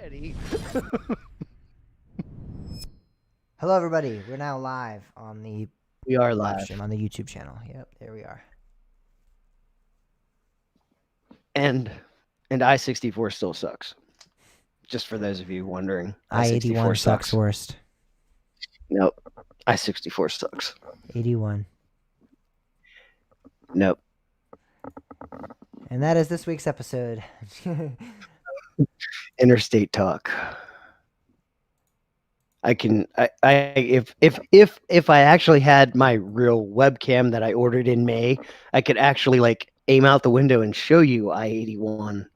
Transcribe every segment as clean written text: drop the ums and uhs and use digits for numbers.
Eddie. Hello, everybody. We're now live on the We are live live. stream on the YouTube channel. Yep, there we are. And I-64 still sucks. Just for those of you wondering. I-81 sucks worst. Nope. I-64 sucks. 81. Nope. And that is this week's episode. Interstate talk. If I actually had my real webcam that I ordered in May, I could actually like aim out the window and show you I-81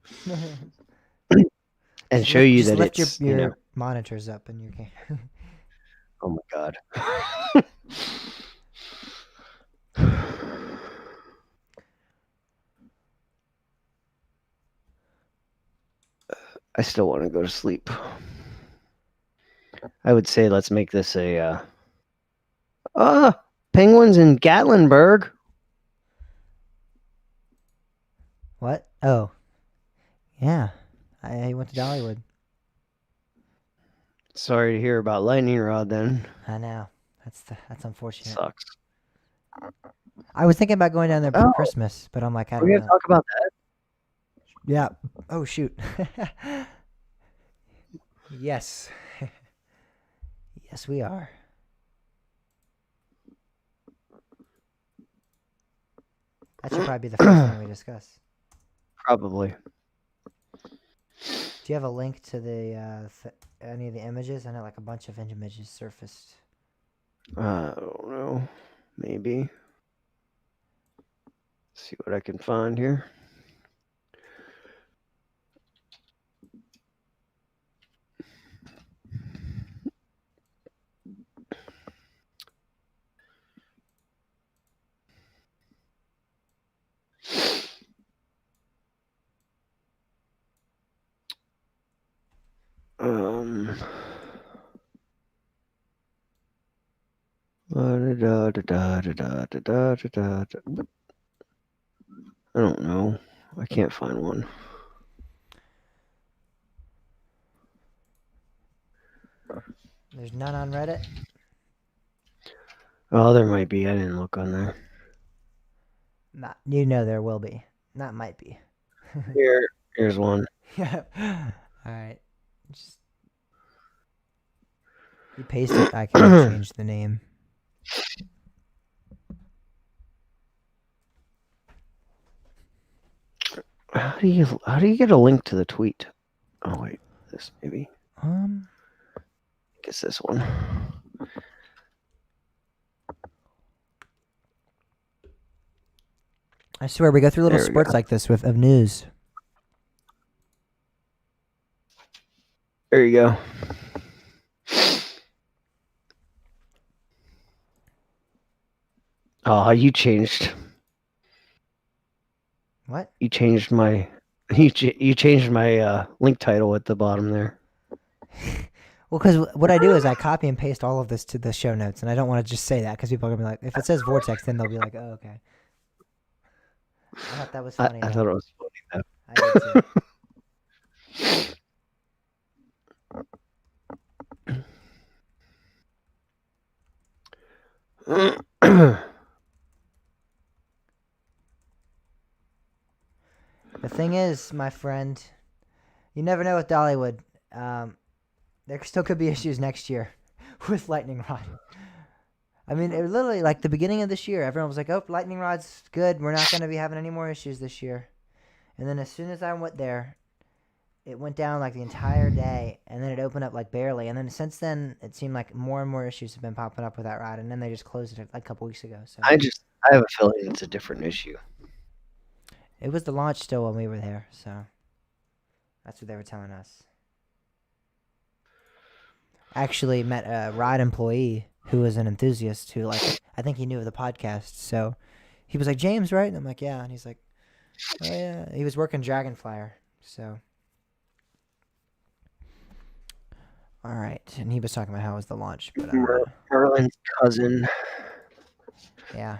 and show you that lift it's your monitors up in your game. Oh my god. I still want to go to sleep. I would say let's make this a Penguins in Gatlinburg. What? Oh. Yeah. I went to Dollywood. Sorry to hear about Lightning Rod then. I know. That's unfortunate. Sucks. I was thinking about going down there for Christmas, but I'm like, I don't know. We're gonna talk about that. Yeah. Oh shoot. Yes. Yes, we are. That should probably be the first thing we discuss. Probably. Do you have a link to the any of the images? I know like a bunch of images surfaced. I don't know. Maybe. See what I can find here. I don't know. I can't find one. There's none on Reddit? Oh, there might be. I didn't look on there. Not, you know there will be. Not might be. Here's one. Yeah. All right. Just you paste it. I can change the name. How do you get a link to the tweet? Oh wait, this maybe. I guess this one. I swear we go through little spurts like this of news. There you go. Oh, you changed. What? You changed my. You changed my link title at the bottom there. Well, because what I do is I copy and paste all of this to the show notes, and I don't want to just say that because people are gonna be like, if it says Vortex, then they'll be like, oh, okay. I thought that was funny. I thought it was funny though. I did too. The thing is, my friend, you never know with Dollywood. There still could be issues next year with Lightning Rod. I mean, it literally, like the beginning of this year, everyone was like, oh, Lightning Rod's good. We're not going to be having any more issues this year. And then as soon as I went there, it went down like the entire day, and then it opened up like barely. And then since then, it seemed like more and more issues have been popping up with that ride, and then they just closed it like a couple weeks ago. So I have a feeling it's a different issue. it was the launch still when we were there, so that's what they were telling us. Actually met a ride employee who was an enthusiast who, like, I think he knew of the podcast. So he was like, James, right? And I'm like, yeah. And he's like, oh, yeah. He was working Dragonflyer. So. All right. And he was talking about how it was the launch. But Merlin's cousin. Yeah.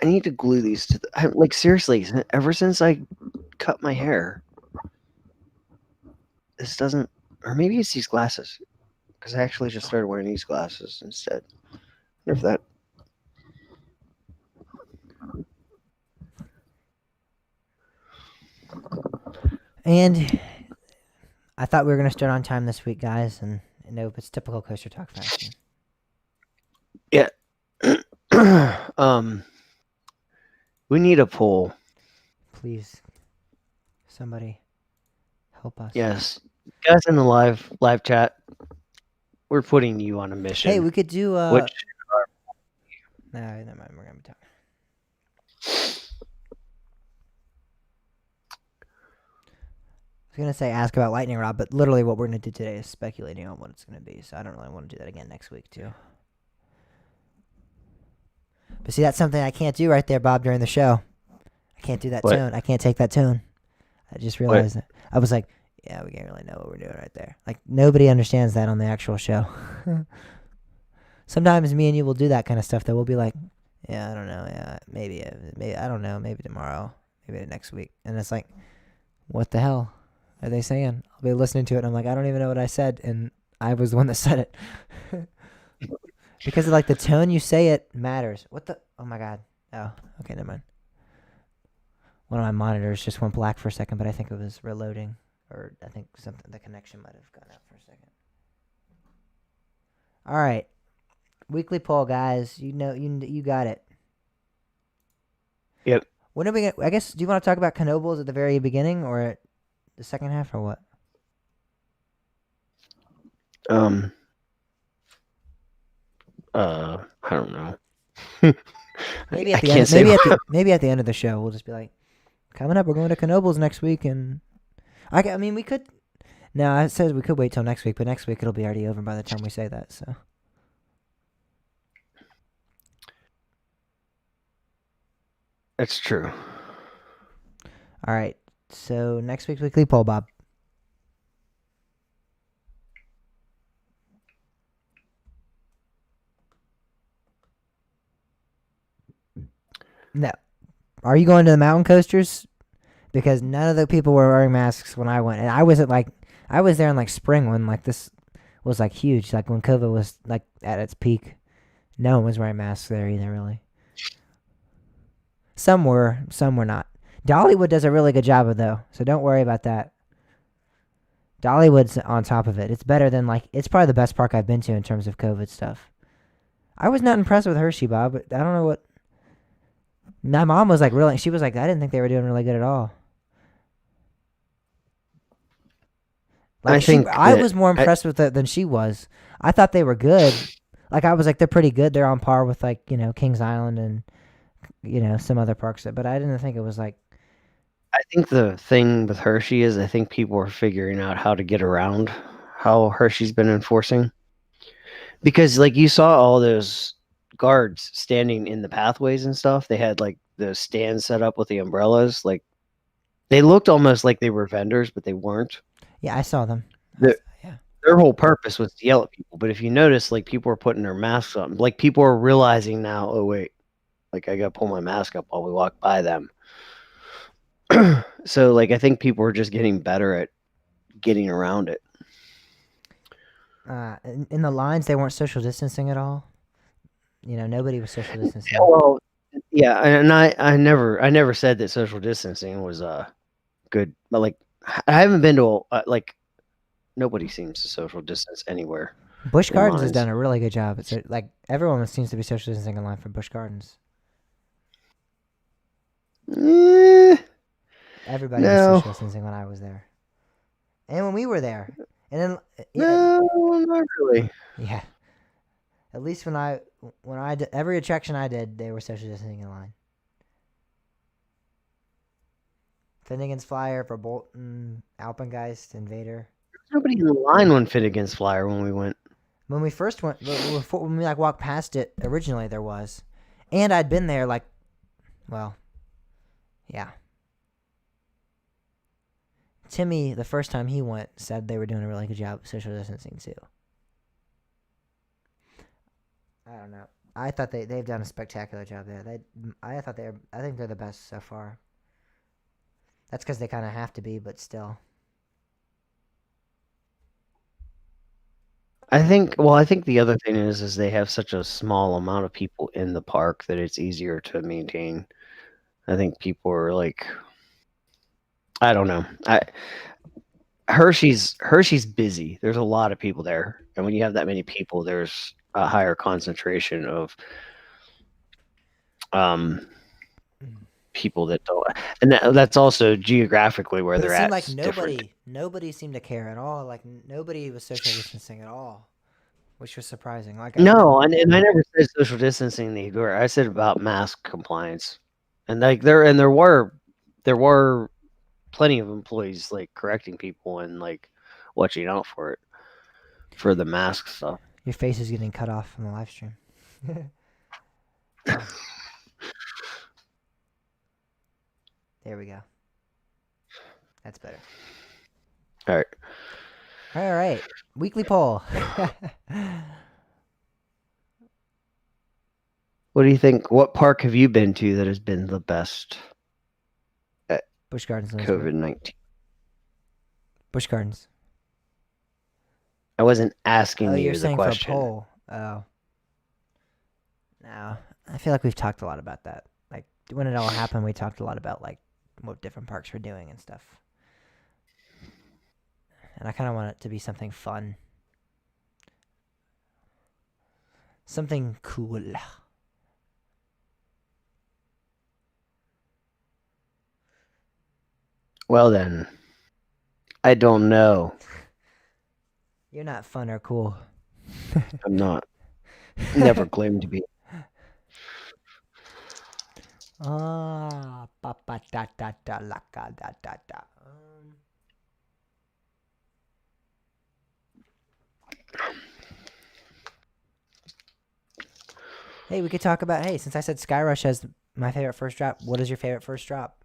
I need to glue these to like seriously. Ever since I cut my hair, this doesn't. Or maybe it's these glasses because I actually just started wearing these glasses instead. I wonder if that. And I thought we were gonna start on time this week, guys, and nope, it's typical Coaster Talk fashion. Yeah. We need a poll. Please, somebody, help us. Yes, guys in the live chat, we're putting you on a mission. Hey, we could do. Which No, never mind. We're gonna be talking. I was gonna say ask about lightning rod, but literally what we're gonna do today is speculating on what it's gonna be. So I don't really want to do that again next week too. But see, that's something I can't do right there, Bob, during the show. I can't do that What? tone. I can't take that tone. I just realized it. I was like, yeah, we can't really know what we're doing right there. Like nobody understands that on the actual show. Sometimes me and you will do that kind of stuff. That we'll be like, yeah, I don't know, yeah, maybe I don't know, maybe tomorrow, maybe next week, and it's like, what the hell are they saying? I'll be listening to it, and I'm like, I don't even know what I said, and I was the one that said it. Because of, like, the tone you say it matters. What the? Oh my god. Oh, okay, never mind. One of my monitors just went black for a second, but I think it was reloading, or I think the connection might have gone out for a second. All right, weekly poll, guys. You know, you got it. Yep. When are we gonna? I guess. Do you want to talk about Knobles at the very beginning or at the second half, or what? I don't know. Maybe at I the can't end. say Maybe at the end of the show, we'll just be like, coming up, we're going to Knobles next week, and I mean, we could. No, it says we could wait till next week, but next week it'll be already over by the time we say that. So. That's true. All right. So next week's weekly poll, Bob. No. Are you going to the mountain coasters? Because none of the people were wearing masks when I went, and I wasn't like I was there in like spring when like this was like huge, like when COVID was like at its peak. No one was wearing masks there either, really. Some were not. Dollywood does a really good job of though, so don't worry about that. Dollywood's on top of it. It's better than like it's probably the best park I've been to in terms of COVID stuff. I was not impressed with Hershey, Bob, but I don't know what. My mom was like really. She was like, I didn't think they were doing really good at all. Like I was more impressed with it than she was. I thought they were good. Like I was like, they're pretty good. They're on par with like Kings Island and some other parks. But I didn't think it was like. I think the thing with Hershey is I think people are figuring out how to get around how Hershey's been enforcing. Because like you saw all those guards standing in the pathways and stuff. They had like the stands set up with the umbrellas. Like they looked almost like they were vendors, but they weren't. Yeah, I saw them. Their whole purpose was to yell at people. But if you notice, like people are putting their masks on. Like people are realizing now, oh wait, like I gotta pull my mask up while we walk by them. So like I think people are just getting better at getting around it. In the lines, they weren't social distancing at all. Nobody was social distancing. Well, yeah, and I never said that social distancing was good, but like I haven't been to like nobody seems to social distance anywhere. Busch Gardens has done a really good job. It's like everyone seems to be social distancing in line for Busch Gardens. Everybody was social distancing when I was there, and when we were there, and then no, not really. Yeah, at least when I did every attraction I did, they were social distancing in line. Finnegan's Flyer for Bolton, Alpengeist, Invader. Nobody in the line when Finnegan's Flyer when we went. When we first went, when we like walked past it originally, there was, and I'd been there like, well, yeah. Timmy, the first time he went, said they were doing a really good job of social distancing too. I don't know. I thought they've done a spectacular job there. I think they're the best so far. That's because they kind of have to be, but still. I think. Well, I think the other thing is they have such a small amount of people in the park that it's easier to maintain. I think people are like, I don't know. Hershey's busy. There's a lot of people there, and when you have that many people, there's a higher concentration of um people that don't, and that's also geographically where But it they're seemed at. like It's different. nobody seemed to care at all. Like nobody was social distancing at all, which was surprising. No, and I never said social distancing the Igor. I said about mask compliance, and like there were plenty of employees like correcting people and like watching out for it for the mask stuff. Your face is getting cut off from the live stream. Oh, there we go. That's better. All right. All right. Weekly poll. What do you think? What park have you been to that has been the best at Busch Gardens. COVID-19? Busch Gardens. I wasn't asking Oh, you you're the saying question. for a poll. Oh. No. I feel like we've talked a lot about that. Like when it all happened, we talked a lot about like what different parks were doing and stuff. And I kind of want it to be something fun. Something cool. Well then, I don't know. You're not fun or cool. I'm not. Never claimed to be. Ah, pa pa da da da la ka da da da. Hey, we could talk about. Hey, since I said Skyrush as my favorite first drop, what is your favorite first drop?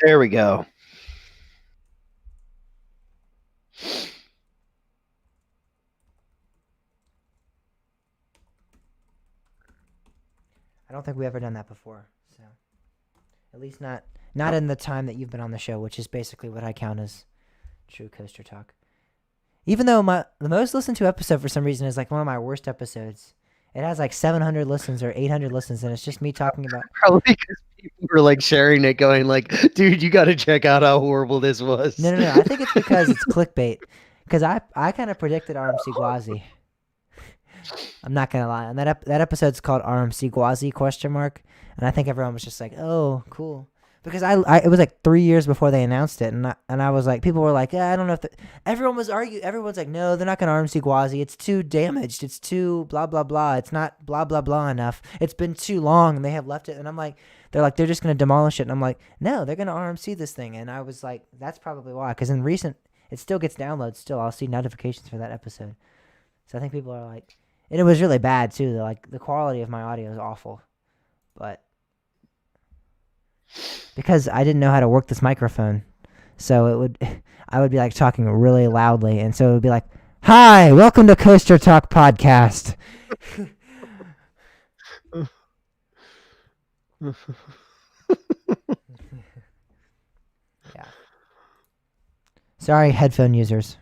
There we go. I don't think we've ever done that before. So, at least not in the time that you've been on the show, which is basically what I count as true coaster talk. Even though the most listened to episode for some reason is like one of my worst episodes. It has like 700 listens or 800 listens, and it's just me talking about. Probably because people were like sharing it, going like, "Dude, you got to check out how horrible this was." No. I think it's because it's clickbait. Because I kind of predicted RMC Gwazi. I'm not gonna lie. And that episode's called RMC Gwazi ? And I think everyone was just like, "Oh, cool." Because it was like 3 years before they announced it, and I was like, people were like, "Yeah, I don't know if everyone was arguing. Everyone's like, no, they're not gonna RMC Gwazi. It's too damaged. It's too blah blah blah. It's not blah blah blah enough. It's been too long, and they have left it." And I'm like, they're just gonna demolish it, and I'm like, no, they're gonna RMC this thing. And I was like, that's probably why. Because in recent, it still gets downloads. Still, I'll see notifications for that episode. So I think people are like, and it was really bad too. Like the quality of my audio is awful, but because I didn't know how to work this microphone, so I would be like talking really loudly, and so it would be like, "Hi, welcome to Coaster Talk Podcast." Yeah. Sorry, headphone users.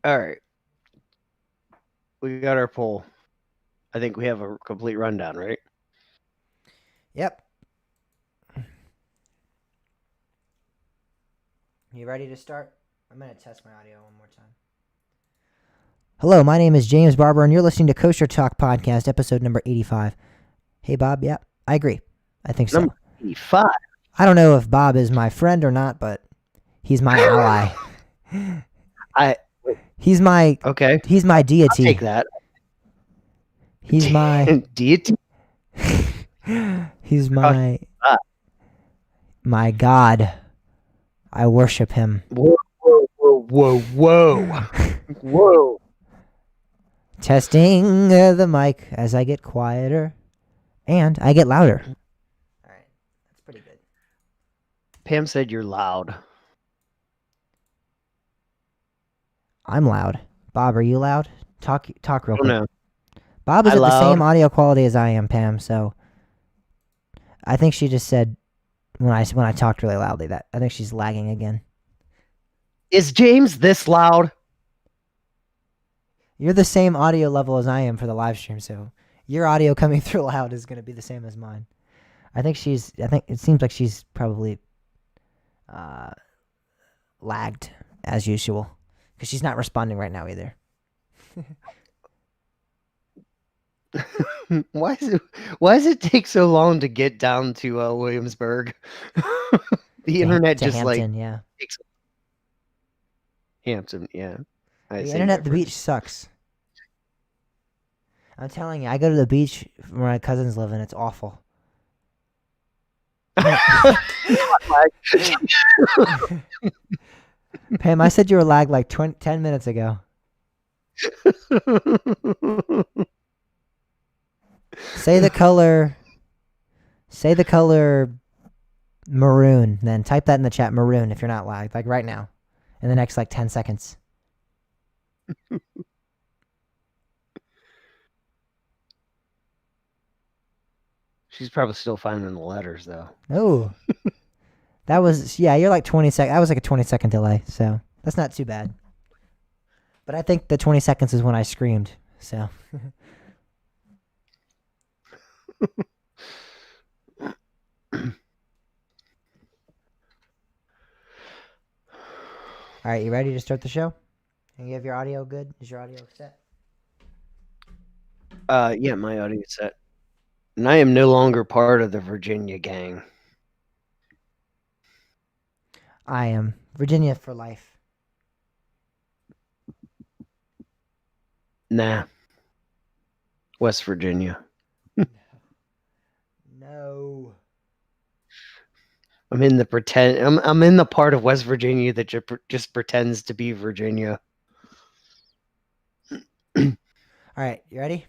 All right, we got our poll. I think we have a complete rundown, right? Yep. You ready to start? I'm going to test my audio one more time. Hello, my name is James Barber, and you're listening to Coaster Talk Podcast, episode number 85. Hey, Bob. Yeah, I agree. I think so. Number 85. I don't know if Bob is my friend or not, but he's my ally. He's my Okay. He's my deity. I'll take that. He's my deity. He's my God. I worship him. Whoa, whoa. Testing the mic as I get quieter, and I get louder. All right, that's pretty good. Pam said you're loud. I'm loud. Bob, are you loud? Talk real I don't quick. know. Bob is I at the same loud. audio quality as I am, Pam. So I think she just said when I talked really loudly that I think she's lagging again. Is James this loud? You're the same audio level as I am for the live stream, so your audio coming through loud is going to be the same as mine. I think it seems like she's probably uh, lagged as usual because she's not responding right now either. Why does it take so long to get down to Williamsburg? The internet To just like Hampton, yeah. takes Hampton, yeah. The Same internet at the difference. beach sucks. I'm telling you, I go to the beach where my cousins live, and it's awful. Pam, I said you were lagged like 10 minutes ago. Say the color. Say the color maroon. Then type that in the chat, maroon, if you're not lagged, like right now, in the next like 10 seconds. She's probably still finding the letters though. Oh, that was You're like 20 seconds. That was like a 20-second delay, so that's not too bad. But I think the 20 seconds is when I screamed. So. All right, you ready to start the show? And you have your audio good? Is your audio set? Yeah, my audio set. And I am no longer part of the Virginia gang. I am. Virginia for life. Nah. West Virginia. No. I'm in the part of West Virginia that just pretends to be Virginia. All right, you ready?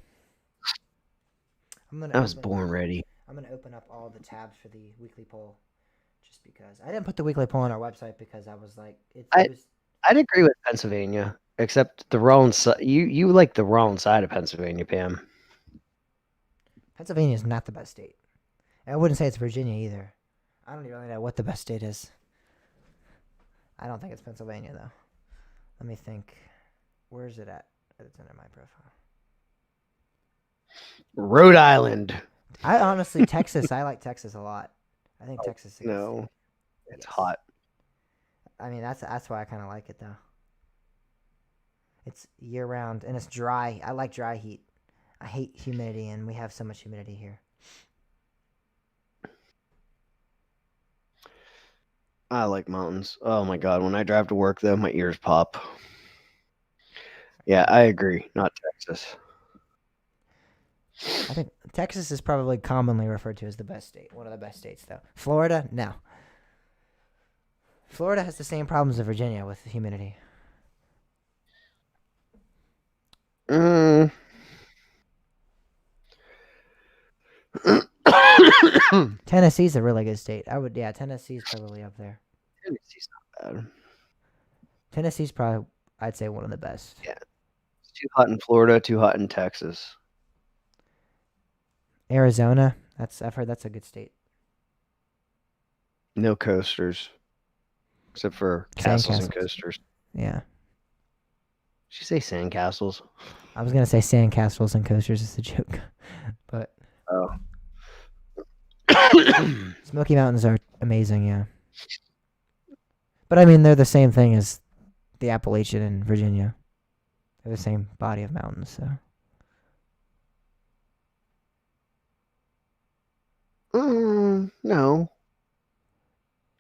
I was born ready. I'm gonna open up all the tabs for the weekly poll, just because I didn't put the weekly poll on our website because I was like, I'd agree with Pennsylvania, except the wrong side. You like the wrong side of Pennsylvania, Pam. Pennsylvania is not the best state. I wouldn't say it's Virginia either. I don't really know what the best state is. I don't think it's Pennsylvania though. Let me think. Where is it at? It's under my profile. Rhode Island. I honestly, Texas. I like Texas a lot. I think Texas is a good No, state. it's Yes. hot. I mean, that's why I kind of like it though. It's year round and it's dry. I like dry heat. I hate humidity, and we have so much humidity here. I like mountains. Oh my god, when I drive to work though, my ears pop. Yeah, I agree. Not Texas. I think Texas is probably commonly referred to as the best state. One of the best states, though. Florida, no. Florida has the same problems as Virginia with humidity. Tennessee's a really good state. Tennessee's probably up there. Tennessee's not bad. Tennessee's probably, I'd say, one of the best. Yeah. It's too hot in Florida, too hot in Texas. Arizona, I've heard that's a good state. No coasters. Except for castles and coasters. Yeah. Did you say sandcastles? I was gonna say sandcastles and coasters as a joke, but Oh. Smoky Mountains are amazing, yeah. But I mean, they're the same thing as the Appalachian in Virginia. They're the same body of mountains, so. No.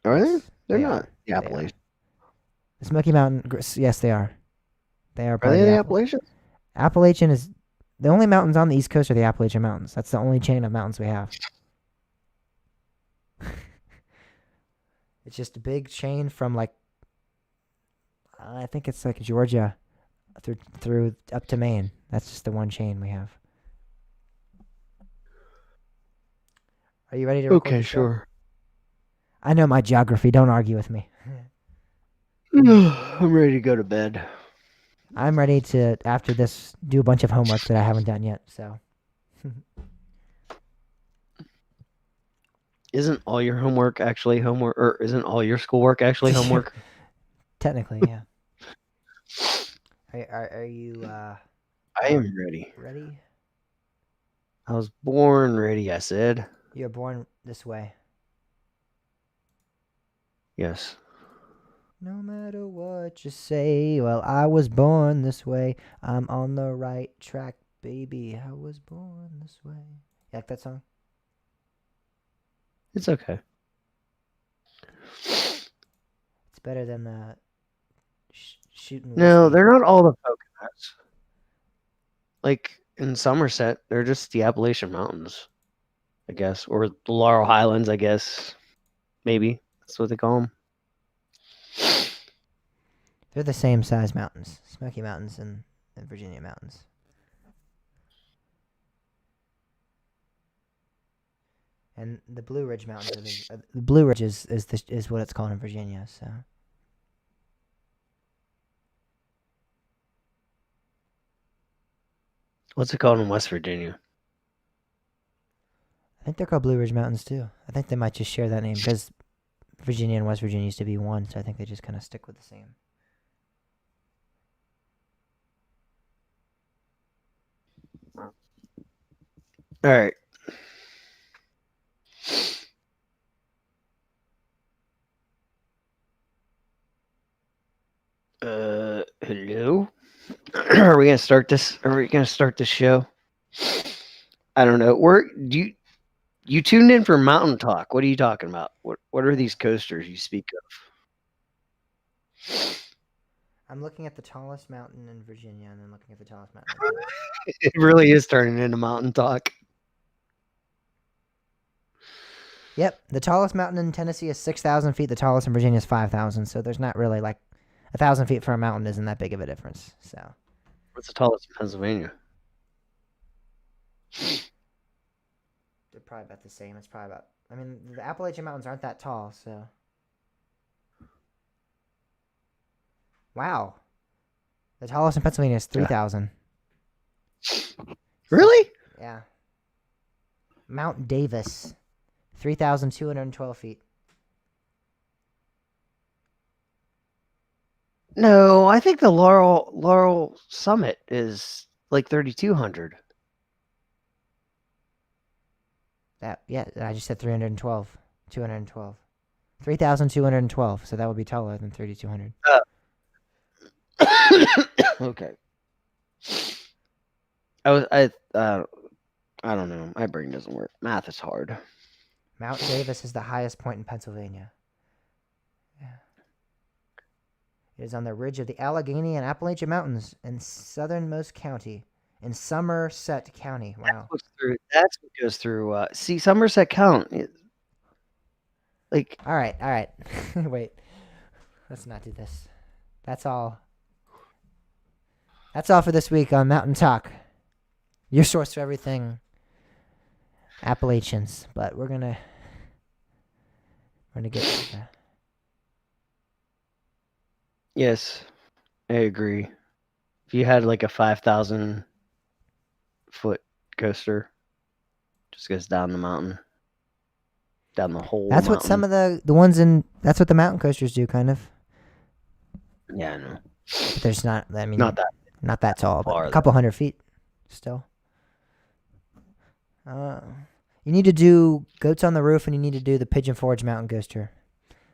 Are they? They're They not. are. The Appalachians. The Smoky Mountain, yes, they are. They are. Are they the Appalachians? Appalachian is the only mountains on the East Coast are the Appalachian Mountains. That's the only chain of mountains we have. It's just a big chain from like I think it's like Georgia through up to Maine. That's just the one chain we have. Are you ready to record Okay, the show? sure. I know my geography. Don't argue with me. I'm ready to go to bed. I'm ready to, after this, do a bunch of homework that I haven't done yet. So Isn't all your homework actually homework, or isn't all your schoolwork actually homework? technically, yeah. Are you I am ready. ready? I was born ready, I said. You're born this way. Yes. No matter what you say, well, I was born this way. I'm on the right track, baby. I was born this way. You like that song? It's okay. It's better than the shooting whiskey. No, they're not all the Poconos. Like in Somerset, they're just the Appalachian Mountains, I guess, or the Laurel Highlands, I guess. Maybe that's what they call them. They're the same size mountains, Smoky Mountains and Virginia Mountains. And the Blue Ridge Mountains, the Blue Ridge is what it's called in Virginia. So What's it called in West Virginia? I think they're called Blue Ridge Mountains too. I think they might just share that name because Virginia and West Virginia used to be one, so I think they just kind of stick with the same. All right. Hello? Are we gonna start this? Are we gonna start this show? I don't know. You tuned in for Mountain Talk? What are you talking about? What are these coasters you speak of? I'm looking at the tallest mountain in Virginia and then looking at the tallest mountain. It really is turning into Mountain Talk. Yep, the tallest mountain in Tennessee is 6,000 feet. The tallest in Virginia is 5,000. So there's not really 1,000 feet for a mountain isn't that big of a difference. So What's the tallest in Pennsylvania? they're probably about the same. It's probably about. I mean, the Appalachian Mountains aren't that tall, so. Wow, the tallest in Pennsylvania is 3,000. Really? Yeah. Mount Davis, 3,212 feet. No, I think the Laurel Summit is like 3,200. I just said 312. 212. 3,212. So that would be taller than 3,200. Okay. I don't know. My brain doesn't work. Math is hard. Mount Davis is the highest point in Pennsylvania. Yeah. It is on the ridge of the Allegheny and Appalachian Mountains in southernmost county, in Somerset County. Wow. That's what goes through. See, Somerset County. All right. Wait. Let's not do this. That's all. That's all for this week on Mountain Talk. Your source for everything Appalachians. But we're gonna get to that. Yes, I agree. If you had like a 5,000 foot coaster, just goes down the mountain, down the whole. That's mountain. what some of the ones in. That's what the mountain coasters do, kind of. Yeah, I know. But there's not. I mean, Not that tall, but far, a couple hundred feet, still. You need to do Goats on the Roof, and you need to do the Pigeon Forge Mountain Coaster.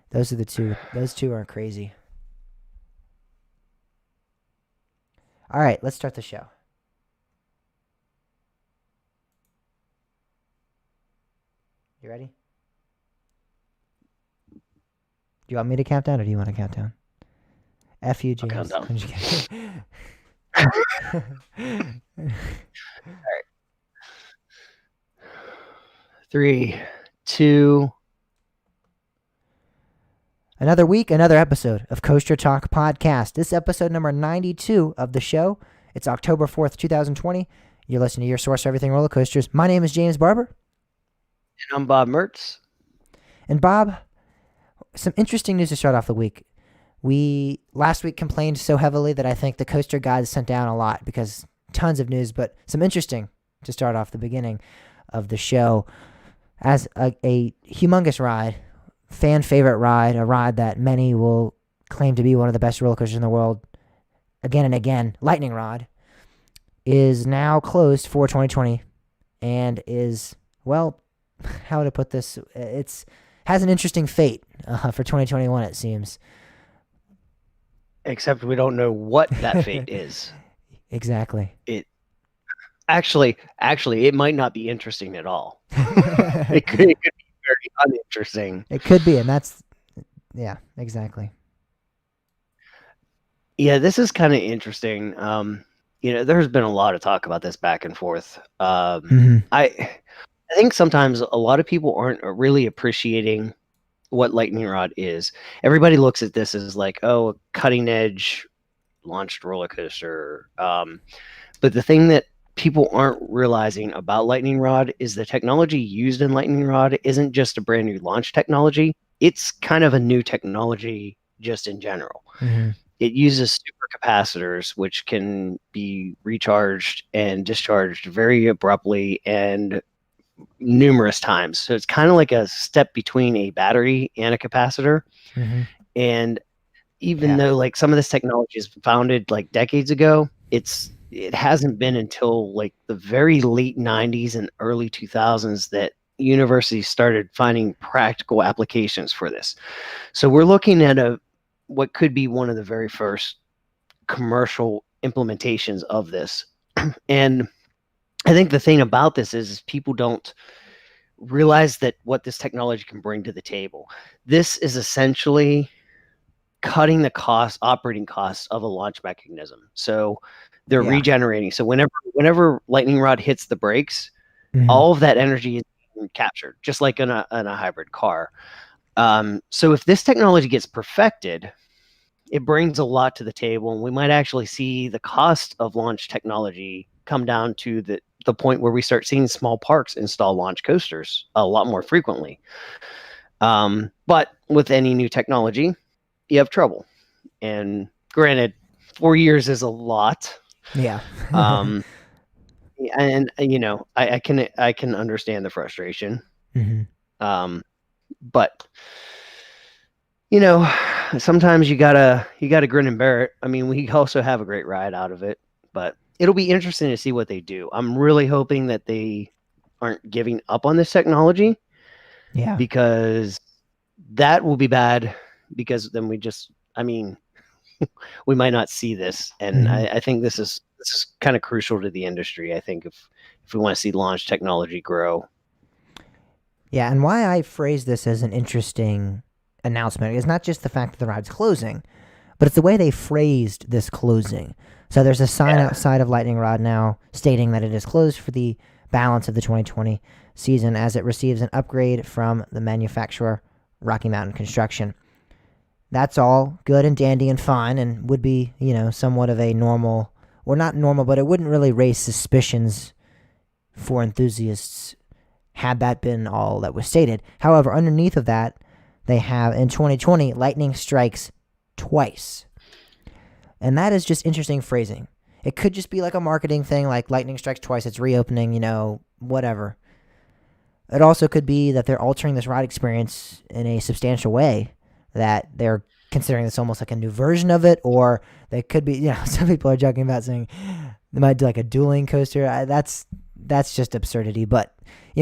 Those are the two. Those two are crazy. All right, let's start the show. You ready? Do you want me to count down, or do you want to count down? F you, James. I'll count I'm just kidding. All right. 3, 2. Another week, another episode of Coaster Talk Podcast. This is episode number 92 of the show. It's October 4th, 2020. You're listening to your source for everything roller coasters. My name is James Barber. And I'm Bob Mertz. And Bob, some interesting news to start off the week. We last week complained so heavily that I think the coaster guys sent down a lot because tons of news, but some interesting to start off the beginning of the show. As a humongous ride, fan favorite ride, a ride that many will claim to be one of the best roller coasters in the world again and again, Lightning Rod, is now closed for 2020 and is, well, how to put this, it's has an interesting fate for 2021, it seems. Except we don't know what that fate is. Exactly. It actually, it might not be interesting at all. It could be very uninteresting. It could be, and that's, yeah, exactly. Yeah, this is kind of interesting. There's been a lot of talk about this back and forth. I think sometimes a lot of people aren't really appreciating what Lightning Rod is. Everybody looks at this as like, oh, a cutting edge launched roller coaster. But the thing that people aren't realizing about Lightning Rod is the technology used in Lightning Rod isn't just a brand new launch technology. It's kind of a new technology just in general. It uses supercapacitors, which can be recharged and discharged very abruptly and numerous times. So it's kind of like a step between a battery and a capacitor. And even though like some of this technology is founded like decades ago, it hasn't been until like the very late 90s and early 2000s that universities started finding practical applications for this. So we're looking at what could be one of the very first commercial implementations of this. And I think the thing about this is people don't realize that what this technology can bring to the table. This is essentially cutting the operating costs of a launch mechanism. So they're regenerating. So whenever Lightning Rod hits the brakes, all of that energy is captured, just like in a hybrid car. So if this technology gets perfected, it brings a lot to the table, and we might actually see the cost of launch technology come down to the point where we start seeing small parks install launch coasters a lot more frequently. But with any new technology, you have trouble. And granted, 4 years is a lot. Yeah. And I can understand the frustration. But sometimes you gotta grin and bear it. I mean, we also have a great ride out of it, but it'll be interesting to see what they do. I'm really hoping that they aren't giving up on this technology. Yeah. Because that will be bad, because then we might not see this. And I think this is kind of crucial to the industry. I think if we want to see launch technology grow. Yeah, and why I phrase this as an interesting announcement is not just the fact that the ride's closing, but it's the way they phrased this closing. So there's a sign outside of Lightning Rod now stating that it is closed for the balance of the 2020 season as it receives an upgrade from the manufacturer, Rocky Mountain Construction. That's all good and dandy and fine, and would be, somewhat of a normal, or not normal, but it wouldn't really raise suspicions for enthusiasts had that been all that was stated. However, underneath of that, they have in 2020, lightning strikes twice. And that is just interesting phrasing. It could just be like a marketing thing, like lightning strikes twice, it's reopening, whatever. It also could be that they're altering this ride experience in a substantial way, that they're considering this almost like a new version of it, or they could be, some people are joking about saying they might do like a dueling coaster. That's just absurdity. But,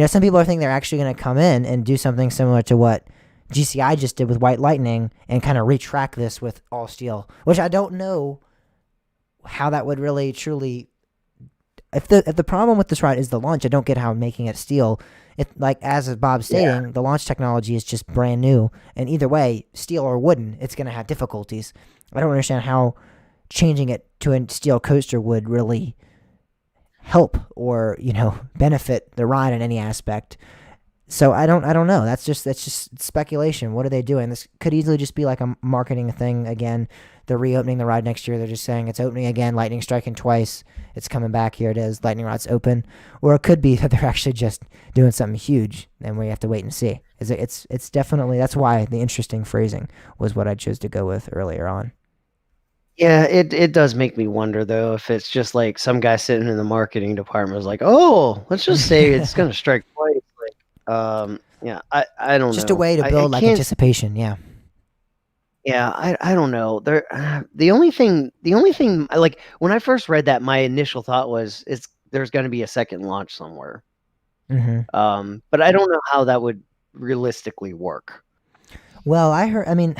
some people are thinking they're actually going to come in and do something similar to what GCI just did with White Lightning and kind of retrack this with all steel, which I don't know how that would really truly. If the problem with this ride is the launch, I don't get how making it steel. Like as Bob's stating, the launch technology is just brand new, and either way, steel or wooden, it's going to have difficulties. I don't understand how changing it to a steel coaster would really help or benefit the ride in any aspect. So I don't know. That's just speculation. What are they doing? This could easily just be like a marketing thing again. They're reopening the ride next year. They're just saying it's opening again, lightning striking twice. It's coming back. Here it is. Lightning rod's open. Or it could be that they're actually just doing something huge, and we have to wait and see. It's definitely, that's why the interesting phrasing was what I chose to go with earlier on. Yeah, it does make me wonder though if it's just like some guy sitting in the marketing department was like, "Oh, let's just say it's gonna strike twice." Like, yeah, I don't Just a know. way to I build like can't. anticipation. Yeah. Yeah, I don't know. There, the only thing, like when I first read that, my initial thought was it's there's gonna be a second launch somewhere. Hmm. But I don't know how that would realistically work. Well, I heard. I mean,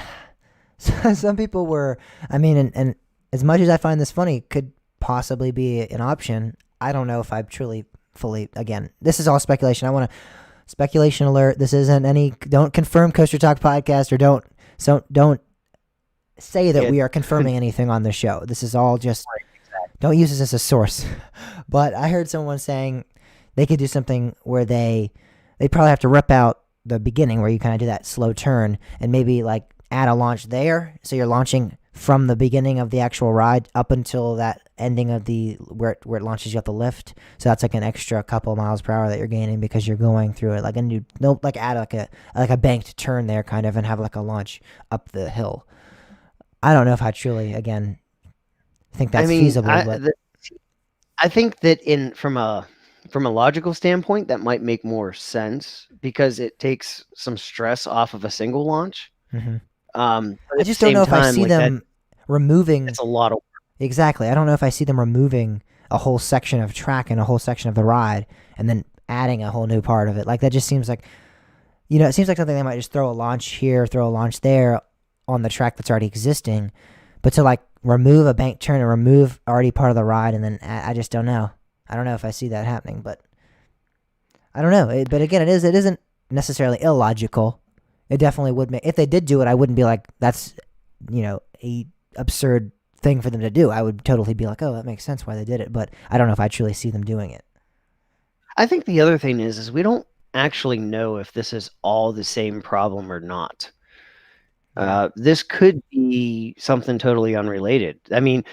some people were. I mean, and as much as I find this funny, could possibly be an option. I don't know if I truly fully. Again, this is all speculation. I want to speculation alert. This isn't any. Don't confirm Coaster Talk podcast or don't say that Yeah, we are confirming anything on the show. This is all just. Don't use this as a source. But I heard someone saying they could do something where they probably have to rip out the beginning where you kind of do that slow turn and maybe like add a launch there. So you're launching from the beginning of the actual ride up until that ending of the where it launches you up the lift. So that's like an extra couple miles per hour that you're gaining because you're going through it like a new no like add like a banked turn there kind of and have like a launch up the hill. I don't know if I truly again think I that's mean, feasible, but I think that in from a logical standpoint, that might make more sense because it takes some stress off of a single launch. mhm. But I at the just don't same know if I time, see like that, them removing. it's a lot of. Exactly. I don't know if I see them removing a whole section of track and a whole section of the ride and then adding a whole new part of it. Like that just seems like, it seems like something they might just throw a launch here, throw a launch there on the track that's already existing. But to like remove a bank turn and remove already part of the ride and then I just don't know. I don't know if I see that happening, but I don't know. But again, it isn't necessarily illogical. It definitely would make, if they did do it, I wouldn't be like, that's, a absurd thing for them to do. I would totally be like, oh, that makes sense why they did it. But I don't know if I truly see them doing it. I think the other thing is we don't actually know if this is all the same problem or not. Yeah. This could be something totally unrelated. I mean,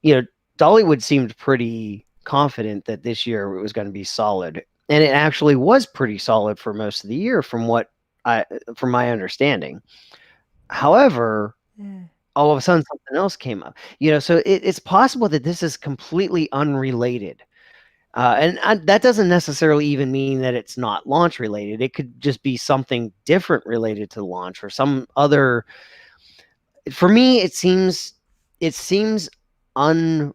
you know, Dollywood seemed pretty confident that this year it was going to be solid, and it actually was pretty solid for most of the year, from my understanding. However, Yeah. all of a sudden something else came up. So it's possible that this is completely unrelated. That doesn't necessarily even mean that it's not launch related. It could just be something different related to launch or some other. For me, it seems un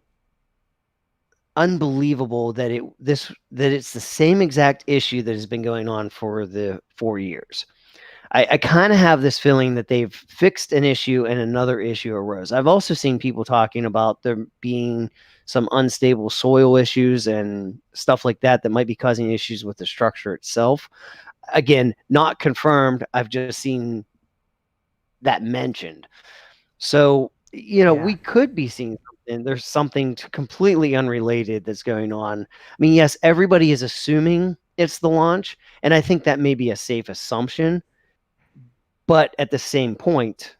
unbelievable that it's the same exact issue that has been going on for the 4 years. I kind of have this feeling that they've fixed an issue and another issue arose. I've also seen people talking about there being some unstable soil issues and stuff like that that might be causing issues with the structure itself. Again, not confirmed. I've just seen that mentioned. So, Yeah. we could be seeing something. There's something completely unrelated that's going on. I mean, yes, everybody is assuming it's the launch, and I think that may be a safe assumption. But at the same point,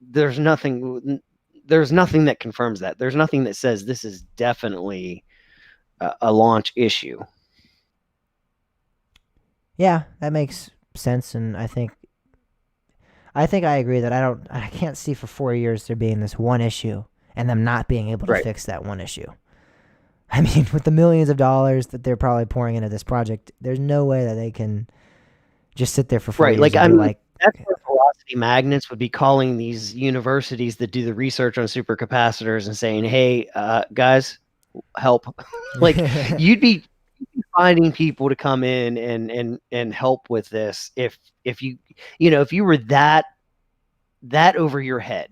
there's nothing there's nothing that confirms that. There's nothing that says this is definitely a launch issue. Yeah, that makes sense. And I think I agree that I can't see for 4 years there being this one issue and them not being able to Right. fix that one issue. I mean, with the millions of dollars that they're probably pouring into this project, there's no way that they can just sit there for four Right. years Like, and I be mean, like, that's where velocity magnets would be calling these universities that do the research on supercapacitors and saying, "Hey, guys, help." Like, you'd be finding people to come in and help with this if you were that over your head.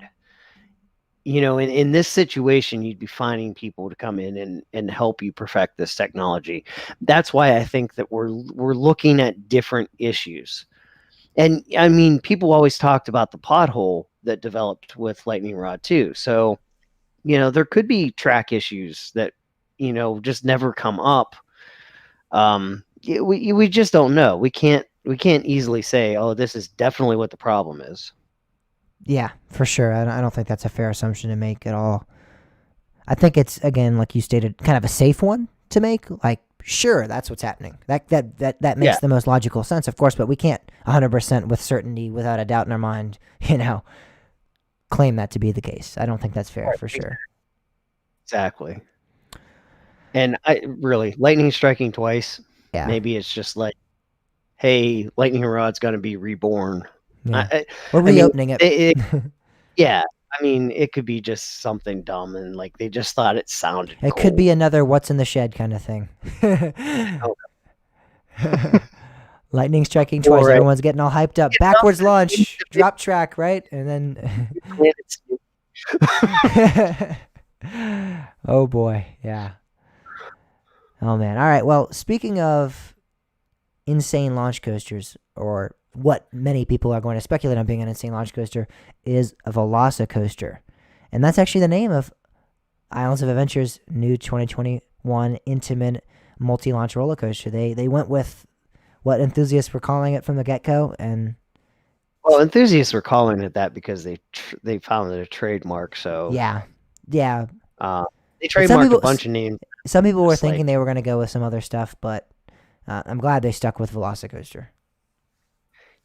In this situation, you'd be finding people to come in and help you perfect this technology. That's why I think that we're looking at different issues. And I mean, people always talked about the pothole that developed with Lightning Rod too. So, there could be track issues that, just never come up. We just don't know. We can't easily say, oh, this is definitely what the problem is. yeah, for sure. I don't think that's a fair assumption to make at all. I think it's, again, like you stated, kind of a safe one to make. Like, sure, that's what's happening. That makes Yeah. the most logical sense, of course, but we can't 100% with certainty, without a doubt in our mind, claim that to be the case. I don't think that's fair, for sure. Exactly. And I really, lightning striking twice. Yeah. Maybe it's just like, hey, lightning rod's going to be reborn. Yeah. We're reopening it. Yeah. I mean, it could be just something dumb, and like they just thought it sounded It cool. could be another "What's in the Shed" kind of thing. Lightning striking twice. Or, Everyone's getting all hyped up. Backwards launch, drop track, right? And then. Oh boy, yeah. Oh man. All right. Well, speaking of insane launch coasters, or what many people are going to speculate on being an insane launch coaster, is a Velocicoaster. And that's actually the name of Islands of Adventure's new 2021 intimate multi-launch roller coaster. They went with what enthusiasts were calling it from the get-go, and well, enthusiasts were calling it that because they found it a trademark. So yeah. they some trademarked people- a bunch of names. Some people were It's like- thinking they were going to go with some other stuff, but I'm glad they stuck with Velocicoaster.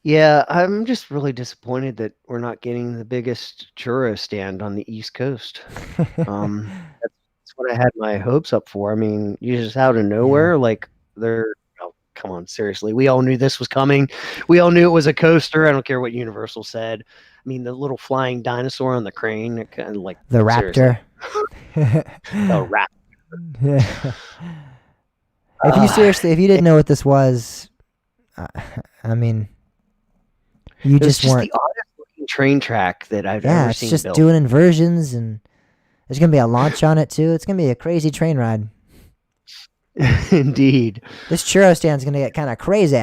Yeah, I'm just really disappointed that we're not getting the biggest churro stand on the East Coast. That's what I had my hopes up for. I mean, you just out of nowhere, like they're. Oh, come on, seriously. We all knew this was coming. We all knew it was a coaster. I don't care what Universal said. I mean, the little flying dinosaur on the crane, it kind of like The Raptor. the rat. Yeah. If you didn't know what this was, I mean, you It was just weren't. the oddest looking train track that I've Yeah, ever it's seen just built. doing inversions, and there's gonna be a launch on it too. It's gonna be a crazy train ride. Indeed. This churro stand's gonna get kind of crazy.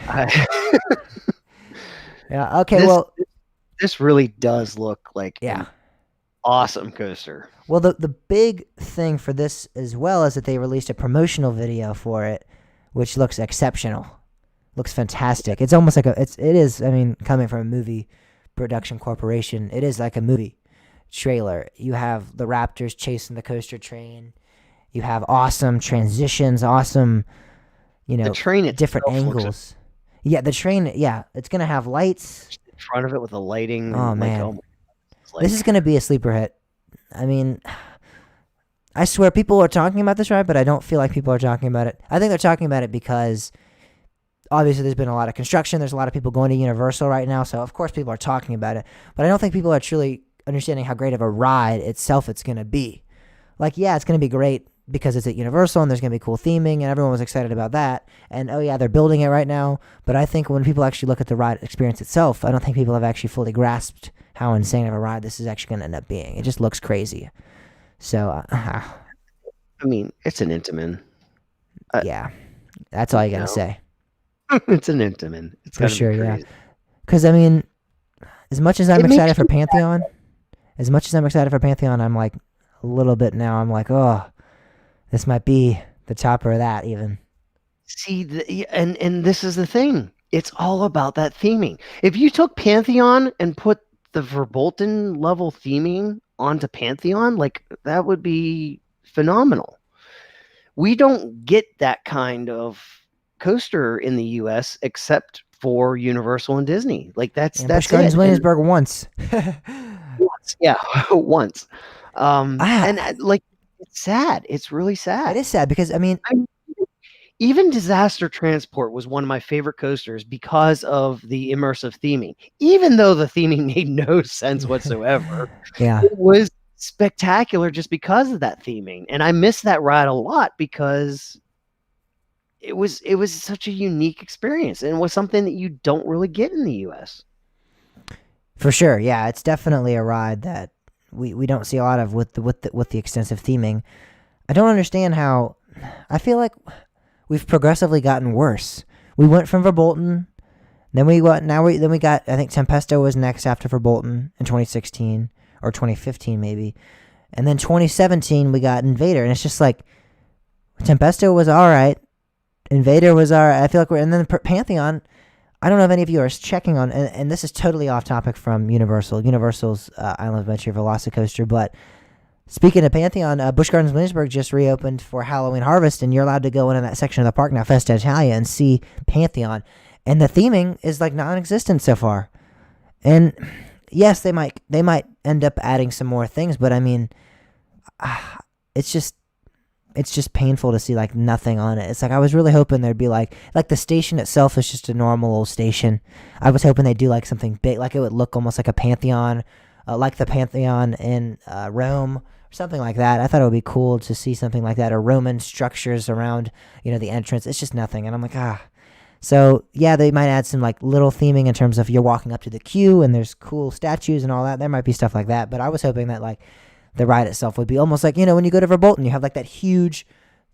I- Yeah. Okay. This- well. this really does look like Yeah. an awesome coaster. Well, the big thing for this as well is that they released a promotional video for it, which looks exceptional. Looks fantastic. It's almost like it is. I mean, coming from a movie production corporation, it is like a movie trailer. You have the Raptors chasing the coaster train. You have awesome transitions, awesome, The train itself different looks angles. Yeah, the train. Yeah, it's gonna have lights. in front of it with the lighting. Oh, and, man. my God. It's like- This is gonna be a sleeper hit. I mean, I swear people are talking about this ride, but I don't feel like people are talking about it. I think they're talking about it because obviously there's been a lot of construction. There's a lot of people going to Universal right now, so of course people are talking about it. But I don't think people are truly understanding how great of a ride itself it's going to be. Like, yeah, it's going to be great because it's at Universal and there's going to be cool theming and everyone was excited about that. And oh yeah, they're building it right now. But I think when people actually look at the ride experience itself, I don't think people have actually fully grasped how insane of a ride this is actually going to end up being. It just looks crazy. So, I mean, it's an Intamin. yeah, that's all you got to No. say. It's an Intamin. It's For gotta be sure, yeah. crazy. Because, I mean, as much as I'm It makes excited for you Pantheon, I'm like a little bit now. I'm like, oh, this might be the topper of that even. See, and this is the thing. It's all about that theming. If you took Pantheon and put the Verbolten level theming onto Pantheon, like that would be phenomenal. We don't get that kind of coaster in the U.S. except for Universal and Disney. Like that's And Busch Gardens it. And Williamsburg once. once, yeah, once. Ah. Like it's sad. It's really sad. It is sad because, I mean, Even Disaster Transport was one of my favorite coasters because of the immersive theming. Even though the theming made no sense whatsoever, yeah. it was spectacular just because of that theming. And I miss that ride a lot because it was such a unique experience and it was something that you don't really get in the US. For sure, yeah, it's definitely a ride that we don't see a lot of with the extensive theming. I don't understand how. I feel like we've progressively gotten worse. We went from Verbolten, then we got I think Tempesto was next after Verbolten in 2016 or 2015 maybe, and then 2017 we got Invader, and it's just like Tempesto was all right, Invader was all right. I feel like and then Pantheon. I don't know if any of you are checking on, and this is totally off topic from Universal's Island Adventure Velocicoaster, but Speaking of Pantheon, Busch Gardens Williamsburg just reopened for Halloween Harvest, and you're allowed to go in that section of the park now, Festa Italia, and see Pantheon. And the theming is like non-existent so far. And yes, they might end up adding some more things, but I mean, it's just painful to see like nothing on it. It's like I was really hoping there'd be like the station itself is just a normal old station. I was hoping they'd do like something big, like it would look almost like a Pantheon, like the Pantheon in Rome, or something like that. I thought it would be cool to see something like that, or Roman structures around the entrance. It's just nothing, and I'm like So yeah, they might add some like little theming in terms of you're walking up to the queue and there's cool statues and all that. There might be stuff like that, but I was hoping that like the ride itself would be almost like when you go to Verbolten, you have like that huge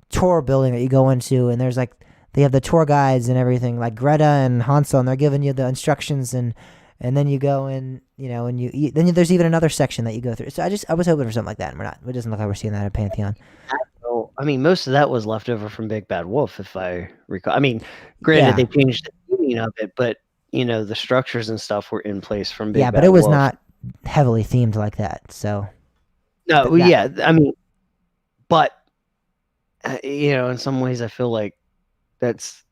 tour building that you go into, and there's like they have the tour guides and everything, like Greta and Hansel, and they're giving you the instructions, and then you go in, and then there's even another section that you go through. So I was hoping for something like that, and we're not. It doesn't look like we're seeing that at Pantheon. So, I mean, most of that was left over from Big Bad Wolf, if I recall. I mean, granted, they changed the meaning of it, but the structures and stuff were in place from Big Bad Wolf. Yeah, but it was not heavily themed like that. So no, yeah, I mean, but in some ways, I feel like that's.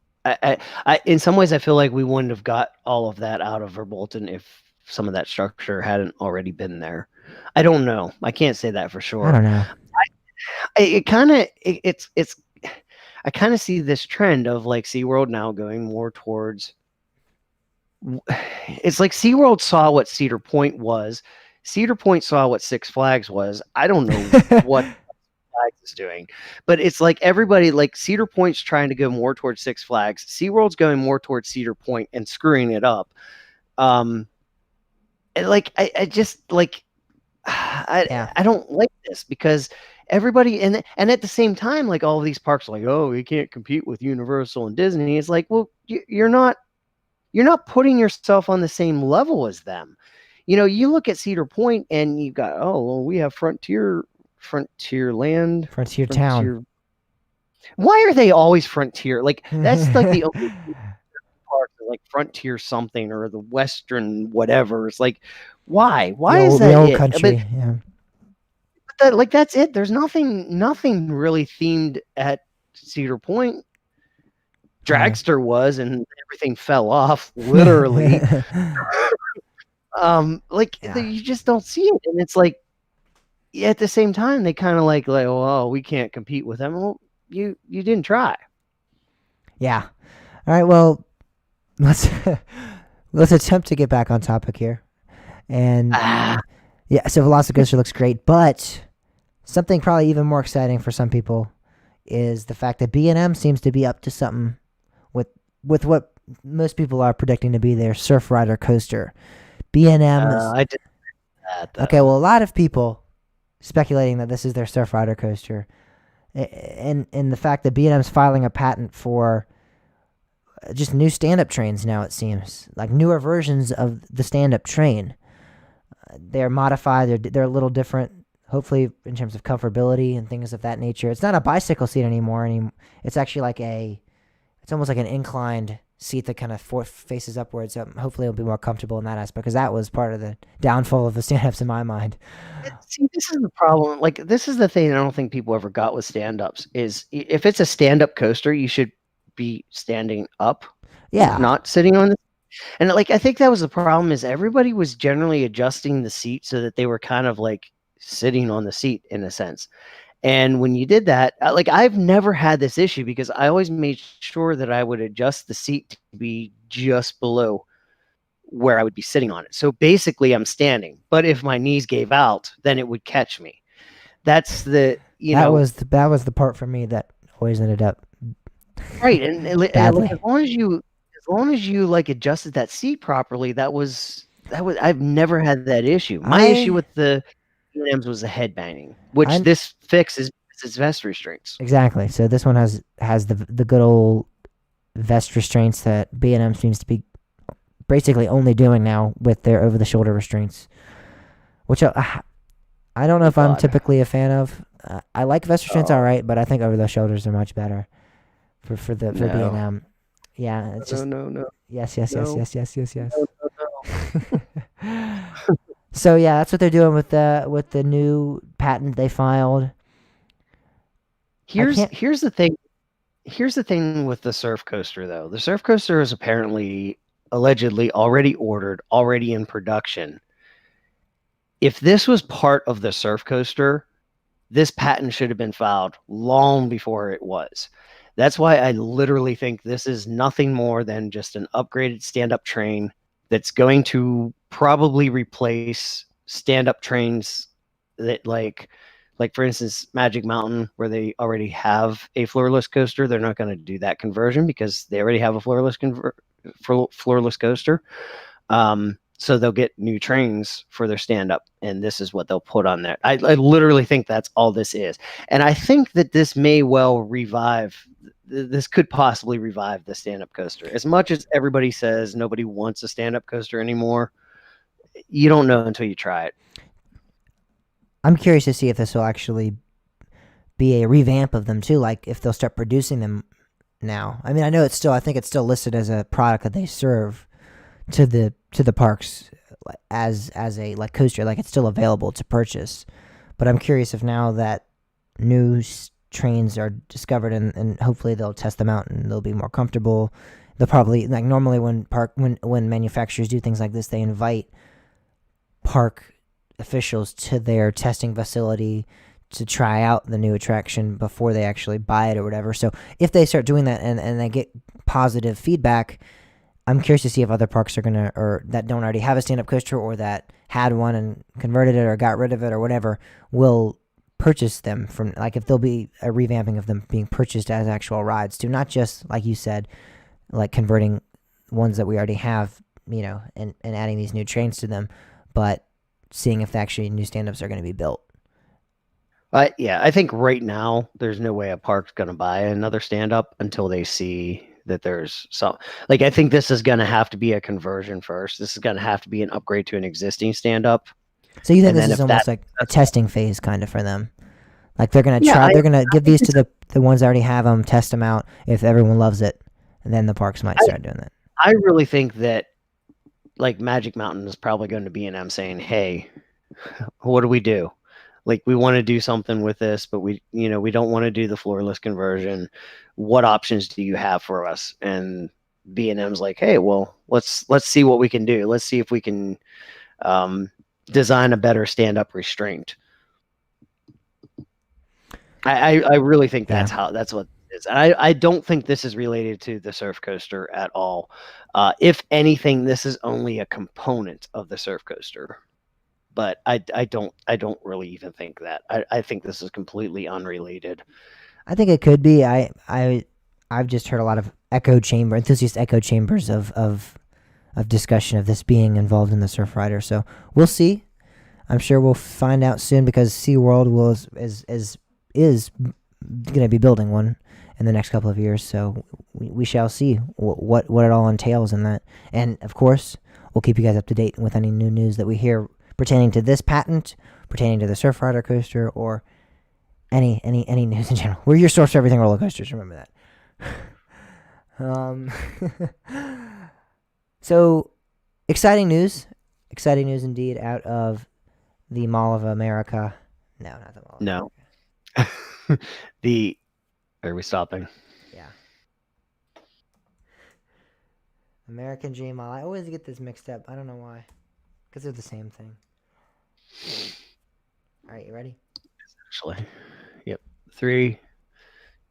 In some ways, I feel like we wouldn't have got all of that out of Verbolten if some of that structure hadn't already been there. I don't know. I can't say that for sure. I don't know. I kind of see this trend of like SeaWorld now going more towards. It's like SeaWorld saw what Cedar Point was. Cedar Point saw what Six Flags was. I don't know what Flags is doing, but it's like everybody, like Cedar Point's trying to go more towards Six Flags. SeaWorld's going more towards Cedar Point and screwing it up. And like I just like I don't like this because everybody and at the same time, like all of these parks are like, oh, you can't compete with Universal and Disney. It's like, well, you're not putting yourself on the same level as them. You look at Cedar Point and you got, oh, well, we have Frontierland, Frontier Town. Why are they always Frontier? Like that's like the only park, like Frontier something or the Western whatever. It's like, why? Why is that the old country? But that's it. There's nothing really themed at Cedar Point. Dragster was, and everything fell off literally. You just don't see it, and it's like at the same time they kind of like oh, we can't compete with them. Well, you didn't try. Yeah. All right. Well, let's attempt to get back on topic here, and yeah. So Velocicoaster looks great, but something probably even more exciting for some people is the fact that B&M seems to be up to something with what most people are predicting to be their Surf Rider coaster. B&M I did that, though. Okay, well, a lot of people speculating that this is their Surf Rider coaster, and the fact that B&M's filing a patent for just new stand-up trains now, it seems like newer versions of the stand-up train. They're modified. They're a little different, hopefully in terms of comfortability and things of that nature. It's not a bicycle seat anymore. It's actually like it's almost like an inclined seat that kind of faces upwards. So hopefully it'll be more comfortable in that aspect, because that was part of the downfall of the stand-ups in my mind. See, this is the problem. Like, this is the thing I don't think people ever got with stand-ups is if it's a stand-up coaster, you should be standing up, not sitting on the. And like, I think that was the problem is everybody was generally adjusting the seat so that they were kind of like sitting on the seat in a sense. And when you did that, like I've never had this issue because I always made sure that I would adjust the seat to be just below where I would be sitting on it. So basically I'm standing, but if my knees gave out, then it would catch me. That's the, that was the part for me that always ended up right. And like, as long as you like adjusted that seat properly, that was I've never had that issue. My issue with the B&Ms was the headbanging, which this fixes its vest restraints. Exactly. So this one has the good old vest restraints that B&M seems to be basically only doing now with their over-the-shoulder restraints, which I don't know if I'm typically a fan of. I like vest restraints, all right, but I think over-the-shoulders are much better for B&M. Yeah, it's just no. Yes. No. So yeah, that's what they're doing with the new patent they filed. I Here's can't. here's the thing. Here's the thing with the Surf Coaster, though. The Surf Coaster is apparently, allegedly, already ordered, already in production. If this was part of the Surf Coaster, this patent should have been filed long before it was. That's why I literally think this is nothing more than just an upgraded stand-up train that's going to probably replace stand-up trains that like for instance Magic Mountain, where they already have a floorless coaster. They're not going to do that conversion because they already have a floorless coaster. So they'll get new trains for their stand up, and this is what they'll put on there. I literally think that's all this is. And I think that this may well revive, this could possibly revive the stand up coaster. As much as everybody says nobody wants a stand up coaster anymore, you don't know until you try it. I'm curious to see if this will actually be a revamp of them too. Like if they'll start producing them now. I mean, I know it's still. I think it's still listed as a product that they serve to the parks as a like coaster. Like it's still available to purchase. But I'm curious if now that new trains are discovered and hopefully they'll test them out and they'll be more comfortable. They'll probably like normally when manufacturers do things like this, they invite park officials to their testing facility to try out the new attraction before they actually buy it or whatever. So if they start doing that and they get positive feedback, I'm curious to see if other parks are gonna or that don't already have a stand up coaster or that had one and converted it or got rid of it or whatever will purchase them from like if there'll be a revamping of them being purchased as actual rides too, not just like you said, like converting ones that we already have, and adding these new trains to them, but seeing if actually new stand-ups are going to be built. Yeah, I think right now there's no way a park's going to buy another stand up until they see that there's some. Like, I think this is going to have to be a conversion first. This is going to have to be an upgrade to an existing stand up. So you think And this then is if almost that, like a testing phase kind of for them? Like they're gonna yeah, try, I, they're gonna I give think these to the ones that already have them, test them out. If everyone loves it, and then the parks might I, start doing that. I really think that like Magic Mountain is probably going to be in them saying, hey, what do we do? Like, we want to do something with this, but we don't want to do the floorless conversion. What options do you have for us? And B&M's like, hey, well, let's see what we can do. Let's see if we can um, design a better stand-up restraint. I really think Yeah, that's what it is. And I don't think this is related to the surf coaster at all. If anything, this is only a component of the surf coaster. But I don't really even think that. I think this is completely unrelated. I think it could be. I've just heard a lot of echo chambers of discussion of this being involved in the Surf Rider. So we'll see. I'm sure we'll find out soon because SeaWorld is going to be building one in the next couple of years. So we shall see what it all entails in that. And of course, we'll keep you guys up to date with any new news that we hear pertaining to this patent, pertaining to the Surf Rider coaster, or any news in general. We're your source for everything roller coasters. Remember that. um, so exciting news indeed out of the Mall of America. No, not the Mall of No. America. the Are we stopping? Yeah. American Dream Mall. I always get this mixed up. I don't know why. Because they're the same thing. All right, you ready? Actually. Yep. 3,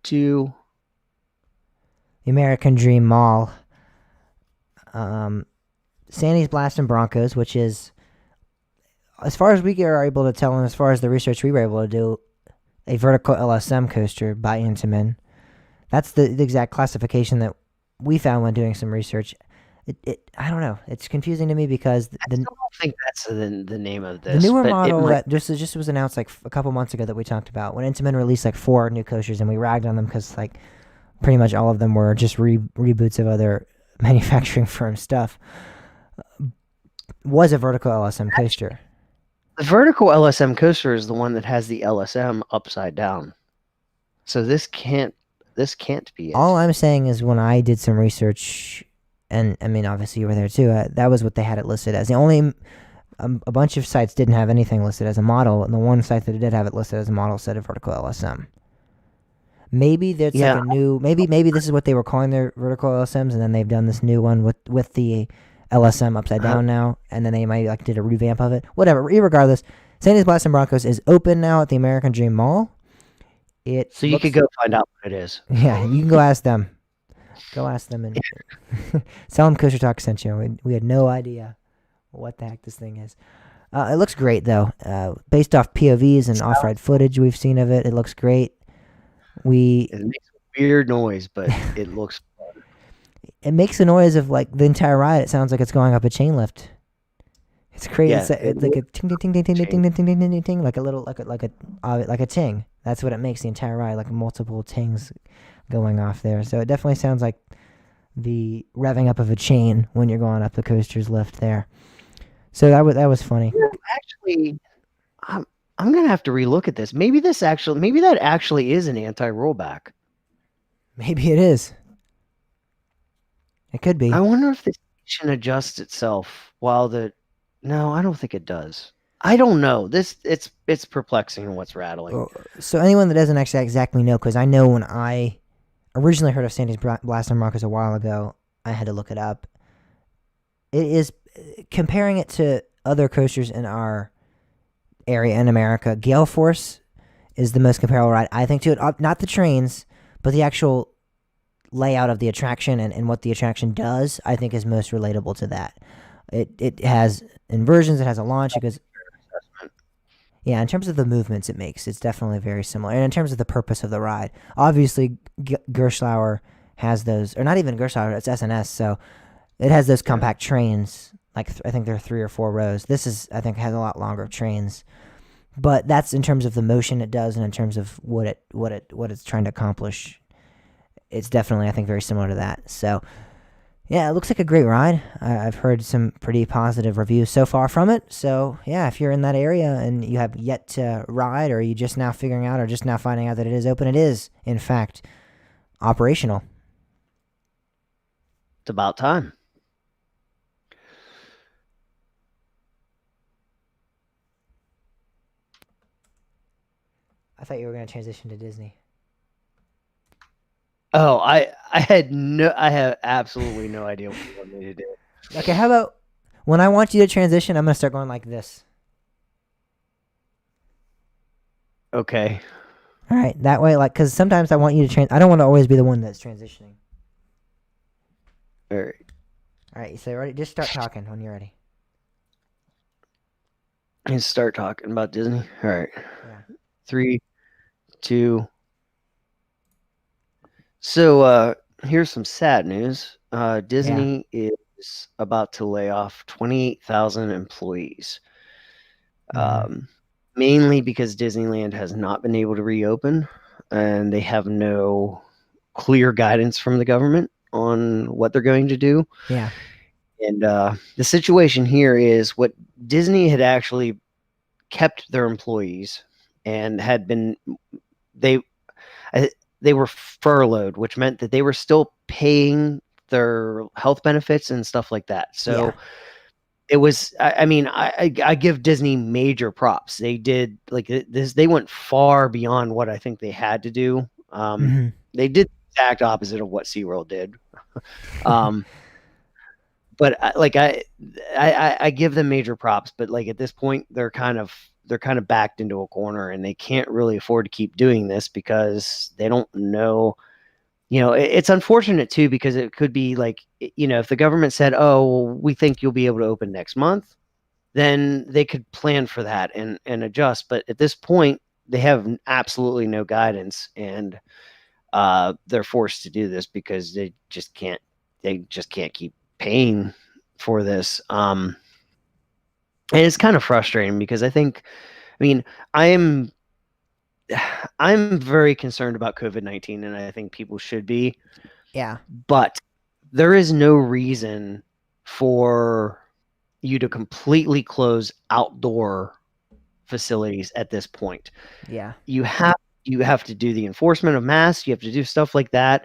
2. The American Dream Mall. Sandy's Blast and Broncos, which is, as far as we are able to tell, and as far as the research we were able to do, a vertical LSM coaster by Intamin. That's the exact classification that we found when doing some research. I don't know. It's confusing to me because I still don't think that's the name of the this. newer but model might, that just was announced like a couple months ago that we talked about when Intamin released like 4 new coasters and we ragged on them because like pretty much all of them were just reboots of other manufacturing firm stuff. Was a vertical LSM coaster. the vertical LSM coaster is the one that has the LSM upside down. So this can't be it. All I'm saying is when I did some research, and I mean obviously you were there too. That was what they had it listed as. The only a bunch of sites didn't have anything listed as a model, and the one site that did have it listed as a model said a vertical LSM. Maybe that's like Yeah. a new. Maybe this is what they were calling their vertical LSMs, and then they've done this new one with the LSM upside down now, and then they might like did a revamp of it. Whatever. Regardless, Sandy's Blast and Broncos is open now at the American Dream Mall. It So you looks, could go find out what it is. yeah, you can go ask them. Go ask them and tell them Kosher Talk sent you. We had no idea what the heck this thing is. It looks great though. Based off POVs and off-ride footage we've seen of it, it looks great. It makes a weird noise, but it looks. It makes a noise of like the entire ride. It sounds like it's going up a chain lift. It's crazy. Yeah, It's like a ting ting ting ting ting ting ting ting ting ting ting ting, like a little like a ting. That's what it makes the entire ride, like multiple tings going off there. So it definitely sounds like the revving up of a chain when you're going up the coaster's lift there. So that was funny. Actually, I'm gonna have to relook at this. Maybe that actually is an anti-rollback. Maybe it is. It could be. I wonder if the station adjusts itself while the. No, I don't think it does. I don't know. It's perplexing what's rattling. So anyone that doesn't actually exactly know, because I know when I originally heard of Sandy's Blast and Rockers a while ago, I had to look it up. It is comparing it to other coasters in our area in America. Gale Force is the most comparable ride, I think, to it. Not the trains, but the actual layout of the attraction and what the attraction does, I think, is most relatable to that. It has inversions. It has a launch. It goes. Yeah, in terms of the movements it makes, it's definitely very similar. And in terms of the purpose of the ride, obviously Gerstlauer has those, or not even Gerstlauer, it's SNS, so it has those compact trains. Like I think there are 3 or 4 rows. This I think, has a lot longer trains. But that's in terms of the motion it does, and in terms of what it's trying to accomplish. It's definitely, I think, very similar to that. So. Yeah, it looks like a great ride. I've heard some pretty positive reviews so far from it. So, yeah, if you're in that area and you have yet to ride, or you just now figuring out or just now finding out that it is open, it is, in fact, operational. It's about time. I thought you were going to transition to Disney. Oh, I have absolutely no idea what you want me to do. Okay, how about when I want you to transition, I'm going to start going like this. Okay. All right, that way, like, because sometimes I want you to I don't want to always be the one that's transitioning. All right. All right, so ready? Just start talking when you're ready. And start talking about Disney. All right. Yeah. 3, 2. So here's some sad news. Disney is about to lay off 28,000 employees. Mainly because Disneyland has not been able to reopen, and they have no clear guidance from the government on what they're going to do. Yeah. And the situation here is what Disney had actually kept their employees and had been they were furloughed, which meant that they were still paying their health benefits and stuff like that. So it was, I give Disney major props. They did like this. They went far beyond what I think they had to do. They did the exact opposite of what SeaWorld did. But I give them major props, but like at this point, they're kind of backed into a corner, and they can't really afford to keep doing this because they don't know. It's unfortunate too, because it could be like, if the government said, "Oh, well, we think you'll be able to open next month," then they could plan for that and adjust. But at this point, they have absolutely no guidance, and they're forced to do this because they just can't keep paying for this. And it's kind of frustrating because I'm very concerned about COVID-19, and I think people should be. Yeah. But there is no reason for you to completely close outdoor facilities at this point. Yeah. You have to do the enforcement of masks. You have to do stuff like that.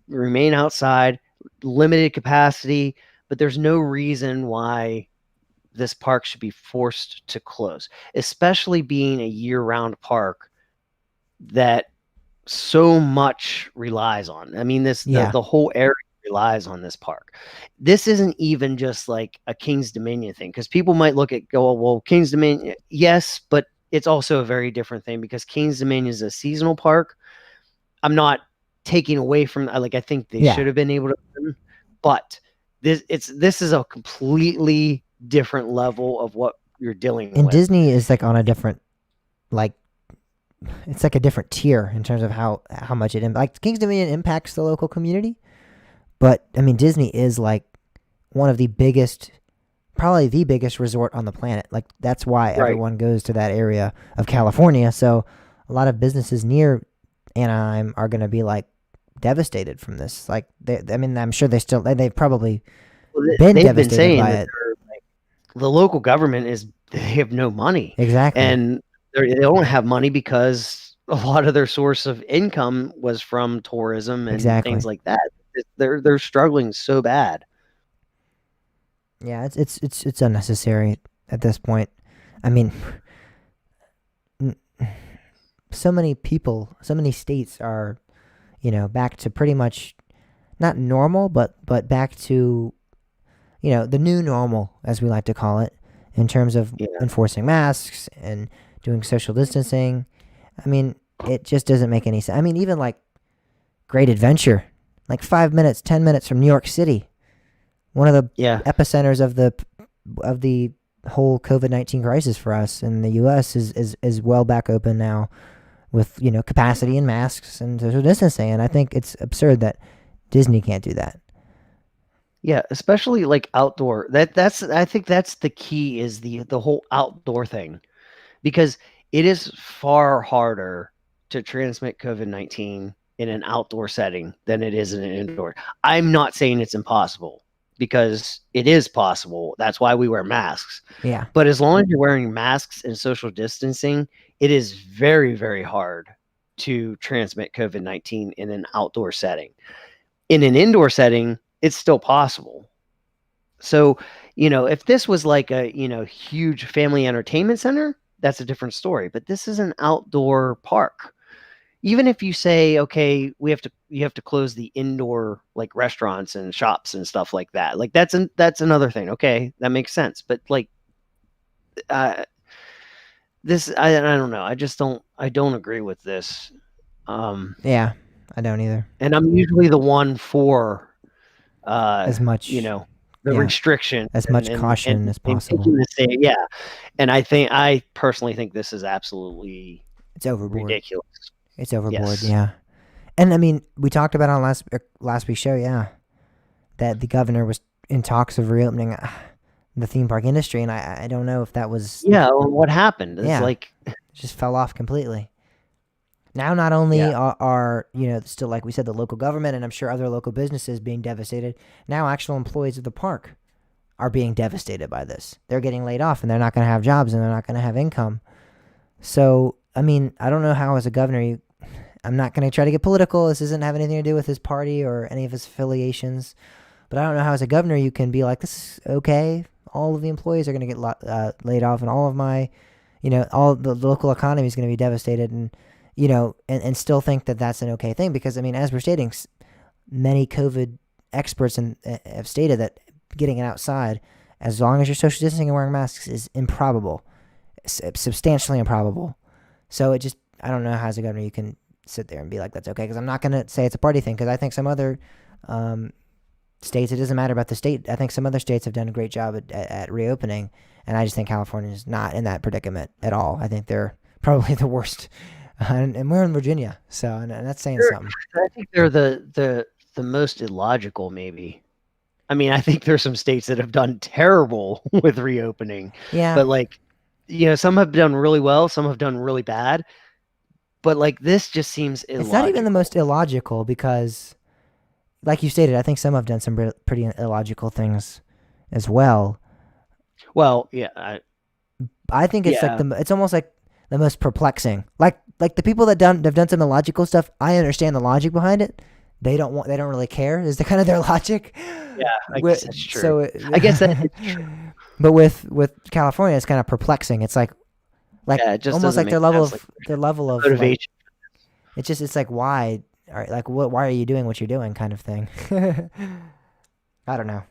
Remain outside, limited capacity, but there's no reason why this park should be forced to close, especially being a year-round park that so much relies on. I mean, Yeah. the whole area relies on this park. This isn't even just like a King's Dominion thing, because people might look at go, well, King's Dominion, yes, but it's also a very different thing because King's Dominion is a seasonal park. I'm not taking away from, like, I think they Yeah. should have been able to, but this is a completely different level of what you're dealing And with. Disney is like on a different, like, it's like a different tier in terms of how much it like King's Dominion impacts the local community, but I mean Disney is like one of the biggest, probably the biggest resort on the planet. Like that's why Right. everyone goes to that area of California. So a lot of businesses near Anaheim are going to be like devastated from this. Like I mean, I'm sure they've probably Well, been they've been devastated saying by that it. the local government they have no money, Exactly. and they don't have money because a lot of their source of income was from tourism and Exactly. things like that. They're struggling so bad. Yeah, it's unnecessary at this point. I mean, so many people, so many states are, back to pretty much not normal, but back to, the new normal, as we like to call it, in terms of Yeah. enforcing masks and doing social distancing. I mean, it just doesn't make any sense. I mean, even like Great Adventure, like 5 minutes, 10 minutes from New York City, one of the Yeah. epicenters of the whole COVID-19 crisis for us in the U.S. is well back open now, with capacity and masks and social distancing. And I think it's absurd that Disney can't do that. Yeah, especially like outdoor. I think that's the key, is the whole outdoor thing, because it is far harder to transmit COVID-19 in an outdoor setting than it is in an indoor. I'm not saying it's impossible, because it is possible. That's why we wear masks. Yeah. But as long as you're wearing masks and social distancing, it is very, very hard to transmit COVID-19 in an outdoor setting. In an indoor setting, it's still possible. So, if this was like a, huge family entertainment center, that's a different story. But this is an outdoor park. Even if you say, okay, you have to close the indoor, like, restaurants and shops and stuff like that. Like that's another thing. Okay, that makes sense. But like, this, I don't know. I don't agree with this. Yeah, I don't either. And I'm usually the one for As much, the yeah, restriction, as much caution as possible. Yeah, and I personally think this is absolutely It's overboard. ridiculous. It's overboard. Yes. Yeah. And I mean, we talked about on last week's show, yeah, that the governor was in talks of reopening the theme park industry, and I don't know if that was What happened? It's like, just fell off completely. Now, not only are still, like we said, the local government and I'm sure other local businesses being devastated, now actual employees of the park are being devastated by this. They're getting laid off and they're not going to have jobs and they're not going to have income. So, I mean, I don't know how as a governor I'm not going to try to get political. This doesn't have anything to do with his party or any of his affiliations. But I don't know how as a governor you can be like, this is okay. All of the employees are going to get laid off and all of my, all the local economy is going to be devastated, and and still think that that's an okay thing. Because, I mean, as we're stating, many COVID experts have stated that getting it outside, as long as you're social distancing and wearing masks, is improbable, substantially improbable. So I don't know how as a governor you can sit there and be like, that's okay. Because I'm not going to say it's a party thing, because I think some other states, it doesn't matter about the state. I think some other states have done a great job at reopening, and I just think California is not in that predicament at all. I think they're probably the worst. And we're in Virginia, so and that's saying something. I think they're the most illogical, maybe. I mean, I think there's some states that have done terrible with reopening. Yeah. But like, some have done really well, some have done really bad. But like, this just seems illogical. It's not even the most illogical, because, like you stated, I think some have done some pretty illogical things as well. Well, yeah. I think it's like it's almost like the most perplexing. Like the people that have done some illogical stuff, I understand the logic behind it. They don't really care. Is the kind of their logic. Yeah, I guess that's true. So I guess that's true. But with California, it's kind of perplexing. It's like Yeah, it just almost doesn't like make sense. Like their level of like, motivation. it's like why are like why are you doing what you're doing kind of thing. I don't know.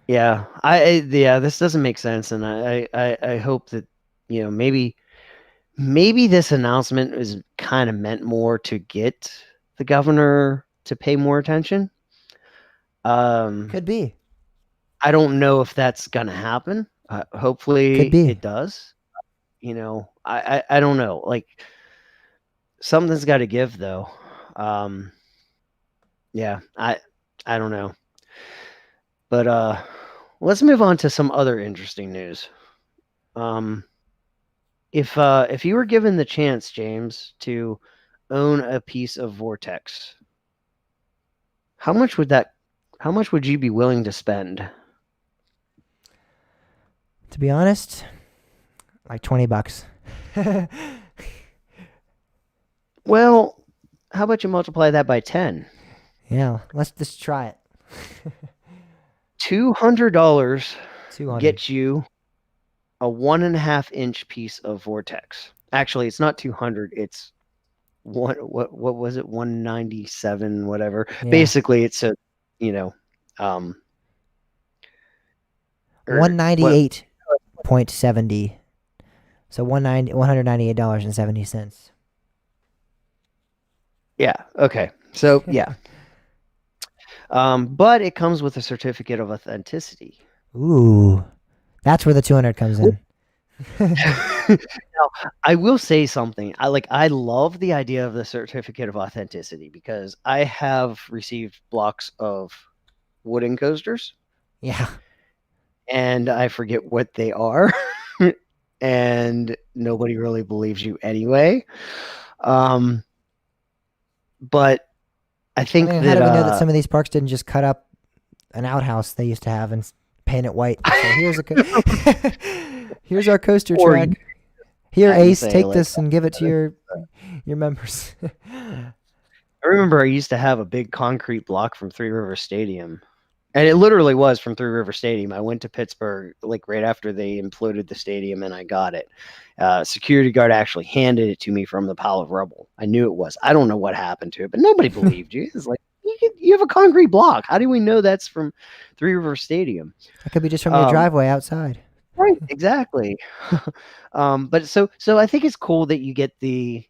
Yeah, yeah, this doesn't make sense, and I hope that maybe this announcement is kind of meant more to get the governor to pay more attention. Could be. I don't know if that's gonna happen. Could Hopefully, be. it does. I don't know. Like something's got to give, though. Um, yeah, I don't know, but let's move on to some other interesting news. Um, if you were given the chance, James, to own a piece of Vortex, how much would that? How much would you be willing to spend? To be honest, like $20. Well, how about you multiply that by 10? Yeah, let's just try it. $200 200. gets you a 1.5 inch piece of Vortex. Actually, it's not 200. It's what was it? 197, whatever. Yeah. Basically, it's a you know, or what? 198.70. So $198.70. Yeah. Okay. So yeah. But it comes with a certificate of authenticity. Ooh, that's where the 200 comes in. Now, I will say something. I love the idea of the certificate of authenticity because I have received blocks of wooden coasters Yeah. and I forget what they are and nobody really believes you anyway. But I think I mean, how that do we know that some of these parks didn't just cut up an outhouse they used to have and paint it white? So here's here's our coaster Or track. Here, I would Ace, say, take like, this and give it to your members. I remember I used to have a big concrete block from Three River Stadium. And it literally was from Three River Stadium. I went to Pittsburgh like right after they imploded the stadium, and I got it. Security guard actually handed it to me from the pile of rubble. I knew it was. I don't know what happened to it, but nobody believed you. It's like you have a concrete block. How do we know that's from Three River Stadium? It could be just from your driveway outside. Right, exactly. But so I think it's cool that you get the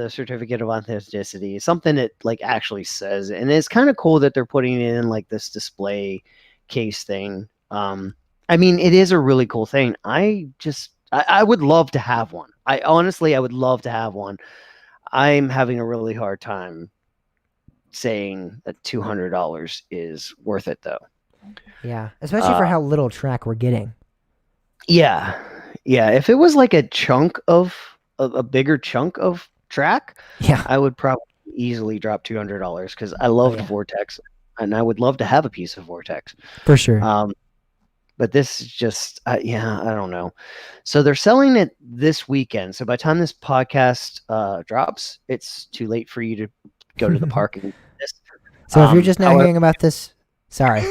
certificate of authenticity, something that like actually says it. And it's kind of cool that they're putting it in like this display case thing. I mean, it is a really cool thing. I would love to have one. I would love to have one. I'm having a really hard time saying that $200 is worth it though. Yeah, especially for how little track we're getting. Yeah. Yeah. If it was like a chunk of a bigger chunk of track, Yeah. I would probably easily drop $200 because I loved Vortex and I would love to have a piece of Vortex. For sure. But this is just, I don't know. So they're selling it this weekend. So by the time this podcast drops, it's too late for you to go to the park and this. So if you're just now hearing about this, sorry.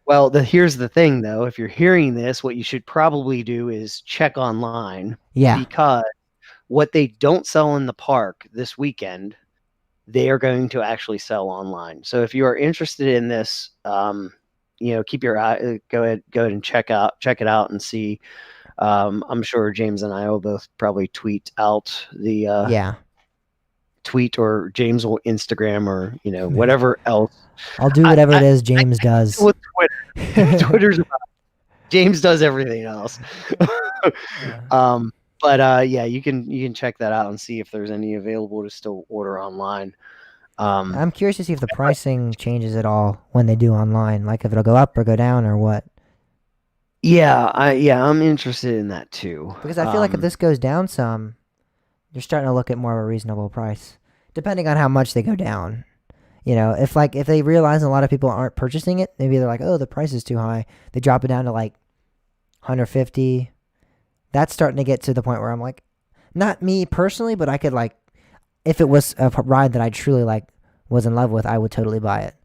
Well, here's the thing, though. If you're hearing this, what you should probably do is check online. Yeah. Because what they don't sell in the park this weekend, they are going to actually sell online. So if you are interested in this, keep your eye. Go ahead and check it out and see. I'm sure James and I will both probably tweet out the tweet, or James will Instagram, or whatever else. I'll do whatever it is James does. With Twitter. Twitter's about James does everything else. But you can check that out and see if there's any available to still order online. I'm curious to see if the pricing changes at all when they do online, like if it'll go up or go down or what. Yeah, I'm interested in that too. Because I feel like if this goes down some, you're starting to look at more of a reasonable price, depending on how much they go down. If they realize a lot of people aren't purchasing it, maybe they're like, oh, the price is too high. They drop it down to like 150. That's starting to get to the point where I'm like, not me personally, but I could if it was a ride that I truly was in love with, I would totally buy it.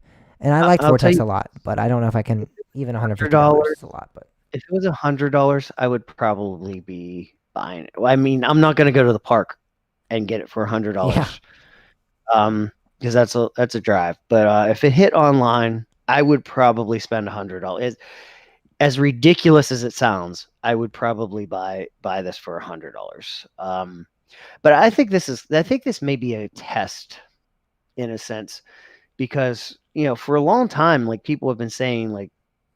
And I liked Vortex a lot, but I don't know if I can even hundred $150 dollars. is a lot, but If it was $100, I would probably be buying it. Well, I mean, I'm not going to go to the park and get it for $100. yeah, Because that's a drive. But if it hit online, I would probably spend $100. As ridiculous as it sounds, I would probably buy this for $100. But I think this may be a test in a sense because for a long time, like people have been saying, like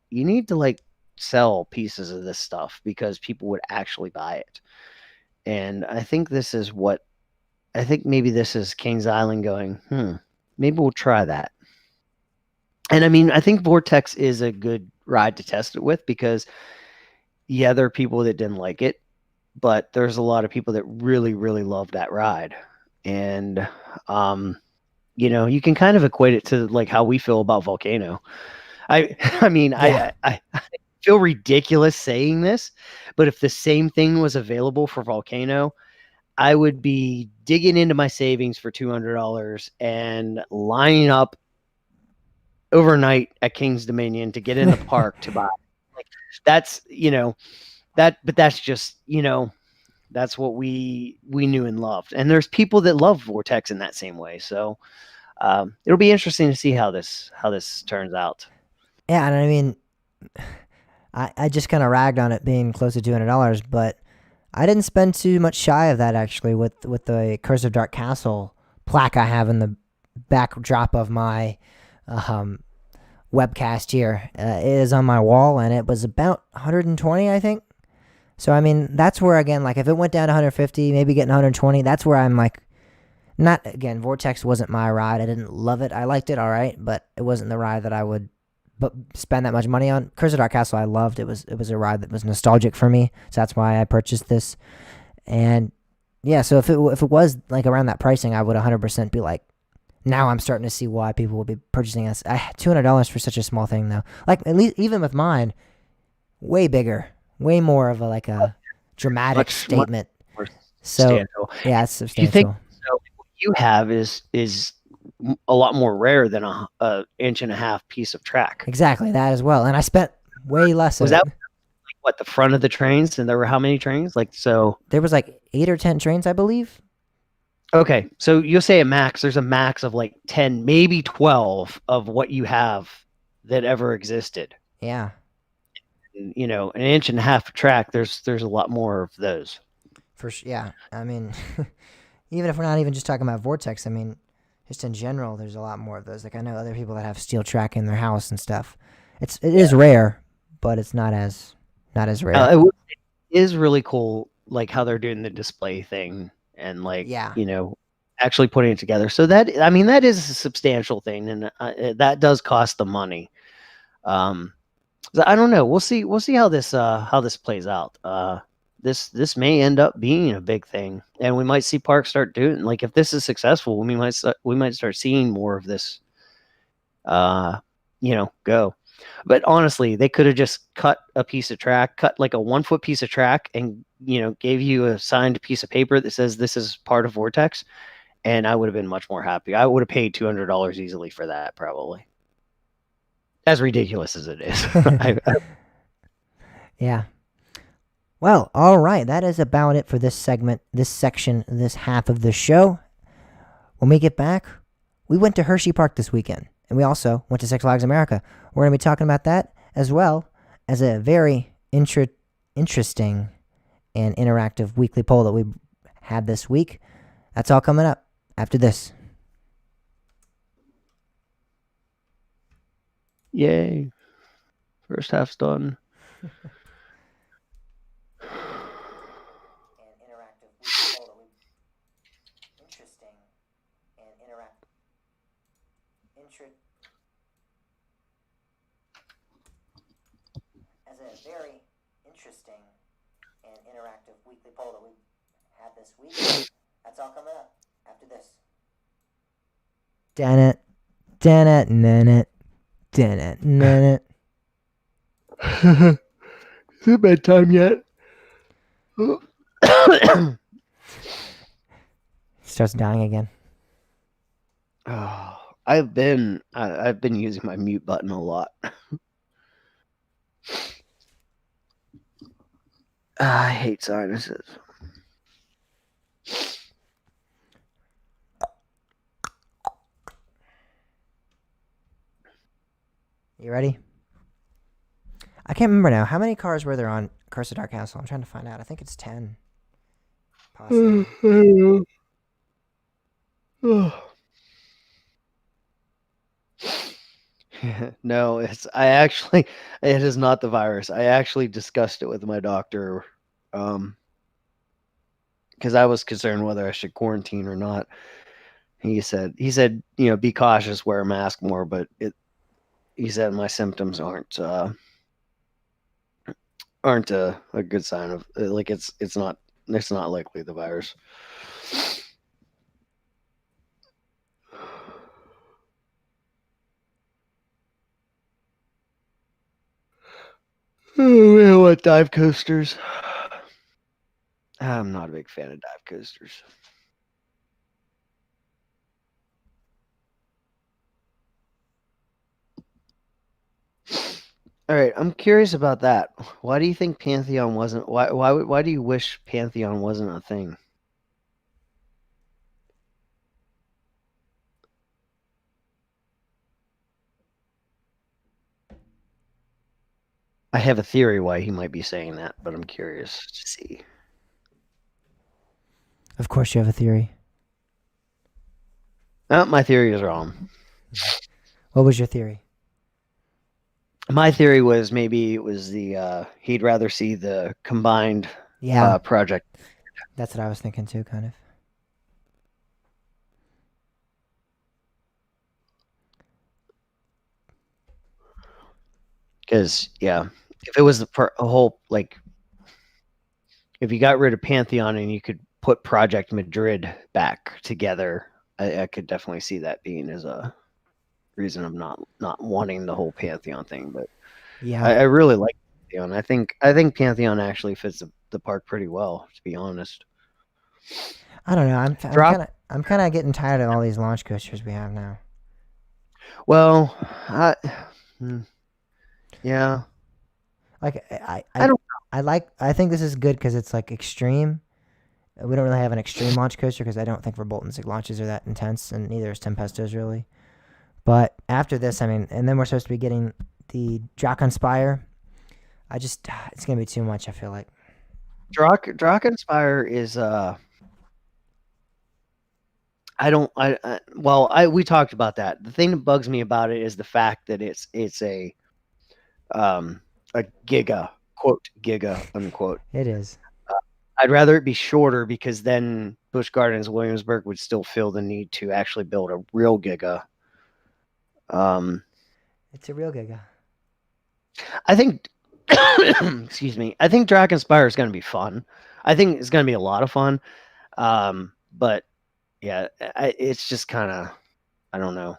you need to like sell pieces of this stuff because people would actually buy it. And I think maybe this is Kings Island going, maybe we'll try that. And I mean, I think Vortex is a good ride to test it with because, yeah, there are people that didn't like it, but there's a lot of people that really, really love that ride. And, you can kind of equate it to like how we feel about Volcano. I mean, yeah, I feel ridiculous saying this, but if the same thing was available for Volcano, I would be digging into my savings for $200 and lining up overnight at King's Dominion to get in the park to buy. Like that's but that's just that's what we knew and loved. And there's people that love Vortex in that same way. So it'll be interesting to see how this turns out. yeah. And I mean, I just kind of ragged on it being close to $200, but I didn't spend too much shy of that actually with the Curse of Dark Castle plaque I have in the backdrop of my webcast here. It is on my wall, and it was about 120, I think. So I mean, that's where again, like if it went down to 150, maybe getting 120, that's where I'm like, not again. Vortex wasn't my ride. I didn't love it. I liked it, all right, but it wasn't the ride that I would spend that much money on. Curse of Dark Castle, I loved. It was a ride that was nostalgic for me, so that's why I purchased this. And yeah, so if it was like around that pricing, I would 100% be like, now I'm starting to see why people would be purchasing this. $200 for such a small thing, though. Like at least even with mine, way bigger, way more of a dramatic statement. More So substantial. yeah, it's Do you think substantial. so? What you have is a lot more rare than a inch and a half piece of track. Exactly that as well. And I spent way less Was of it. that what the front of the trains? And there were how many trains? Like so. There was like 8 or 10 trains, I believe. Okay, so you'll say a max. There's a max of like 10, maybe 12 of what you have that ever existed. Yeah, And, an inch and a half of track. There's a lot more of those. for sure. Yeah, I mean, even if we're not even just talking about Vortex, I mean, just in general, there's a lot more of those. Like I know other people that have steel track in their house and stuff. It is rare, but it's not as rare. It is really cool, like how they're doing the display thing and like Yeah, actually putting it together. So that I mean that is a substantial thing, and that does cost the money. So I don't know. We'll see how this plays out. This may end up being a big thing, and we might see parks start doing like if this is successful, we might start seeing more of this. Go. But honestly, they could have just cut a piece of track, cut like a 1 foot piece of track, and gave you a signed piece of paper that says this is part of Vortex, and I would have been much more happy. I would have paid $200 easily for that, probably. As ridiculous as it is. yeah. Well, all right. That is about it for this segment, this section, this half of the show. When we get back, we went to Hershey Park this weekend, and we also went to Six Flags America. We're going to be talking about that as well as a very interesting and interactive weekly poll that we had this week. That's all coming up after this. Yay. First half's done. As a very interesting and interactive weekly poll that we had this week. That's all coming up after this. Dan it, dan it, nan it, dan it, nan it. Is it bedtime yet? Starts dying again. Oh, I've been using my mute button a lot. I hate sinuses. You ready? I can't remember now. How many cars were there on Curse of Dark Castle? I'm trying to find out. I think it's 10. Possibly. No, it is not the virus. I actually discussed it with my doctor, because I was concerned whether I should quarantine or not. He said, be cautious, wear a mask more, but he said my symptoms aren't a good sign of like it's not likely the virus. Oh, what dive coasters? I'm not a big fan of dive coasters. All right, I'm curious about that. Why do you think Pantheon wasn't? Why do you wish Pantheon wasn't a thing? I have a theory why he might be saying that, but I'm curious to see. Of course, you have a theory. My theory is wrong. What was your theory? My theory was maybe it was he'd rather see the combined Yeah, project. that's what I was thinking too, kind of. Because if it was a whole like, if you got rid of Pantheon and you could put Project Madrid back together, I could definitely see that being as a reason of not wanting the whole Pantheon thing. But Yeah. I really like Pantheon. I think Pantheon actually fits the park pretty well, to be honest. I don't know. I'm Drop kind of getting tired of all these launch coasters we have now. well, I, hmm, yeah. Like I don't. I think this is good because it's like extreme. We don't really have an extreme launch coaster because I don't think Revoltan's launches are that intense, and neither is Tempesto's really. But after this, I mean, and then we're supposed to be getting the Draconspire. It's gonna be too much. I feel like. Drakenspeyer is I don't I well I we talked about that. The thing that bugs me about it is the fact that it's a giga, quote, giga, unquote. It is. I'd rather it be shorter because then Busch Gardens Williamsburg would still feel the need to actually build a real giga. Um It's a real giga. I think excuse me. I think Dragonspire is going to be fun. I think it's going to be a lot of fun. But yeah, it's just kind of, I don't know.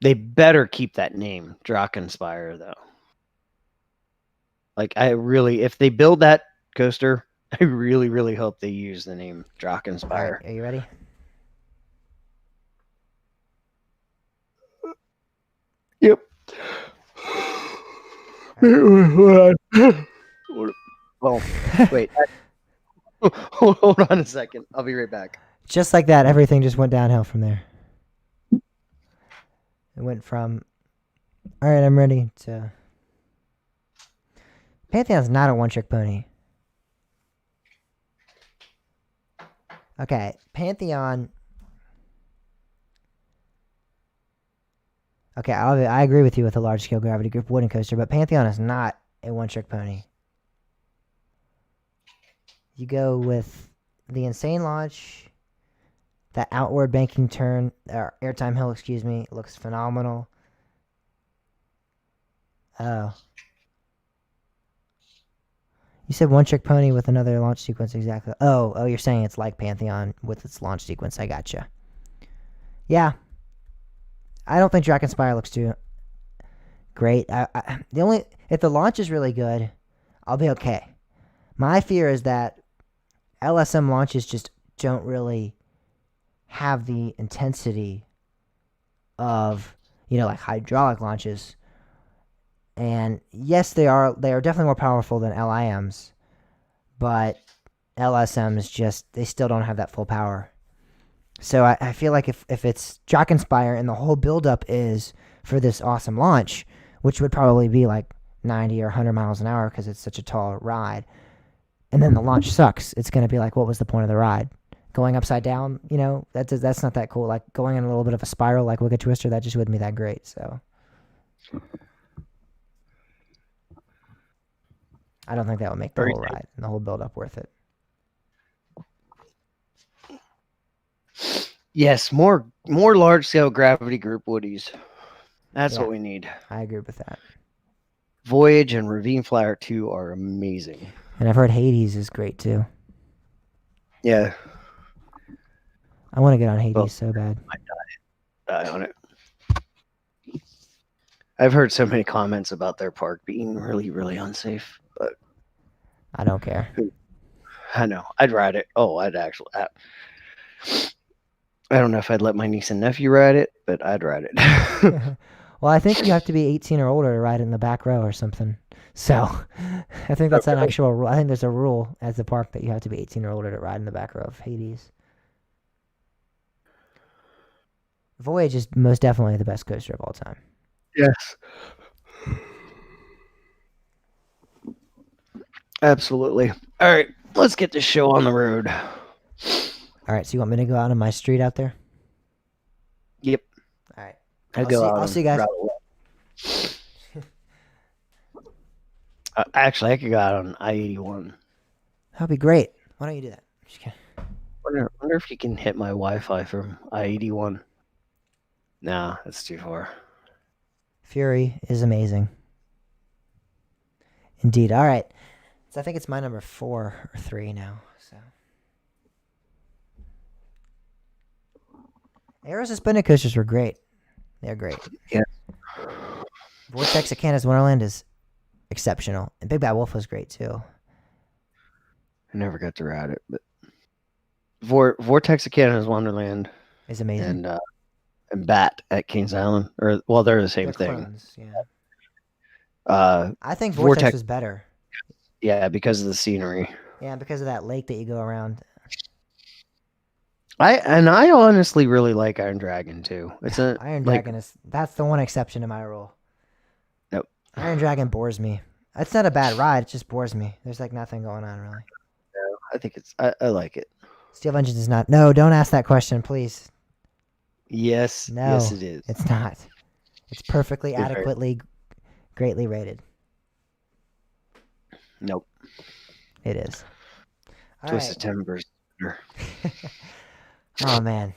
They better keep that name, Drakenspeyer, though. Like, if they build that coaster, I really, really hope they use the name Drakenspeyer. All right, are you ready? Yep. Well, wait. Hold on a second. I'll be right back. Just like that, everything just went downhill from there. It went from, all right, I'm ready, to Pantheon's not a one-trick pony. Okay, Pantheon. Okay, I agree with you with the large-scale gravity grip wooden coaster, but Pantheon is not a one-trick pony. You go with the insane launch, that outward banking turn, or airtime hill, excuse me, looks phenomenal. Oh. You said one trick pony with another launch sequence, exactly. Oh, you're saying it's like Pantheon with its launch sequence. I gotcha. Yeah. I don't think Draconspire looks too great. If the launch is really good, I'll be okay. My fear is that LSM launches just don't really have the intensity of, like hydraulic launches. And yes, they are definitely more powerful than LIMs, but LSMs they still don't have that full power. So I feel like if it's Drakenspeyer and the whole buildup is for this awesome launch, which would probably be like 90 or 100 miles an hour because it's such a tall ride, and then the launch sucks, it's going to be like, what was the point of the ride? Going upside down, that's not that cool. Like going in a little bit of a spiral like Wicked Twister, that just wouldn't be that great. So I don't think that would make the whole ride and the whole build up worth it. Yes, more large scale gravity group woodies. That's what we need. I agree with that. Voyage and Ravine Flyer 2 are amazing. And I've heard Hades is great too. Yeah. I want to get on Hades so bad. I die on it. I've heard so many comments about their park being really, really unsafe, but I don't care. I know. I'd ride it. Oh, I'd actually. I don't know if I'd let my niece and nephew ride it, but I'd ride it. Well, I think you have to be 18 or older to ride in the back row or something. So I think that's an actual rule. I think there's a rule at the park that you have to be 18 or older to ride in the back row of Hades. Voyage is most definitely the best coaster of all time. Yes. Absolutely. All right, let's get this show on the road. All right, so you want me to go out on my street out there? Yep. All right. I'll see you guys. Actually, I could go out on I-81. That'd be great. Why don't you do that? Just kidding. Wonder if you can hit my Wi-Fi from I-81. Nah, that's too far. Fury is amazing. Indeed. All right. So I think it's my number 4 or 3 now. So Aero suspended coasters were great. They're great. Yeah. Vortex at Canada's Wonderland is exceptional, and Big Bad Wolf was great too. I never got to ride it, but Vortex at Canada's Wonderland is amazing. And Bat at Kings Island, they're the same thing. Clones, yeah. I think Vortex was better. Yeah, because of the scenery. Yeah, because of that lake that you go around. I honestly really like Iron Dragon too. It's Iron Dragon that's the one exception to my rule. Nope. Iron Dragon bores me. It's not a bad ride, it just bores me. There's like nothing going on really. No, I think I like it. Steel Vengeance is not. No, don't ask that question, please. Yes. No, yes, it is. It's not. It's perfectly adequately, greatly rated. Nope. It is. Twisted Timbers. Oh man,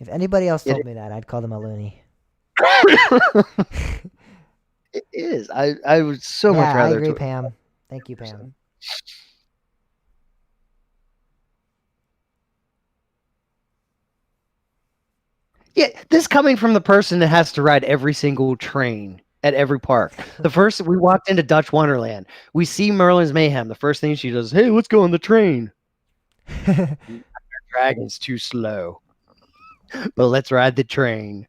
if anybody else told me that, I'd call them a loony. It is. I would so much rather. I agree, Pam. Thank you, Pam. Yeah, this coming from the person that has to ride every single train at every park. The first we walked into Dutch Wonderland, we see Merlin's Mayhem. The first thing she does, hey, let's go on the train. Dragon's too slow, but let's ride the train.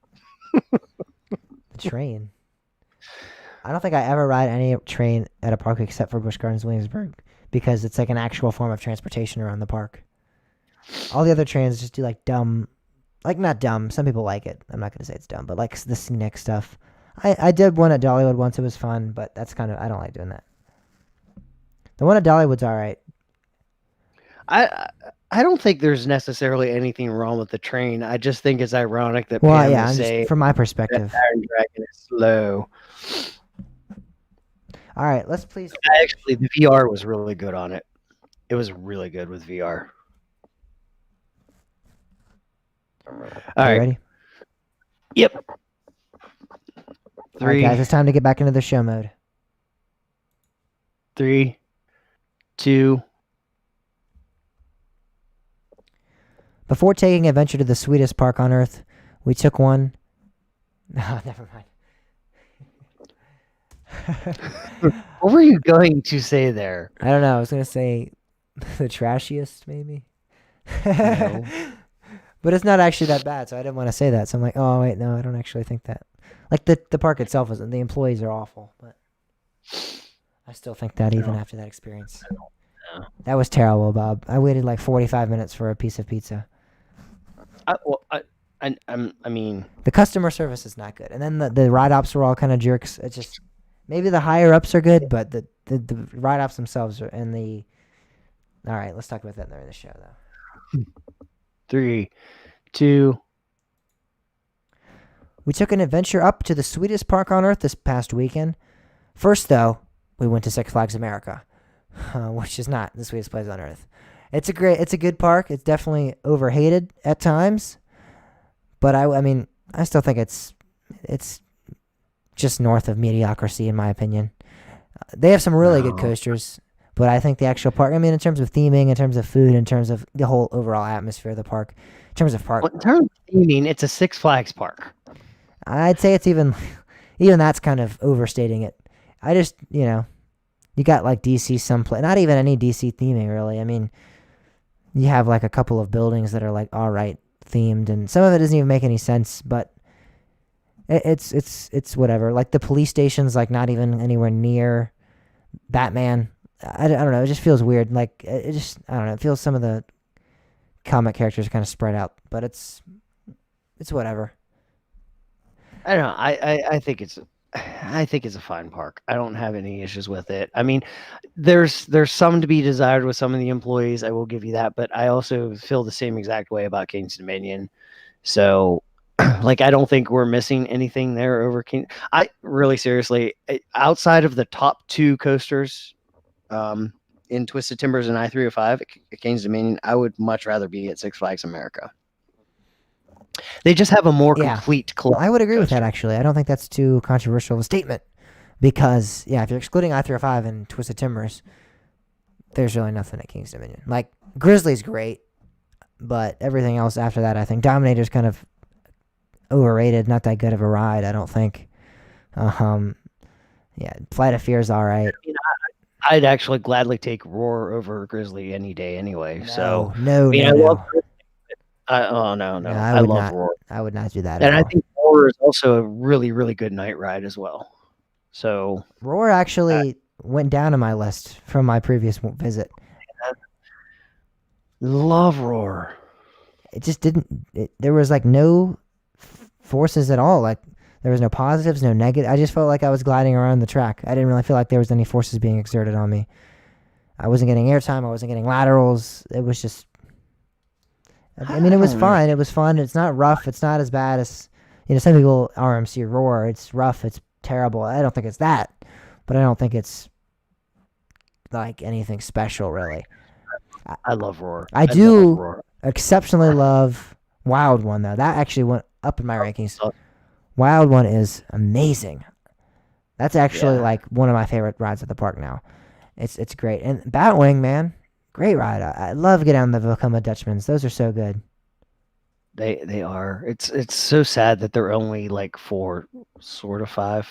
The train. I don't think I ever ride any train at a park except for Busch Gardens Williamsburg because it's like an actual form of transportation around the park. All the other trains just do like dumb. Like, not dumb. Some people like it. I'm not going to say it's dumb, but like the scenic stuff. I did one at Dollywood once. It was fun, but that's kind of, I don't like doing that. The one at Dollywood's all right. I don't think there's necessarily anything wrong with the train. I just think it's ironic that Pam would say, just, from my perspective, Iron Dragon is slow. All right, let's please. Actually, the VR was really good on it. It was really good with VR. All right. Ready? Yep. 3. All right, guys, it's time to get back into the show mode. 3, 2. Before taking adventure to the sweetest park on earth, we took one. No, never mind. What were you going to say there? I don't know. I was going to say the trashiest, maybe. No. But it's not actually that bad, so I didn't want to say that. So I'm like, oh, wait, no, I don't actually think that. Like, the park itself isn't. The employees are awful. But I still think that even No, after that experience. no. That was terrible, Bob. I waited like 45 minutes for a piece of pizza. Well, I mean, The customer service is not good. And then the ride ops were all kind of jerks. It's just maybe the higher ups are good, but the ride ops themselves are and the all right, let's talk about that during the show though. 3, 2. We took an adventure up to the sweetest park on earth this past weekend. First though, we went to Six Flags America, which is not the sweetest place on earth. It's a good park. It's definitely overhated at times, but I mean, I still think it's just north of mediocrity in my opinion. They have some really good No. coasters, but I think the actual park, I mean, in terms of theming, in terms of food, in terms of the whole overall atmosphere of the park, in terms of park, Well, in terms of theming, it's a Six Flags park. I'd say it's even that's kind of overstating it. I just, you got like DC someplace, not even any DC theming really. I mean, you have like a couple of buildings that are like all right themed, and some of it doesn't even make any sense, but it's whatever. Like the police station's like not even anywhere near Batman. I don't know. It just feels weird. Like it just I don't know. It feels some of the comic characters are kind of spread out, but it's whatever. I don't know. I think it's a fine park. I don't have any issues with it. I mean, there's some to be desired with some of the employees. I will give you that, but I also feel the same exact way about King's Dominion. So, like, I don't think we're missing anything there over King. I really seriously, outside of the top two coasters, in Twisted Timbers and I-305 at King's Dominion, I would much rather be at Six Flags America. They just have a more Yeah. complete Well, I would agree with coaster. that actually. I don't think that's too controversial of a statement because if you're excluding I-305 and Twisted Timbers, there's really nothing at King's Dominion. Like Grizzly's great, but everything else after that, I think Dominator's kind of overrated. Not that good of a ride, I don't think. Yeah, Flight of Fear's all right. I'd actually gladly take Roar over Grizzly any day anyway. So, no, I mean, no, I no. love. Oh no, No, I would love not. Roar, I would not do that and at I all. think Roar is also a really, really good night ride as well. So, Roar actually went down on my list from my previous visit. love Roar. It just didn't. There was like no forces at all. Like there was no positives, no negative. I just felt like I was gliding around the track. I didn't really feel like there was any forces being exerted on me. I wasn't getting airtime. I wasn't getting laterals. It was just. I mean, it was fine. It was fun. It's not rough. It's not as bad as some people RMC Roar. It's rough. It's terrible. I don't think it's that, but I don't think it's like anything special really. I love Roar. I love do Roar. exceptionally love Wild One though. That actually went up in my rankings. Oh. Wild One is amazing. That's actually Yeah. like one of my favorite rides at the park now. It's great. And Batwing, man, great ride. I love getting on the Vekoma Dutchmans. Those are so good. They are. It's so sad that there are only like 4, sort of 5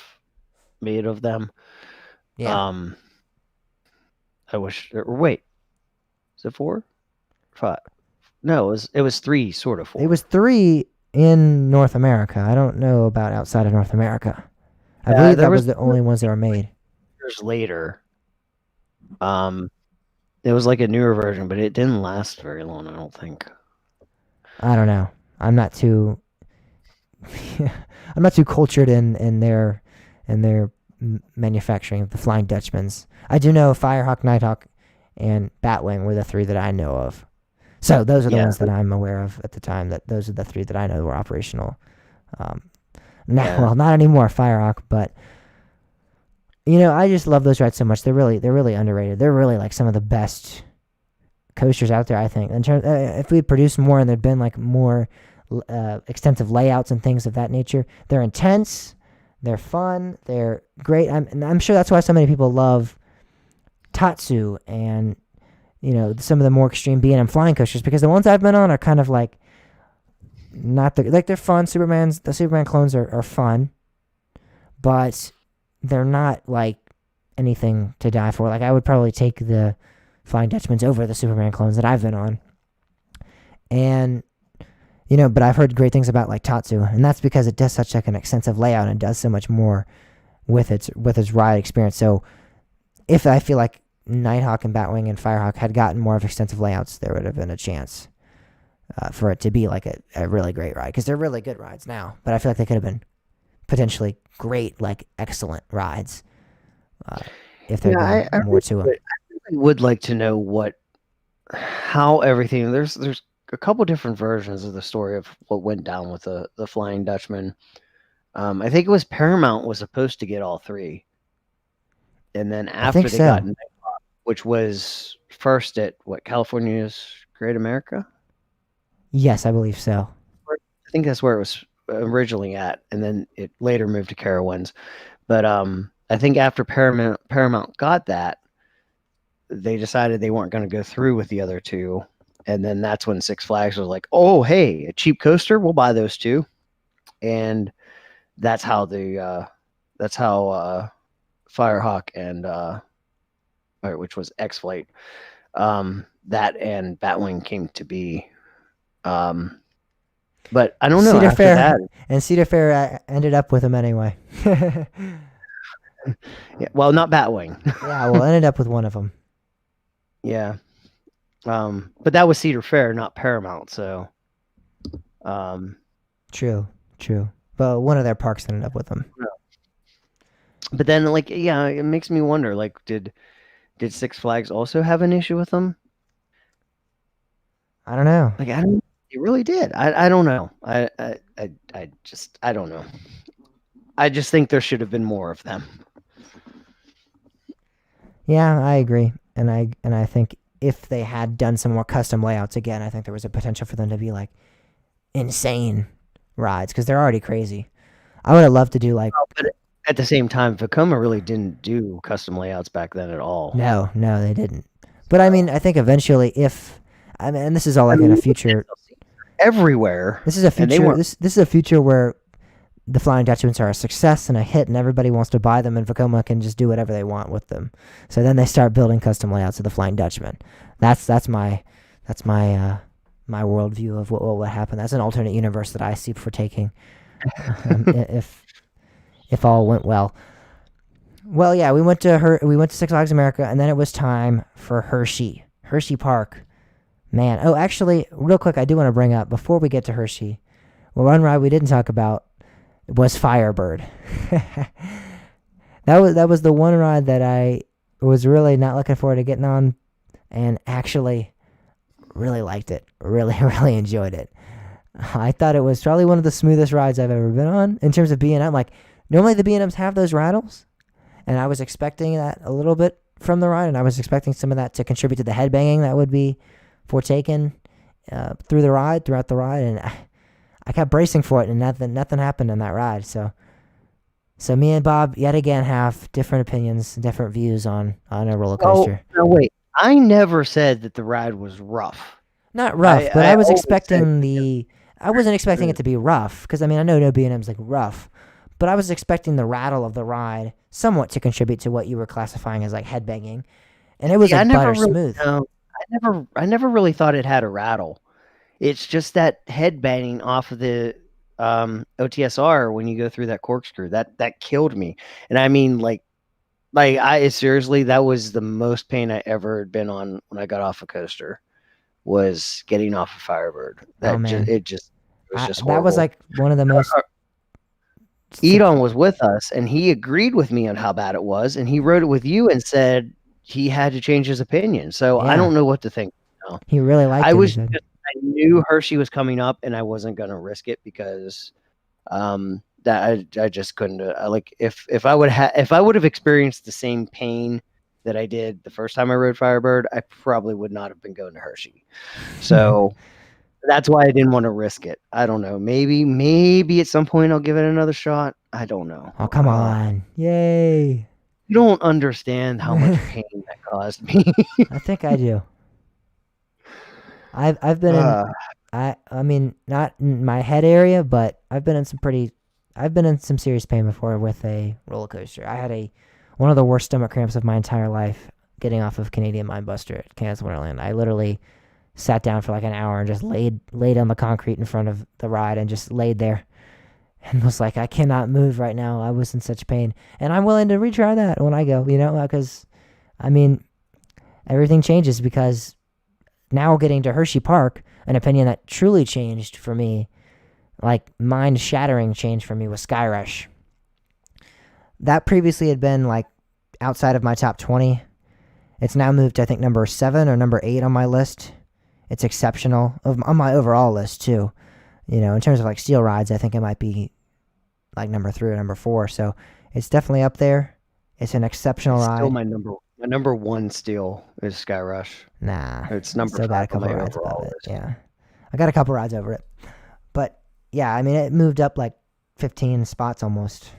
made of them. Yeah. I wish. Or wait, is it 4, 5? No, it was 3, sort of 4. It was 3 in North America. I don't know about outside of North America. I Yeah, believe there that was was- the only ones that were made. years later. It was like a newer version, but it didn't last very long. I don't think. I don't know. I'm not too. I'm not too cultured in their manufacturing of the Flying Dutchmans. I do know Firehawk, Nighthawk, and Batwing were the 3 that I know of. So those are the Yeah. ones that I'm aware of at the time. That those are the 3 that I know were operational. Yeah. Well, not anymore, Firehawk, but I just love those rides so much. They're really underrated. They're really like some of the best coasters out there, I think. In terms, if we had produced more and there'd been like more extensive layouts and things of that nature, they're intense, they're fun, they're great. I'm sure that's why so many people love Tatsu and some of the more extreme B&M flying coasters, because the ones I've been on are kind of like not they're fun. The Superman clones are fun, but they're not like anything to die for. Like I would probably take the Flying Dutchmans over the Superman clones that I've been on. And but I've heard great things about like Tatsu, and that's because it does such like an extensive layout and does so much more with its ride experience. So if I feel like Nighthawk and Batwing and Firehawk had gotten more of extensive layouts, there would have been a chance for it to be like a really great ride, because they're really good rides now. But I feel like they could have been potentially great, like excellent rides uh, if there'd Yeah, been more to them. I really would like to know how everything. There's a couple different versions of the story of what went down with the Flying Dutchman. I think it was Paramount was supposed to get all three, and then I think after they so. got Nighthawk, which was first at what California's Great America. Yes, I believe so. I think that's where it was originally at, and then it later moved to Carowinds. But I think after Paramount got that, they decided they weren't going to go through with the other two, and then that's when Six Flags was like, "Oh, hey, a cheap coaster, we'll buy those two," and that's how Firehawk and which was X Flight, that and Batwing came to be. But I don't know Cedar after Fair that. and Cedar Fair ended up with them anyway. Yeah, well, not Batwing. Yeah, well, ended up with one of them. Yeah. But that was Cedar Fair, not Paramount. So, True. But one of their parks ended up with them. but then like, yeah, it makes me wonder, like, did Six Flags also have an issue with them? I don't know. Like, I don't. It really did. I don't know. I don't know. I just think there should have been more of them. Yeah, I agree, and I think if they had done some more custom layouts again, I think there was a potential for them to be like insane rides, because they're already crazy. I would have loved to do like But at the same time, Vekoma really didn't do custom layouts back then at all. no, they didn't. But I mean, I think eventually, if I mean, and this is all like in a future. Everywhere. This is a And they future. weren't- This is a future where the Flying Dutchmans are a success and a hit, and everybody wants to buy them, and Vekoma can just do whatever they want with them. So then they start building custom layouts of the Flying Dutchman. That's my my worldview of what would happen. That's an alternate universe that I see for taking, if all went well. Well, yeah, we went to Six Flags America, and then it was time for Hershey Park. Man, oh, actually, real quick, I do want to bring up before we get to Hershey, one ride we didn't talk about was Firebird. that was the one ride that I was really not looking forward to getting on, and actually really liked it. Really, really enjoyed it. I thought it was probably one of the smoothest rides I've ever been on in terms of B&M. Like, normally the B&Ms have those rattles, and I was expecting that a little bit from the ride, and I was expecting some of that to contribute to the headbanging that would be foretaken throughout the ride, and I kept bracing for it, and nothing happened in that ride. So me and Bob yet again have different opinions, different views on a roller coaster. Oh, no, wait. I never said that the ride was rough. Not rough, but I was always expecting I wasn't expecting it to be rough, because I mean I know no B&M's like rough, but I was expecting the rattle of the ride somewhat to contribute to what you were classifying as like headbanging, and it was like butter smooth. No, I never really thought it had a rattle. It's just that headbanging off of the OTSR when you go through that corkscrew that killed me. And I mean, like I seriously, that was the most pain I ever had been on when I got off a coaster, was getting off a Firebird. Oh, man. It was just horrible. That was like one of the most. Edon was with us, and he agreed with me on how bad it was, and he wrote it with you and said he had to change his opinion. So I Yeah. don't know what to think. He really liked it. he said. I knew Hershey was coming up, and I wasn't going to risk it because that I just couldn't do it. Like if I would have experienced the same pain that I did the first time I rode Firebird, I probably would not have been going to Hershey. So that's why I didn't want to risk it. I don't know. Maybe at some point I'll give it another shot. I don't know. Oh, come on. Yay. You don't understand how much pain that caused me. I think I do. I've been in I mean, not in my head area, but I've been in some serious pain before with a roller coaster. I had one of the worst stomach cramps of my entire life getting off of Canadian Mindbuster at Kansas Wonderland. I literally sat down for like an hour and just laid on the concrete in front of the ride and just laid there. and was like, I cannot move right now. I was in such pain. And I'm willing to retry that when I go, because, I mean, everything changes because now getting to Hershey Park, an opinion that truly changed for me, like mind shattering change for me, was Skyrush. That previously had been like outside of my top 20. It's now moved to, I think, number 7 or number 8 on my list. It's exceptional on my overall list too. In terms of like steel rides, I think it might be like number 3 or number 4. So it's definitely up there. It's an exceptional Still ride. my number one still is Skyrush. Nah, It's number still got a 5 on couple my rides above overall it. list. Yeah, I got a couple rides over it, but yeah, I mean, it moved up like 15 spots almost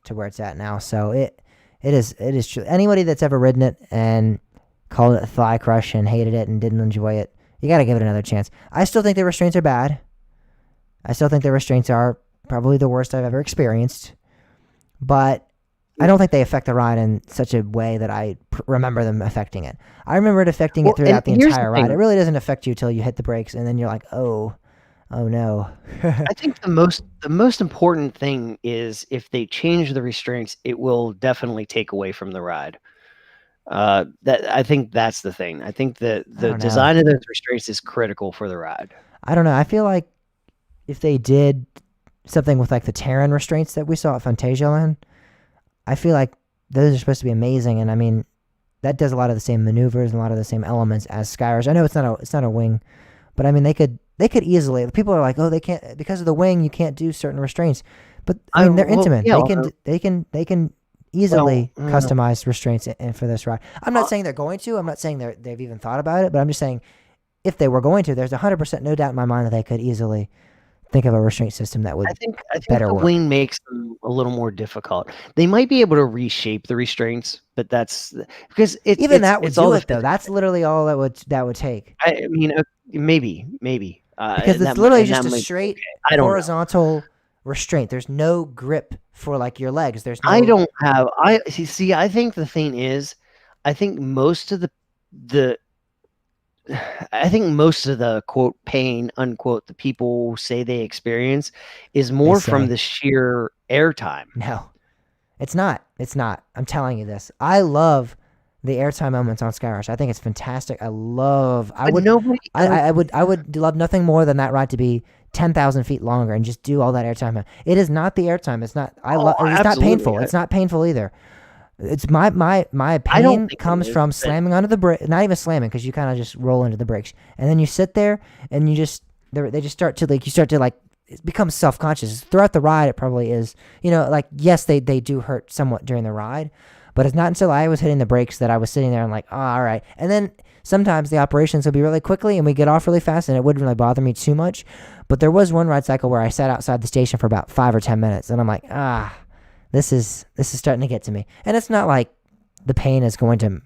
to where it's at now. So it is true. Anybody that's ever ridden it and called it a thigh crush and hated it and didn't enjoy it, you got to give it another chance. I still think the restraints are bad. I still think the restraints are probably the worst I've ever experienced, but I don't think they affect the ride in such a way that I remember them affecting it. I remember it affecting it throughout the entire ride. It really doesn't affect you till you hit the brakes, and then you're like, oh no. I think the most important thing is if they change the restraints, it will definitely take away from the ride. That I think that's the thing. I think that the design of those restraints is critical for the ride. I don't know. I feel like if they did something with like the Terran restraints that we saw at Phantasialand, I feel like those are supposed to be amazing. And I mean, that does a lot of the same maneuvers and a lot of the same elements as Skyrush. I know it's not a wing, but I mean they could easily. People are like, oh, they can't because of the wing. You can't do certain restraints, but I mean they're intimate. Yeah, they can easily customize restraints for this ride. I'm not saying they're going to. I'm not saying they've even thought about it, but I'm just saying if they were going to, there's 100% no doubt in my mind that they could easily think of a restraint system that would I think better the work. wing makes them a little more difficult. They might be able to reshape the restraints, but that's because that would it's do all it though. That's literally all that would take. I mean, maybe because it's literally just a straight horizontal restraint. There's no grip for like your legs. There's no. I don't have. I see. I think the thing is, I think most of the quote pain unquote the people say they experience is more from the sheer airtime. No, it's not. It's not. I'm telling you this. I love the airtime moments on Skyrush. I think it's fantastic. I would love nothing more than that ride to be 10,000 feet longer and just do all that airtime. It is not the airtime. It's not. It's not painful. It's not painful either. It's my pain comes from slamming onto the brake. Not even slamming because you kind of just roll into the brakes and then you sit there and they just start to become self-conscious throughout the ride. It probably is, yes, they do hurt somewhat during the ride, but it's not until I was hitting the brakes that I was sitting there and like, oh, all right. And then sometimes the operations would be really quickly and we get off really fast and it wouldn't really bother me too much. But there was one ride cycle where I sat outside the station for about 5 or 10 minutes and I'm like, this is starting to get to me. And it's not like the pain is going to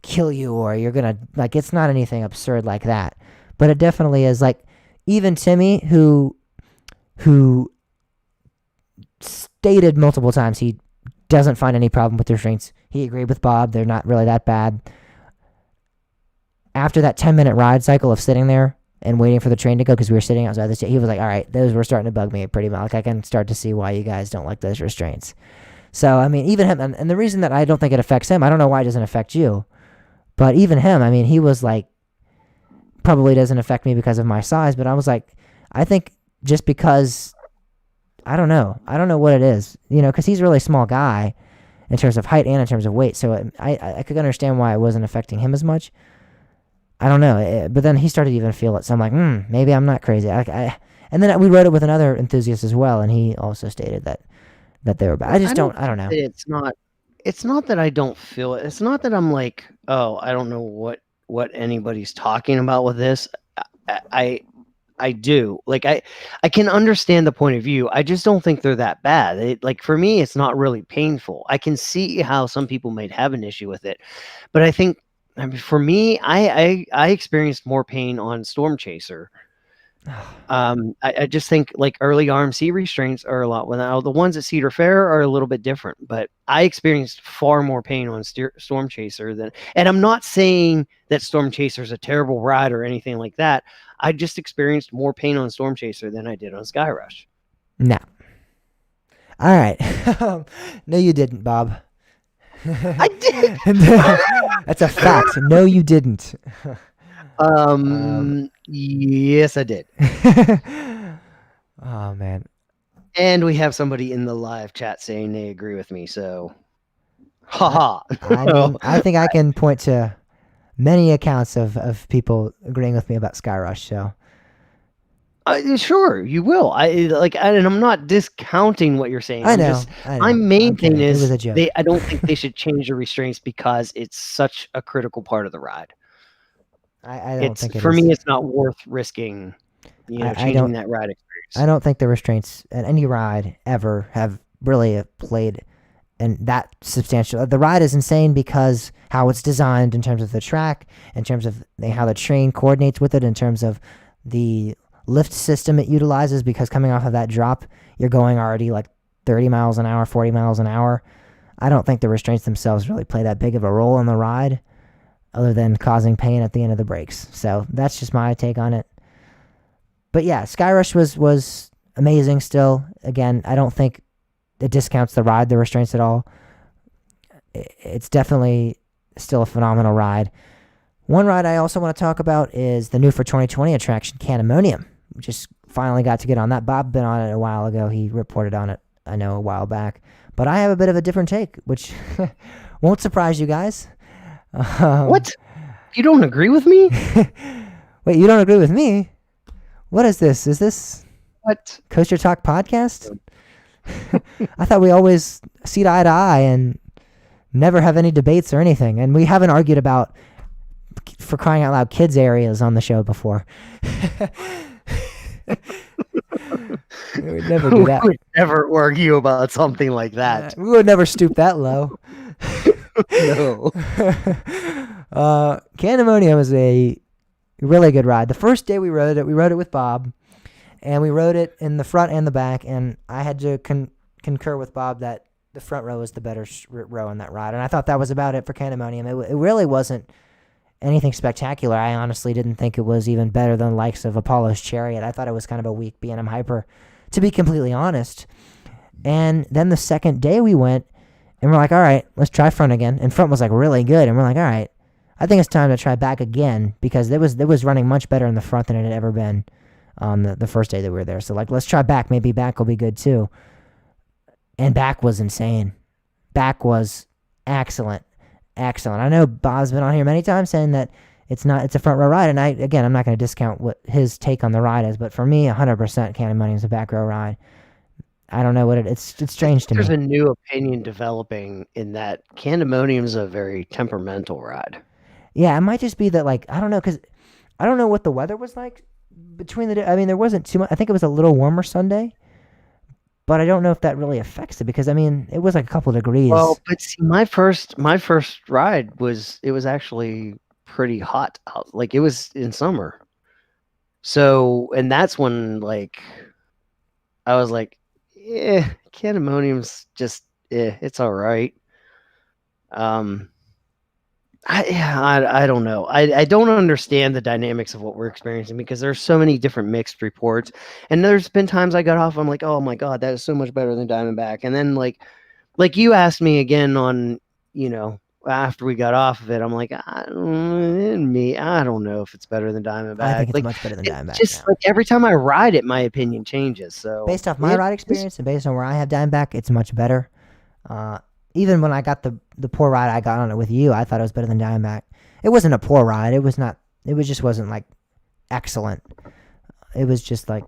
kill you or you're going to it's not anything absurd like that. But it definitely is like even Timmy who stated multiple times he doesn't find any problem with the restraints. He agreed with Bob. They're not really that bad. After that 10-minute ride cycle of sitting there and waiting for the train to go because we were sitting outside the station, he was like, all right, those were starting to bug me pretty much. I can start to see why you guys don't like those restraints. So, I mean, even him, and the reason that I don't think it affects him, I don't know why it doesn't affect you, but even him, I mean, he was like, probably doesn't affect me because of my size, but I was like, I think just because, I don't know what it is, because he's a really small guy in terms of height and in terms of weight, so I could understand why it wasn't affecting him as much. I don't know, but then he started to even feel it, so I'm like, maybe I'm not crazy. And then we rode it with another enthusiast as well, and he also stated that they were bad. I don't know. It's not that I don't feel it. It's not that I'm like, oh, I don't know what anybody's talking about with this. I do. Like I can understand the point of view. I just don't think they're that bad. For me, it's not really painful. I can see how some people might have an issue with it, but I think for me, I experienced more pain on Storm Chaser. I just think like early RMC restraints are a lot. Now the ones at Cedar Fair are a little bit different, but I experienced far more pain on Storm Chaser than. And I'm not saying that Storm Chaser is a terrible ride or anything like that. I just experienced more pain on Storm Chaser than I did on Skyrush. No, All right. No, you didn't, Bob. I did. That's a fact. No, you didn't. Yes, I did. Oh man. And we have somebody in the live chat saying they agree with me. So, I haha. mean, I think I can point to many accounts of people agreeing with me about Skyrush. So Sure, you will. And I'm not discounting what you're saying. I I'm know. just I know. my main I'm thing kidding. It was is a joke. I don't think they should change the restraints because it's such a critical part of the ride. I don't think it for is. me. It's not worth risking, I changing don't. that ride experience. I don't think the restraints at any ride ever have really played and that substantial. The ride is insane because how it's designed in terms of the track, in terms of how the train coordinates with it, in terms of the lift system it utilizes, because coming off of that drop, you're going already like 30 miles an hour, 40 miles an hour. I don't think the restraints themselves really play that big of a role in the ride other than causing pain at the end of the brakes. So that's just my take on it. But yeah, Skyrush was amazing still. Again, I don't think it discounts the ride, the restraints at all. It's definitely still a phenomenal ride. One ride I also want to talk about is the new for 2020 attraction, Candemonium. We just finally got to get on that. Bob been on it a while ago. He reported on it, I know, a while back. But I have a bit of a different take, which won't surprise you guys. What? You don't agree with me? Wait, you don't agree with me? What is this? Is this What? Coaster Talk podcast? I thought we always see eye to eye and never have any debates or anything. And we haven't argued about, for crying out loud, kids areas on the show before. We would never do that. We would never argue about something like that. We would never stoop that low. No. Candemonium is a really good ride. The first day we rode it with Bob, and we rode it in the front and the back, and I had to concur with Bob that the front row was the better row in that ride, and I thought that was about it for Candemonium. It really wasn't anything spectacular. I honestly didn't think it was even better than the likes of Apollo's Chariot. I thought it was kind of a weak B&M Hyper, to be completely honest. And then the second day we went, and we're like, all right, let's try front again. And front was like really good, and we're like, all right, I think it's time to try back again, because it was running much better in the front than it had ever been on the first day that we were there. So like, let's try back. Maybe back will be good too. And back was insane. Back was excellent. I know Bob's been on here many times saying that it's a front row ride, and I'm not going to discount what his take on the ride is, but for me, 100% Candemonium is a back row ride. I don't know what it's strange to me. There's a new opinion developing in that Candemonium is a very temperamental ride. Yeah, it might just be that, like, I don't know, because I don't know what the weather was like between the day. I mean, there wasn't too much. I think it was a little warmer Sunday, but I don't know if that really affects it, because I mean, it was like a couple degrees. Well, but see, my first ride was actually pretty hot out. Like, it was in summer. So, and that's when, like, I was like, Candemonium's just, it's all right. I don't know. I don't understand the dynamics of what we're experiencing, because there's so many different mixed reports. And there's been times I got off, I'm like, oh my God, that is so much better than Diamondback. And then like you asked me again on, after we got off of it, I'm like, I don't know if it's better than Diamondback. I think it's much better than Diamondback. Just like every time I ride it, my opinion changes. So based off my ride experience and based on where I have Diamondback, it's much better. Even when I got the poor ride I got on it with you, I thought it was better than Diamondback. It wasn't a poor ride. It just wasn't like excellent. It was just like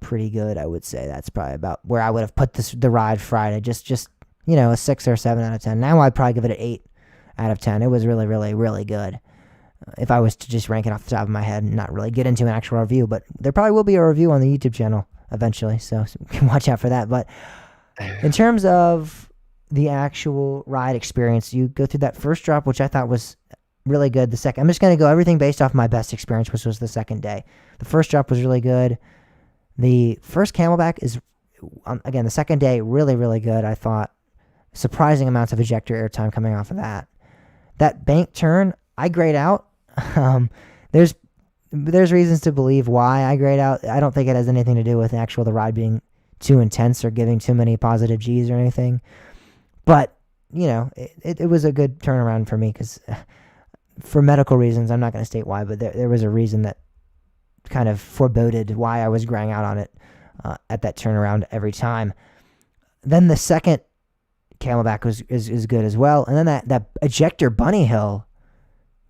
pretty good, I would say. That's probably about where I would have put the ride Friday. Just a 6 or 7 out of 10. Now I'd probably give it an 8 out of 10. It was really, really, really good. If I was to just rank it off the top of my head and not really get into an actual review, but there probably will be a review on the YouTube channel eventually, so you can watch out for that. But in terms of the actual ride experience, you go through that first drop, which I thought was really good. The second, I'm just going to go everything based off my best experience, which was the second day. The first drop was really good. The first Camelback is, again, the second day, really, really good. I thought surprising amounts of ejector airtime coming off of that. That bank turn, I grayed out. There's reasons to believe why I grayed out. I don't think it has anything to do with the ride being too intense or giving too many positive G's or anything. But, you know, it was a good turnaround for me because for medical reasons, I'm not going to state why, but there was a reason that kind of foreboded why I was graying out on it at that turnaround every time. Then the second Camelback is good as well. And then that ejector bunny hill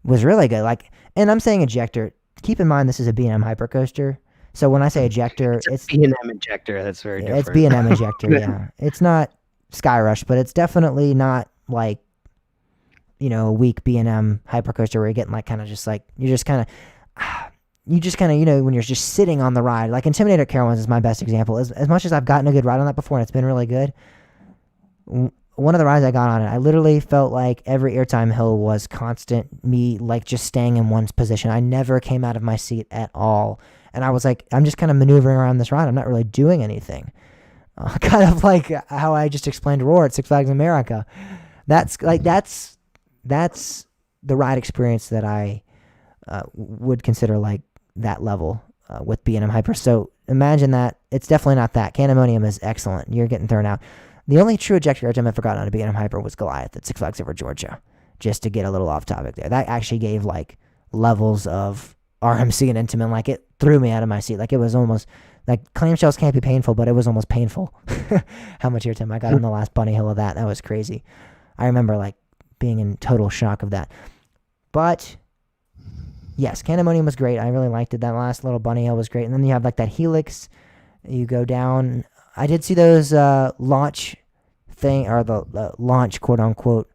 was really good. Like, and I'm saying ejector, keep in mind this is a B&M Hypercoaster. So when I say ejector, it's B&M ejector. That's very different. It's B&M ejector, yeah. It's not Skyrush, but it's definitely not like, you know, a weak B&M Hypercoaster where you're getting like kind of just like, you just kind of, you know, when you're just sitting on the ride. Like Intimidator Carowinds is my best example. As much as I've gotten a good ride on that before and it's been really good, one of the rides I got on it, I literally felt like every airtime hill was constant, me like just staying in one position. I never came out of my seat at all. And I was like, I'm just kind of maneuvering around this ride. I'm not really doing anything. Kind of like how I just explained Roar at Six Flags America. That's the ride experience that I would consider like that level with B&M Hyper. So imagine that. It's definitely not that. Candemonium is excellent. You're getting thrown out. The only true ejector airtime I've forgotten on a B&M Hyper was Goliath at Six Flags Over Georgia. Just to get a little off topic there. That actually gave like levels of RMC and Intamin. Like it threw me out of my seat. Like it was almost like clamshells can't be painful, but it was almost painful. How much airtime I got on the last bunny hill of that. That was crazy. I remember like being in total shock of that. But yes, Candemonium was great. I really liked it. That last little bunny hill was great. And then you have like that helix. You go down. I did see those launch thing, or the launch quote unquote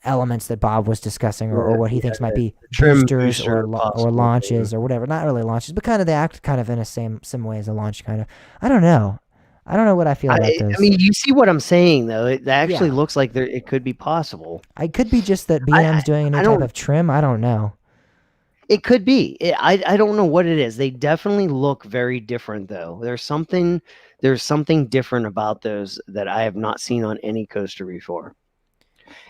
elements that Bob was discussing, or what he thinks might be boosters or launches or whatever. Not really launches, but kind of they act kind of in a same way as a launch kind of. I don't know what I feel about those. I mean, you see what I'm saying though. It actually looks like it could be possible. It could be just that B&M's doing a new type of trim. I don't know. It could be. I don't know what it is. They definitely look very different though. There's something different about those that I have not seen on any coaster before.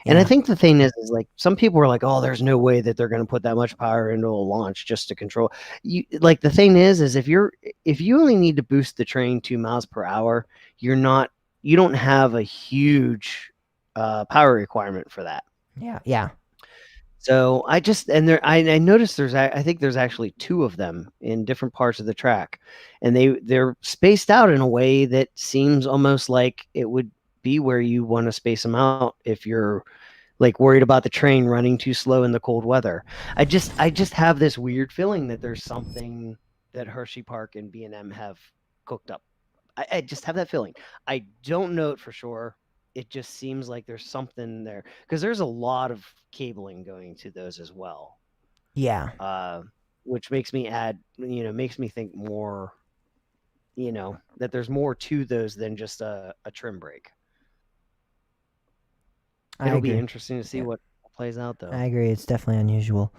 And I think the thing is like some people are like, oh, there's no way that they're going to put that much power into a launch just to control. You like the thing is if you only need to boost the train 2 miles per hour, you don't have a huge power requirement for that. Yeah. So I noticed I think there's actually 2 of them in different parts of the track, and they're spaced out in a way that seems almost like it would be where you want to space them out if you're like worried about the train running too slow in the cold weather. I just have this weird feeling that there's something that Hershey Park and B&M have cooked up. I just have that feeling. I don't know it for sure. It just seems like there's something there because there's a lot of cabling going to those as well. Yeah. Which makes me makes me think more, that there's more to those than just a trim brake. It'll be interesting to see what plays out, though. I agree. It's definitely unusual.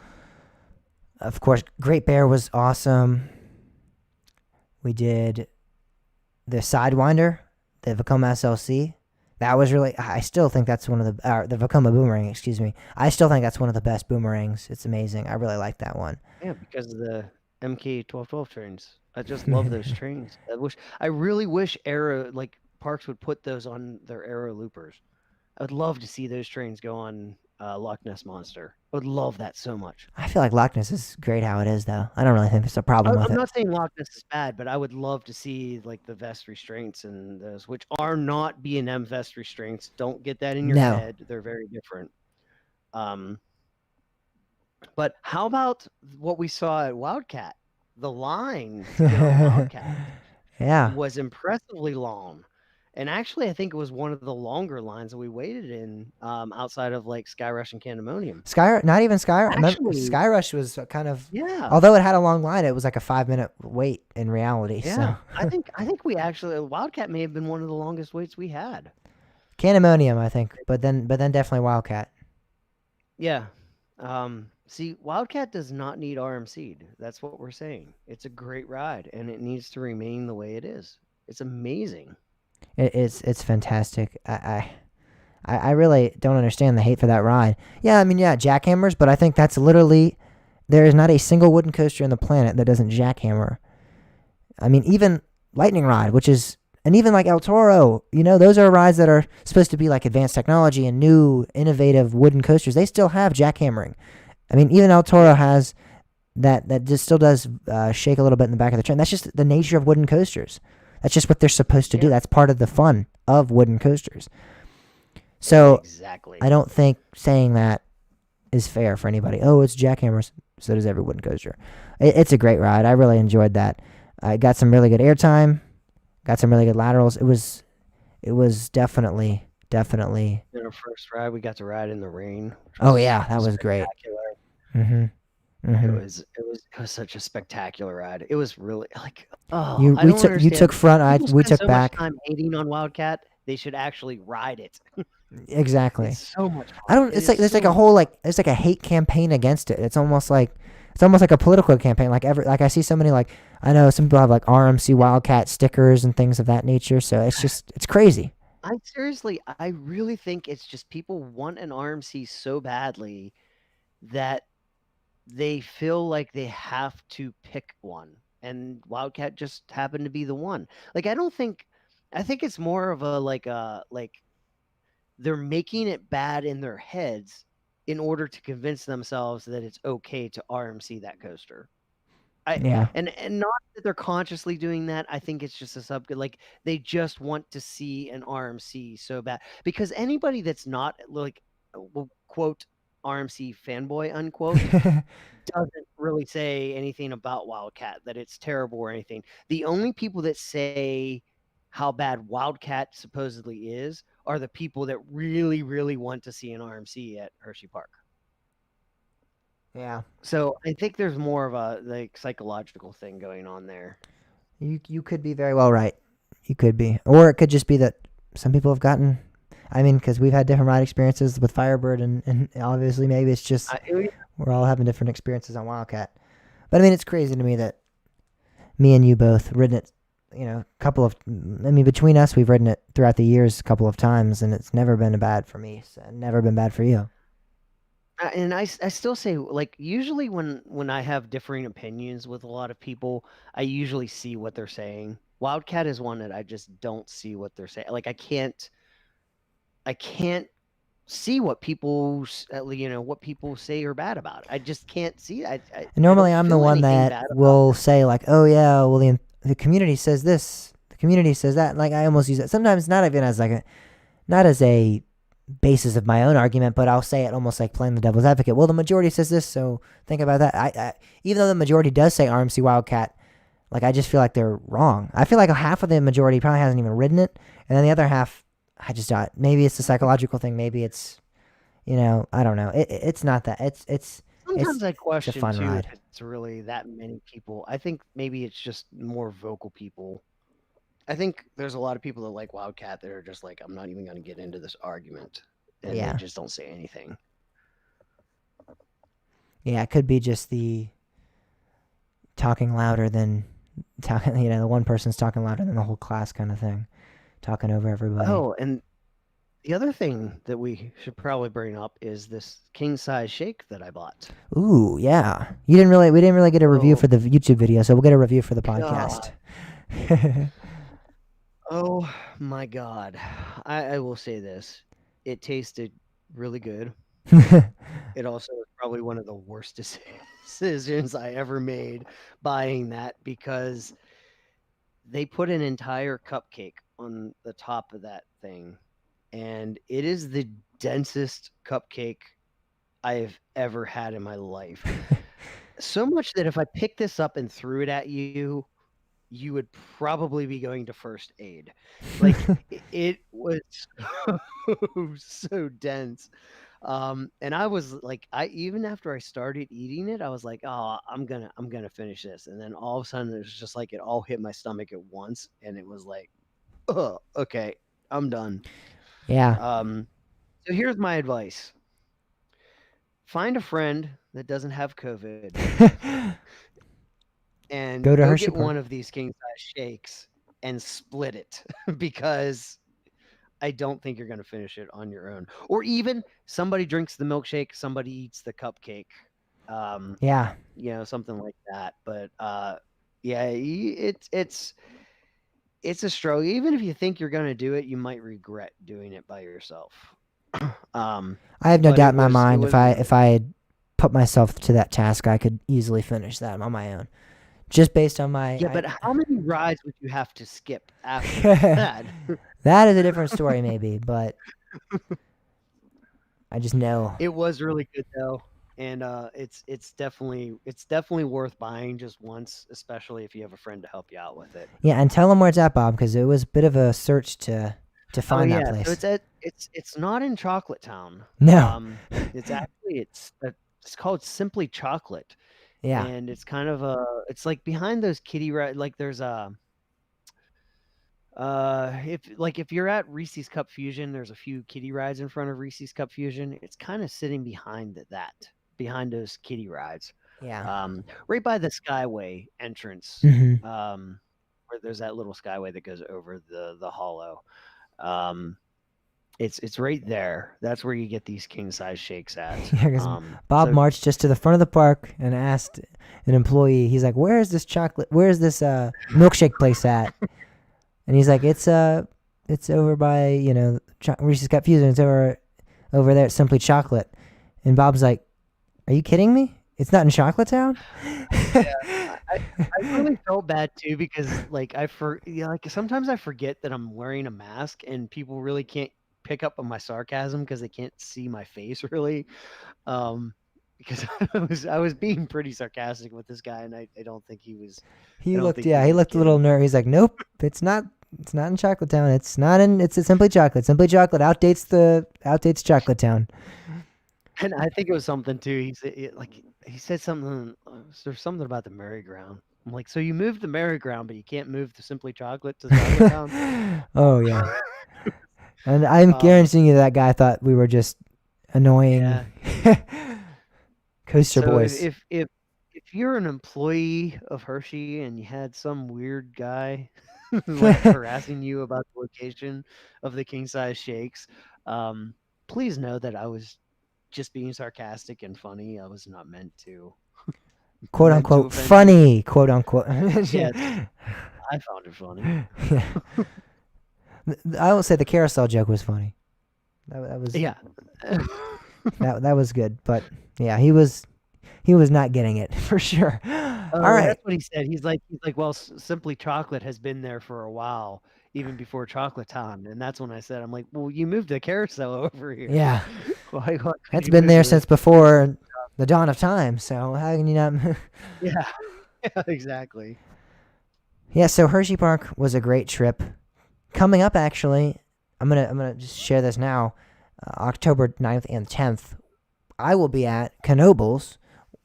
Of course, Great Bear was awesome. We did the Sidewinder, the Vekoma SLC. That was really. I still think that's one of the Vekoma Boomerang. Excuse me. I still think that's one of the best boomerangs. It's amazing. I really like that one. Yeah, because of the MK1212 trains. I just love those trains. I really wish parks would put those on their Aero loopers. I would love to see those trains go on Loch Ness Monster. I would love that so much. I feel like Loch Ness is great how it is, though. I don't really think there's a problem with it. I'm not saying Loch Ness is bad, but I would love to see like the vest restraints and those, which are not B&M vest restraints. Don't get that in your head. They're very different. But how about what we saw at Wildcat? The line to get on Wildcat was impressively long. And actually, I think it was one of the longer lines that we waited in outside of like Skyrush and Candemonium. Not even Skyrush. Skyrush was kind of Although it had a long line, it was like a 5-minute wait in reality. Yeah, so. I think we actually Wildcat may have been one of the longest waits we had. Candemonium, I think, but then definitely Wildcat. Yeah. See, Wildcat does not need RMC'd. That's what we're saying. It's a great ride, and it needs to remain the way it is. It's amazing. It's fantastic. I really don't understand the hate for that ride. Yeah, I mean, jackhammers, but I think that's literally there is not a single wooden coaster on the planet that doesn't jackhammer. I mean, even Lightning Rod, which is, and even like El Toro, those are rides that are supposed to be like advanced technology and new, innovative wooden coasters. They still have jackhammering. I mean, even El Toro has that just still does shake a little bit in the back of the train. That's just the nature of wooden coasters. That's just what they're supposed to do. Yeah. That's part of the fun of wooden coasters. So Exactly. I don't think saying that is fair for anybody. Oh, it's jackhammers. So does every wooden coaster. It's a great ride. I really enjoyed that. I got some really good airtime. Got some really good laterals. It was definitely. In our first ride, we got to ride in the rain. Which Oh yeah, that was great. spectacular. Mhm. It Mhm. was such a spectacular ride. It was really like, oh, You I we don't took you understand. took front. People We spend took so much back. time hating on Wildcat. They should actually ride it. It's Exactly. so much I fun. don't. It It's is like there's like so a much whole it's like a hate campaign against it. It's almost like a political campaign. Like I see so many I know some people have like RMC Wildcat stickers and things of that nature. So it's crazy. I really think it's just people want an RMC so badly that they feel like they have to pick one, and Wildcat just happened to be the one. Like I think it's more of a like they're making it bad in their heads in order to convince themselves that it's okay to RMC that coaster. I Yeah. and not that they're consciously doing that. I think it's just a sub like they just want to see an RMC so bad because anybody that's not like will quote RMC fanboy unquote doesn't really say anything about Wildcat, that it's terrible or anything. The only people that say how bad Wildcat supposedly is are the people that really, really want to see an RMC at Hershey Park. Yeah. So I think there's more of a like psychological thing going on there. You could be very well right. You could be, or it could just be that some people have gotten. I mean, because we've had different ride experiences with Firebird, and obviously maybe it's just I, we're all having different experiences on Wildcat. But I mean, it's crazy to me that me and you both ridden it. A couple of. I mean, between us, we've ridden it throughout the years a couple of times, and it's never been bad for me. So never been bad for you. and I still say like usually when I have differing opinions with a lot of people, I usually see what they're saying. Wildcat is one that I just don't see what they're saying. Like I can't see what what people say are bad about it. I just can't see it. And I normally, don't I'm the feel one anything that bad about will it. say like, "Oh yeah, well the community says this, the community says that." Like I almost use it sometimes, not even as not as a basis of my own argument, but I'll say it almost like playing the devil's advocate. Well, the majority says this, so think about that. Even though the majority does say RMC Wildcat, like I just feel like they're wrong. I feel like half of the majority probably hasn't even ridden it, and then the other half, I just thought maybe it's a psychological thing. Maybe it's I don't know. It's not that. It's Sometimes I it's a question fun too if ride. it's really that many people. I think maybe it's just more vocal people. I think there's a lot of people that like Wildcat that are just like, I'm not even going to get into this argument, and they Yeah, just don't say anything. yeah. It could be just the talking louder than talking. The one person's talking louder than the whole class kind of thing, talking over everybody. Oh, and the other thing that we should probably bring up is this king size shake that I bought. Ooh, yeah. We didn't really get a review Oh for the YouTube video, so we'll get a review for the God. podcast. Oh my God. I will say this. It tasted really good. It also was probably one of the worst decisions I ever made buying that because they put an entire cupcake on the top of that thing, and it is the densest cupcake I've ever had in my life. So much that if I picked this up and threw it at you, you would probably be going to first aid. Like it was so dense. And I was like, I even after I started eating it, I was like, oh, I'm gonna finish this. And then all of a sudden, it was just like it all hit my stomach at once, and it was like, oh, okay, I'm done. Yeah. Um, so here's my advice: find a friend that doesn't have COVID, and Go to go Hershey get Park. one of these king size shakes and split it because I don't think you're going to finish it on your own. Or even somebody drinks the milkshake, somebody eats the cupcake. Um, Yeah. something like that. But yeah, it's it's a struggle. Even if you think you're going to do it, you might regret doing it by yourself. I have no But doubt in my it mind was really if I had put myself to that task, I could easily finish that on my own. Just based on my yeah. But how many rides would you have to skip after that? that is a different story maybe, but I just know. It was really good though, and it's definitely worth buying just once, especially if you have a friend to help you out with it. Yeah, and tell them where it's at, Bob, because it was a bit of a search to Oh find that yeah, so place. it's not in Chocolate Town. No. It's actually it's called Simply Chocolate, Yeah. and it's kind of it's like behind those kitty like there's a if you're at Reese's Cup Fusion, there's a few kiddie rides in front of Reese's Cup Fusion. It's kind of sitting behind those kiddie rides. Yeah. Right by the Skyway entrance. Hmm. Where there's that little skyway that goes over the hollow. Um it's right there. That's where you get these king size shakes at. Yeah, 'cause Bob So marched just to the front of the park and asked an employee. He's like, "Where's this milkshake place at?" And he's like, "It's over by Reese's Cup Fusion. It's over there at Simply Chocolate." And Bob's like, "Are you kidding me? It's not in Chocolate Town." I really felt bad too because like sometimes I forget that I'm wearing a mask and people really can't pick up on my sarcasm because they can't see my face really. Um, because I was being pretty sarcastic with this guy and I don't think he was. He I don't looked, think yeah, he he was looked a little kidding. nervous. He's like, "Nope, it's not. It's not in Chocolate Town. It's a Simply Chocolate. Simply Chocolate outdates Chocolate Town." And I think it was something too. He said something. There's something about the merry-go-round. I'm like, so you moved the merry-go-round, but you can't move the Simply Chocolate to Chocolate Town. Oh yeah, and I'm Um, guaranteeing you that guy thought we were just annoying yeah. coaster So boys. if you're an employee of Hershey and you had some weird guy like harassing you about the location of the king size shakes, um, please know that I was just being sarcastic and funny. I was not Quote meant to unquote offend you. funny, quote unquote. Yes, I found it funny. Yeah. I will say the carousel joke was funny. That was Yeah. that was good, but yeah, he was not getting it for sure. All right. That's what he said. He's like, well, Simply Chocolate has been there for a while, even before Chocolate Town, and that's when I said, I'm like, well, you moved the carousel over here. Yeah, Why could that's you been move there the since before the dawn of time. So how can you not? Yeah, yeah, exactly. Yeah. So Hershey Park was a great trip. Coming up, actually, I'm gonna just share this now. October 9th and 10th, I will be at Knoebels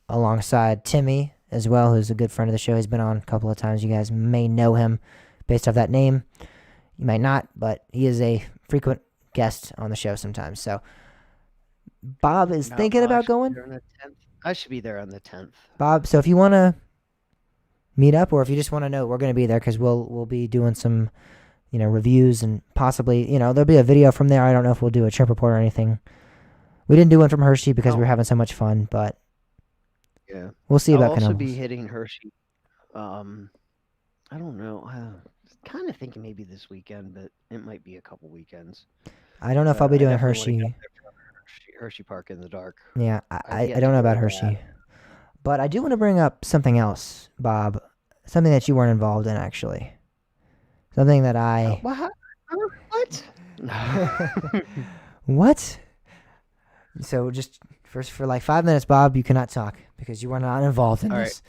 alongside Timmy as well, who's a good friend of the show. He's been on a couple of times. You guys may know him based off that name. You might not, but he is a frequent guest on the show sometimes. So Bob is No, thinking I about should be going. there on the 10th. I should be there on the 10th. Bob, so if you want to meet up, or if you just want to know, we're going to be there because we'll be doing some reviews and possibly there'll be a video from there. I don't know if we'll do a trip report or anything. We didn't do one from Hershey because we Oh, were having so much fun, but yeah. we'll see I'll about also be Knoebels. hitting Hershey. I don't know. Kind of thinking maybe this weekend, but it might be a couple weekends. I don't know if I'll be I doing definitely want to get up Hershey. there for Hershey Park in the dark. Yeah, I've I yet don't to know go about to that. Hershey, but I do want to bring up something else, Bob. Something that you weren't involved in, actually. Something that I. What? What? So just for like 5 minutes, Bob, you cannot talk because you were not involved in All this.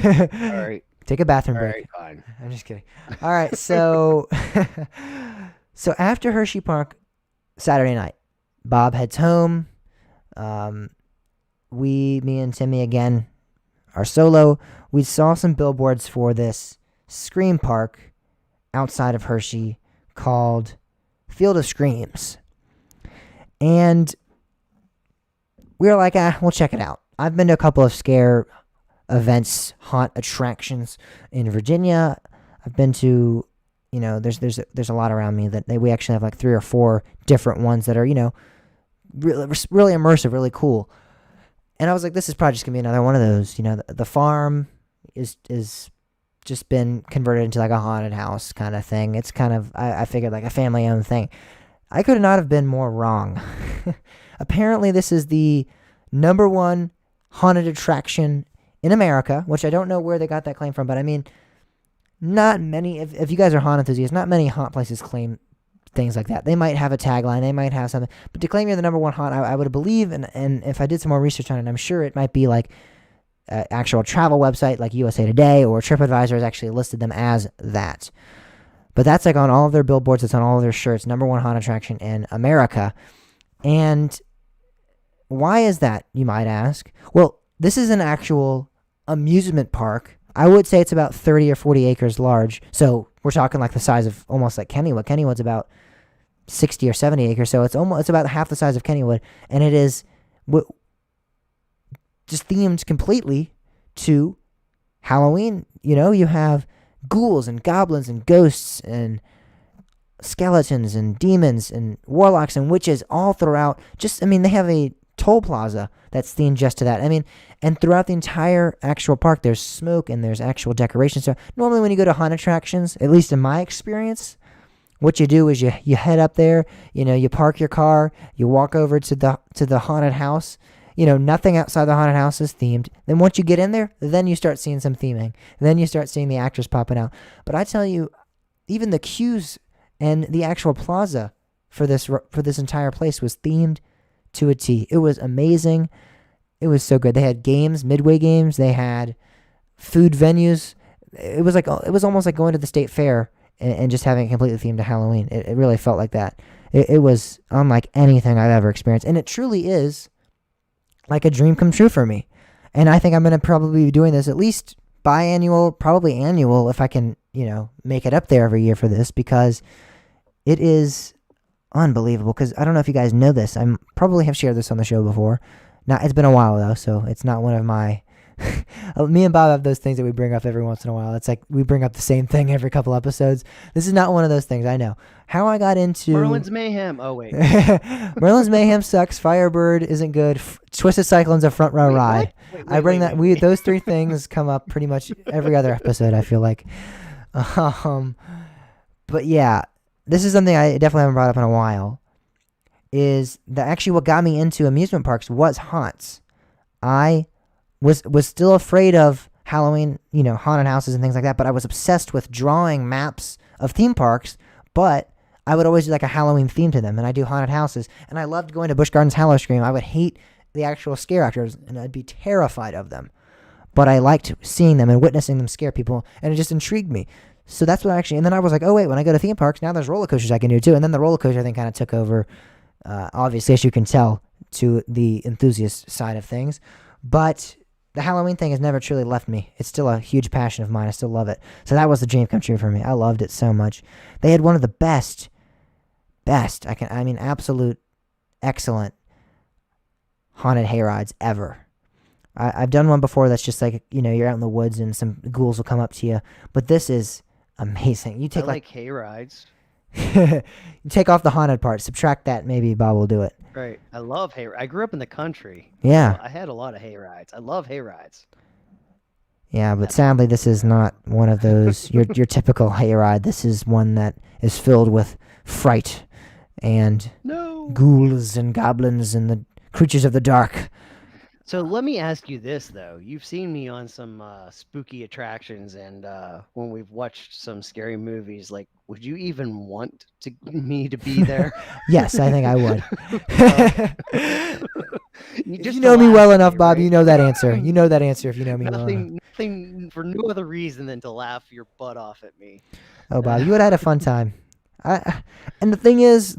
All right. Take a bathroom All break. right. Fine. I'm just kidding. All right, so so after Hershey Park Saturday night, Bob heads home. Me and Timmy again are solo. We saw some billboards for this Scream Park outside of Hershey called Field of Screams. And we were like, we'll check it out. I've been to a couple of scare events, haunt attractions in Virginia. I've been to, there's a lot around me that we actually have like 3 or 4 different ones that are, really immersive, really cool. And I was like, this is probably just gonna be another one of those. The farm is just been converted into like a haunted house kind of thing. It's kind of, I figured, like a family owned thing. I could not have been more wrong. Apparently, this is the number one haunted attraction in America, which I don't know where they got that claim from, but I mean, not many, if you guys are haunt enthusiasts, not many haunt places claim things like that. They might have a tagline, they might have something, but to claim you're the number one haunt, I would believe, and if I did some more research on it, I'm sure it might be like an actual travel website like USA Today or TripAdvisor has actually listed them as that. But that's like on all of their billboards, it's on all of their shirts, number one haunted attraction in America. And why is that, you might ask? Well, this is an actual amusement park. I would say it's about 30 or 40 acres large. So we're talking like the size of almost like Kennywood. Kennywood's about 60 or 70 acres. So it's about half the size of Kennywood. And it is just themed completely to Halloween. You know, you have ghouls and goblins and ghosts and skeletons and demons and warlocks and witches all throughout. They have a toll plaza that's themed just to that. And throughout the entire actual park, there's smoke and there's actual decorations. So normally when you go to haunt attractions, at least in my experience, what you do is you head up there, you park your car, you walk over to the haunted house. Nothing outside the haunted house is themed. Then once you get in there, then you start seeing some theming. Then you start seeing the actors popping out. But I tell you, even the queues and the actual plaza for this entire place was themed to a T. It was amazing. It was so good. They had games, midway games. They had food venues. It was almost like going to the state fair and just having it completely themed to Halloween. It really felt like that. It was unlike anything I've ever experienced, and it truly is like a dream come true for me. And I think I'm going to probably be doing this at least biannual, probably annual, if I can, make it up there every year for this, because it is unbelievable. Because I don't know if you guys know this. I probably have shared this on the show before. Now, it's been a while, though, so it's not one of my... Me and Bob have those things that we bring up every once in a while. It's like we bring up the same thing every couple episodes. This is not one of those things, I know. How I got into... Merlin's Mayhem. Oh, wait. Merlin's Mayhem sucks. Firebird isn't good. Twisted Cyclone's a front row ride. I bring that... Those three things come up pretty much every other episode, I feel like. But yeah, this is something I definitely haven't brought up in a while. Is that actually what got me into amusement parks was haunts. I was still afraid of Halloween, haunted houses and things like that, but I was obsessed with drawing maps of theme parks, but I would always do like a Halloween theme to them, and I do haunted houses, and I loved going to Busch Gardens Halloween. I would hate the actual scare actors, and I'd be terrified of them, but I liked seeing them and witnessing them scare people, and it just intrigued me. So that's what and then I was like, oh wait, when I go to theme parks, now there's roller coasters I can do too, and then the roller coaster thing kind of took over, obviously, as you can tell, to the enthusiast side of things, but the Halloween thing has never truly left me. It's still a huge passion of mine. I still love it. So that was the dream come true for me. I loved it so much. They had one of the best, absolute, excellent haunted hayrides ever. I've done one before that's just like, you're out in the woods and some ghouls will come up to you. But this is amazing. You take I like hayrides. You take off the haunted part. Subtract that. Maybe Bob will do it. Right. I love hay. I grew up in the country. Yeah. So I had a lot of hay rides. I love hay rides. Yeah, but sadly, this is not one of those your typical hayride. This is one that is filled with fright and ghouls and goblins and the creatures of the dark. So let me ask you this, though. You've seen me on some spooky attractions, and when we've watched some scary movies, like, would you even want me to be there? Yes, I think I would. You know me well enough, Bob. Right? You know that answer. You know that answer if you know me well enough. Nothing for no other reason than to laugh your butt off at me. Oh, Bob, you would have had a fun time. And the thing is,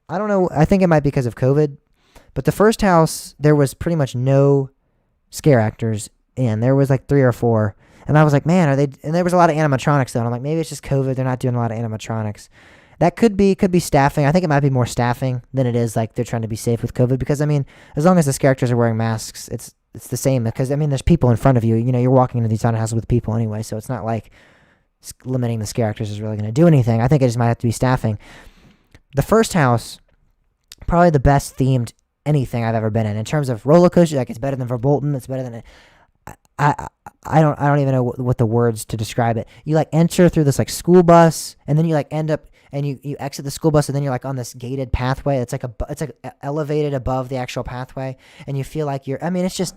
I don't know, I think it might be because of COVID, but the first house, there was pretty much no scare actors in. There was like 3 or 4. And I was like, man, and there was a lot of animatronics though. And I'm like, maybe it's just COVID. They're not doing a lot of animatronics. That could be staffing. I think it might be more staffing than it is like they're trying to be safe with COVID, because as long as the scare actors are wearing masks, it's the same, because there's people in front of you. You're walking into these haunted houses with people anyway. So it's not like limiting the scare actors is really going to do anything. I think it just might have to be staffing. The first house, probably the best themed anything I've ever been in terms of roller coasters. Like, it's better than Verbolten. It's better than I don't even know what the words to describe it. You like enter through this like school bus, and then you like end up and you exit the school bus, and then you're like on this gated pathway. It's like elevated above the actual pathway, and you feel like you're. I mean, it's just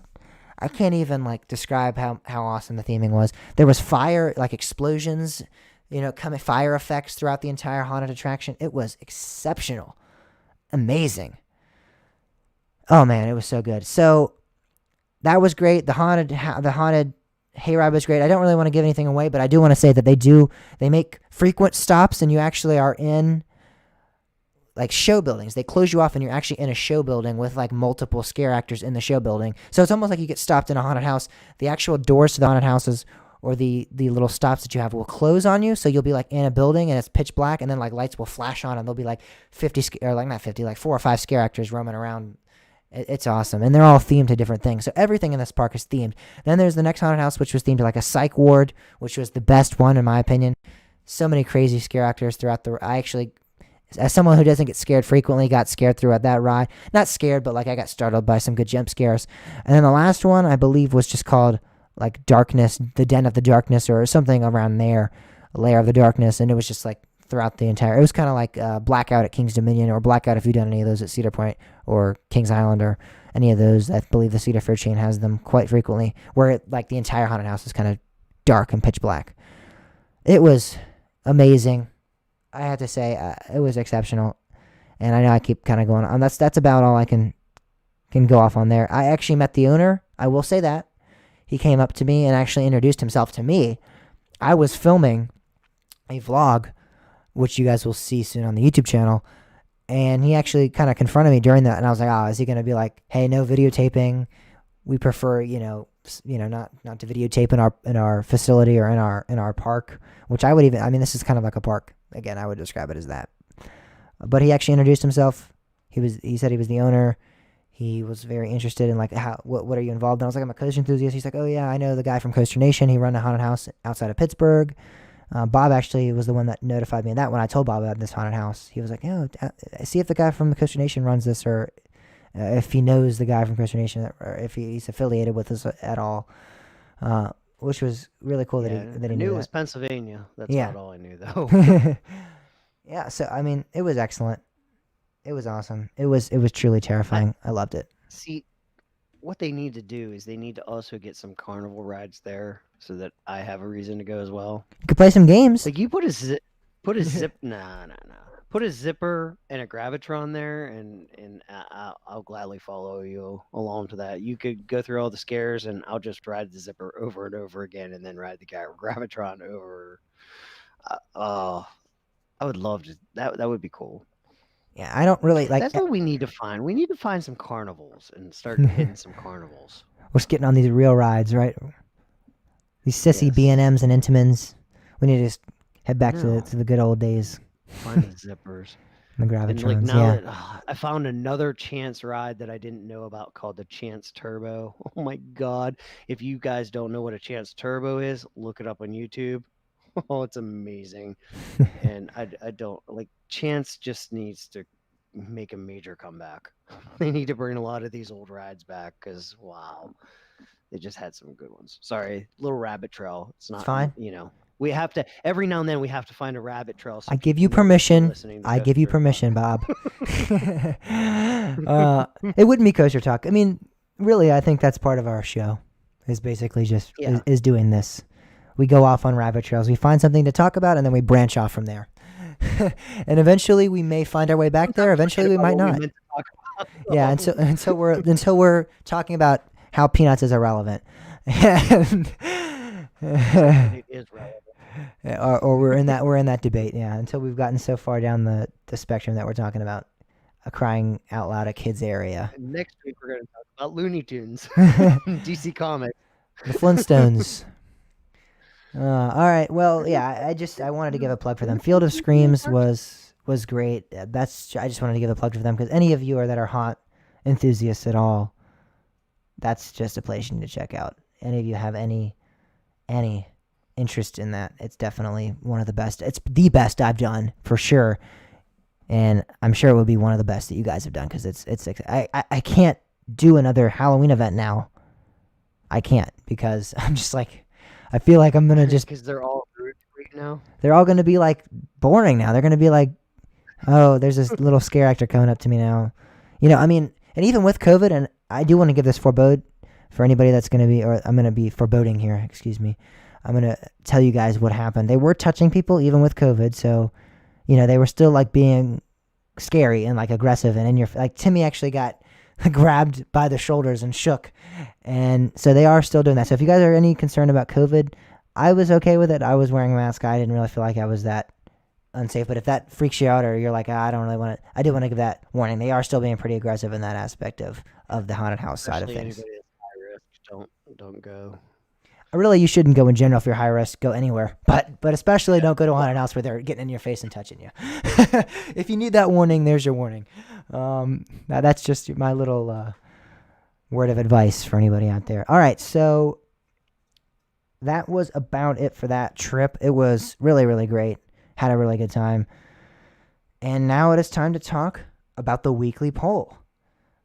I can't even like describe how awesome the theming was. There was fire, like explosions, coming fire effects throughout the entire haunted attraction. It was exceptional, amazing. Oh man, it was so good. So that was great. The haunted hayride was great. I don't really want to give anything away, but I do want to say that they make frequent stops, and you actually are in like show buildings. They close you off, and you're actually in a show building with like multiple scare actors in the show building. So it's almost like you get stopped in a haunted house. The actual doors to the haunted houses or the little stops that you have will close on you. So you'll be like in a building and it's pitch black, and then like lights will flash on, and there'll be like 50 or like not 50, like 4 or 5 scare actors roaming around. It's awesome. And they're all themed to different things. So everything in this park is themed. Then there's the next haunted house, which was themed to like a psych ward, which was the best one in my opinion. So many crazy scare actors throughout I actually, as someone who doesn't get scared frequently, got scared throughout that ride. Not scared, but like I got startled by some good jump scares. And then the last one, I believe, was just called like Darkness, the Den of the Darkness, or something around there, Lair of the Darkness. And it was just like throughout the entire, it was kind of like Blackout at King's Dominion, or Blackout if you've done any of those at Cedar Point or Kings Island or any of those. I believe the Cedar Fair chain has them quite frequently, where like the entire haunted house is kind of dark and pitch black. It was amazing. I have to say, it was exceptional. And I know I keep kind of going on. That's about all I can go off on there. I actually met the owner. I will say that. He came up to me and actually introduced himself to me. I was filming a vlog, which you guys will see soon on the YouTube channel. And he actually kind of confronted me during that. And I was like, oh, is he going to be like, hey, no videotaping? We prefer, not to videotape in our facility or in our park, which I would even, I mean, this is kind of like a park. Again, I would describe it as that. But he actually introduced himself. He said he was the owner. He was very interested in like what are you involved in? I was like, I'm a coaster enthusiast. He's like, oh yeah, I know the guy from Coaster Nation. He run a haunted house outside of Pittsburgh. Bob actually was the one that notified me of that when I told Bob about this haunted house. He was like, oh, see if the guy from the Coaster Nation runs this, or if he knows the guy from Coaster Nation, or if he's affiliated with us at all. Which was really cool that he knew it was Pennsylvania. That's not all I knew though. Yeah, so I mean, it was excellent. It was awesome. It was truly terrifying. I loved it. See, what they need to do is they need to also get some carnival rides there so that I have a reason to go as well. You could play some games. Like you put a zipper and a Gravitron there, and I'll gladly follow you along to that. You could go through all the scares, and I'll just ride the zipper over and over again, and then ride the Gravitron over. I would love to. That would be cool. Yeah, I don't really like. That's what we need to find. We need to find some carnivals and start hitting some carnivals. We're just getting on these real rides, right? These sissy B&Ms and Intamins. We need to just head back to the good old days. Find the zippers. The Gravitrons, like now that, I found another Chance ride that I didn't know about called the Chance Turbo. Oh my God. If you guys don't know what a Chance Turbo is, look it up on YouTube. Oh, it's amazing. And I don't like Chance just needs to make a major comeback. They need to bring a lot of these old rides back because wow, they just had some good ones. Sorry, little rabbit trail. It's not fine. We have to every now and then we have to find a rabbit trail. So I give you permission. I give you permission, Bob. It wouldn't be Coaster Talk. I mean, really, I think that's part of our show. Is basically just is doing this. We go off on rabbit trails. We find something to talk about, and then we branch off from there. And eventually, we may find our way back there. Eventually, we might not. Yeah, until we're talking about how Peanuts is irrelevant. It is relevant. Or we're in that debate. Yeah, until we've gotten so far down the spectrum that we're talking about a crying out loud a kids area. And next week we're going to talk about Looney Tunes, DC Comics, the Flintstones. All right. Well, yeah. I wanted to give a plug for them. Field of Screams was great. I just wanted to give a plug for them because any of you that are haunt enthusiasts at all, that's just a place you need to check out. Any of you have any interest in that, it's definitely one of the best. It's the best I've done for sure, and I'm sure it would be one of the best that you guys have done because I can't do another Halloween event now. I can't because I'm just like, I feel like I'm gonna just because they're all root right now. they're all gonna be like boring now. They're gonna be like, oh, there's this little scare actor coming up to me now. I mean, and even with COVID, and I do want to give this forebode for anybody that's gonna be, or I'm gonna be foreboding here. Excuse me. I'm gonna tell you guys what happened. They were touching people even with COVID, so they were still like being scary and like aggressive, and in your like Timmy actually got grabbed by the shoulders and shook, and so they are still doing that. So if you guys are any concerned about COVID, I was okay with it. I was wearing a mask. I didn't really feel like I was that unsafe. But if that freaks you out, or you're like, I don't really want to, I do want to give that warning. They are still being pretty aggressive in that aspect of the haunted house side of Especially things. anybody that's high risk, don't go. Really, you shouldn't go in general if you're high risk. Go anywhere, but especially don't go to a haunted house where they're getting in your face and touching you. If you need that warning, there's your warning. That's just my little word of advice for anybody out there. All right, so that was about it for that trip. It was really, really great. Had a really good time. And now it is time to talk about the weekly poll.